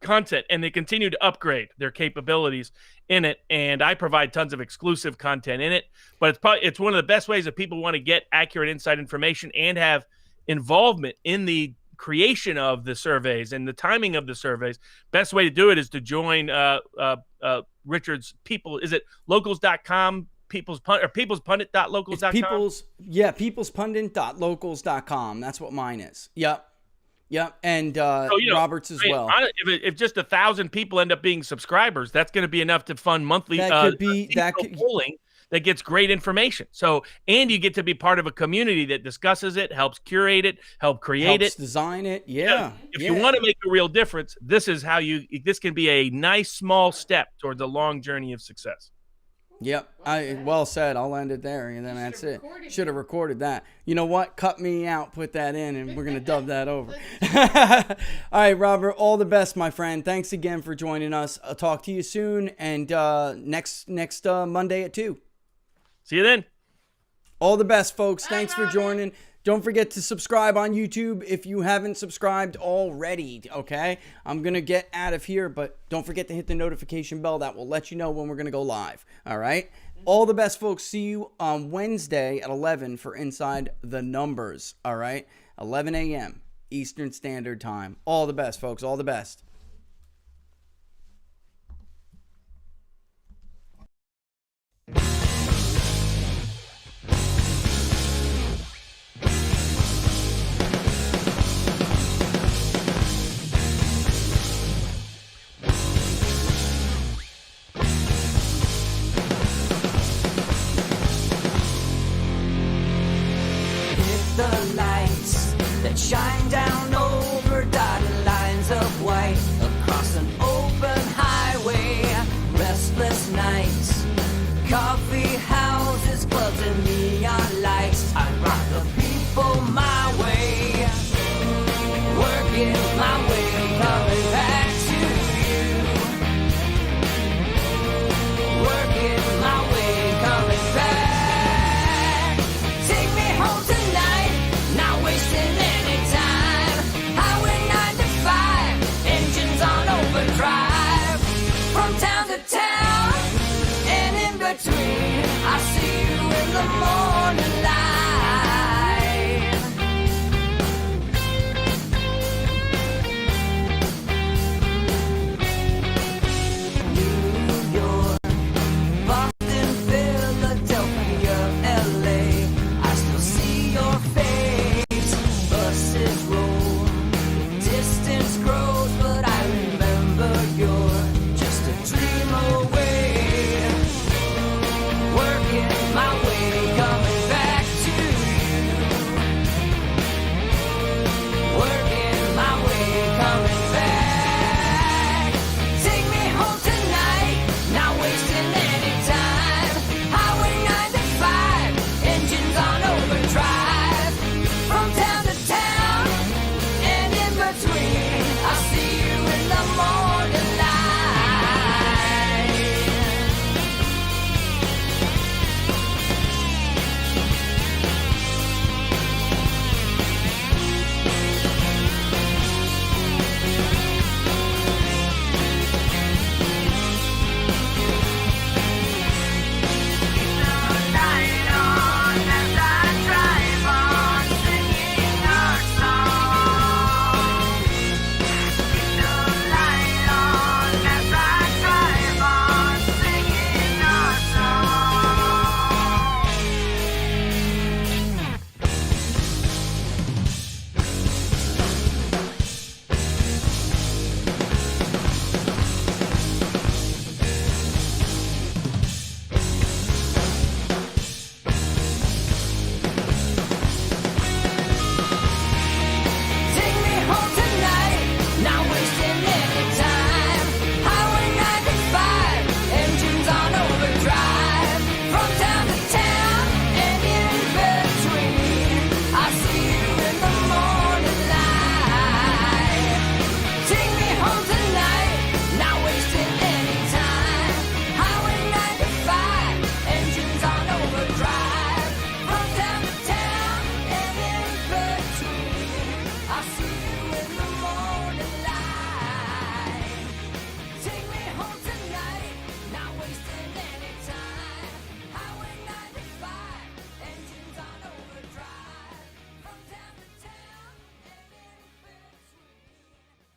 content, and they continue to upgrade their capabilities in it. And I provide tons of exclusive content in it, but it's one of the best ways that people want to get accurate inside information and have involvement in the creation of the surveys and the timing of the surveys. Best way to do it is to join Richard's People. Is it locals.com? People's Pundit.locals.com? Peoplespundit.locals.com. That's what mine is. Yep, and Robert's as well. If just 1,000 people end up being subscribers, that's going to be enough to fund monthly polling that gets great information. So, and you get to be part of a community that discusses it, helps curate it, help create it, design it. Yeah. If you want to make a real difference, this is how this can be a nice small step towards a long journey of success. Yep. Well said. I'll end it there, and then that's it. Should have recorded that. You know what? Cut me out. Put that in, and we're gonna dub that over. All right, Robert. All the best, my friend. Thanks again for joining us. I'll talk to you soon, and next Monday at 2. See you then. All the best, folks. Thanks for joining. Don't forget to subscribe on YouTube if you haven't subscribed already, okay? I'm going to get out of here, but don't forget to hit the notification bell. That will let you know when we're going to go live, all right? All the best, folks. See you on Wednesday at 11 for Inside the Numbers, all right? 11 a.m. Eastern Standard Time. All the best, folks. All the best. The lights that shine down over dotted lines of white across an open highway. Restless nights, coffee houses, clubs, and neon lights. I rock the people my way, working my way, coming back to you. Working my way, coming back. Take me home tonight. Not wasting any time. Highway 95, engines on overdrive. From town to town, and in between, I see you in the morning.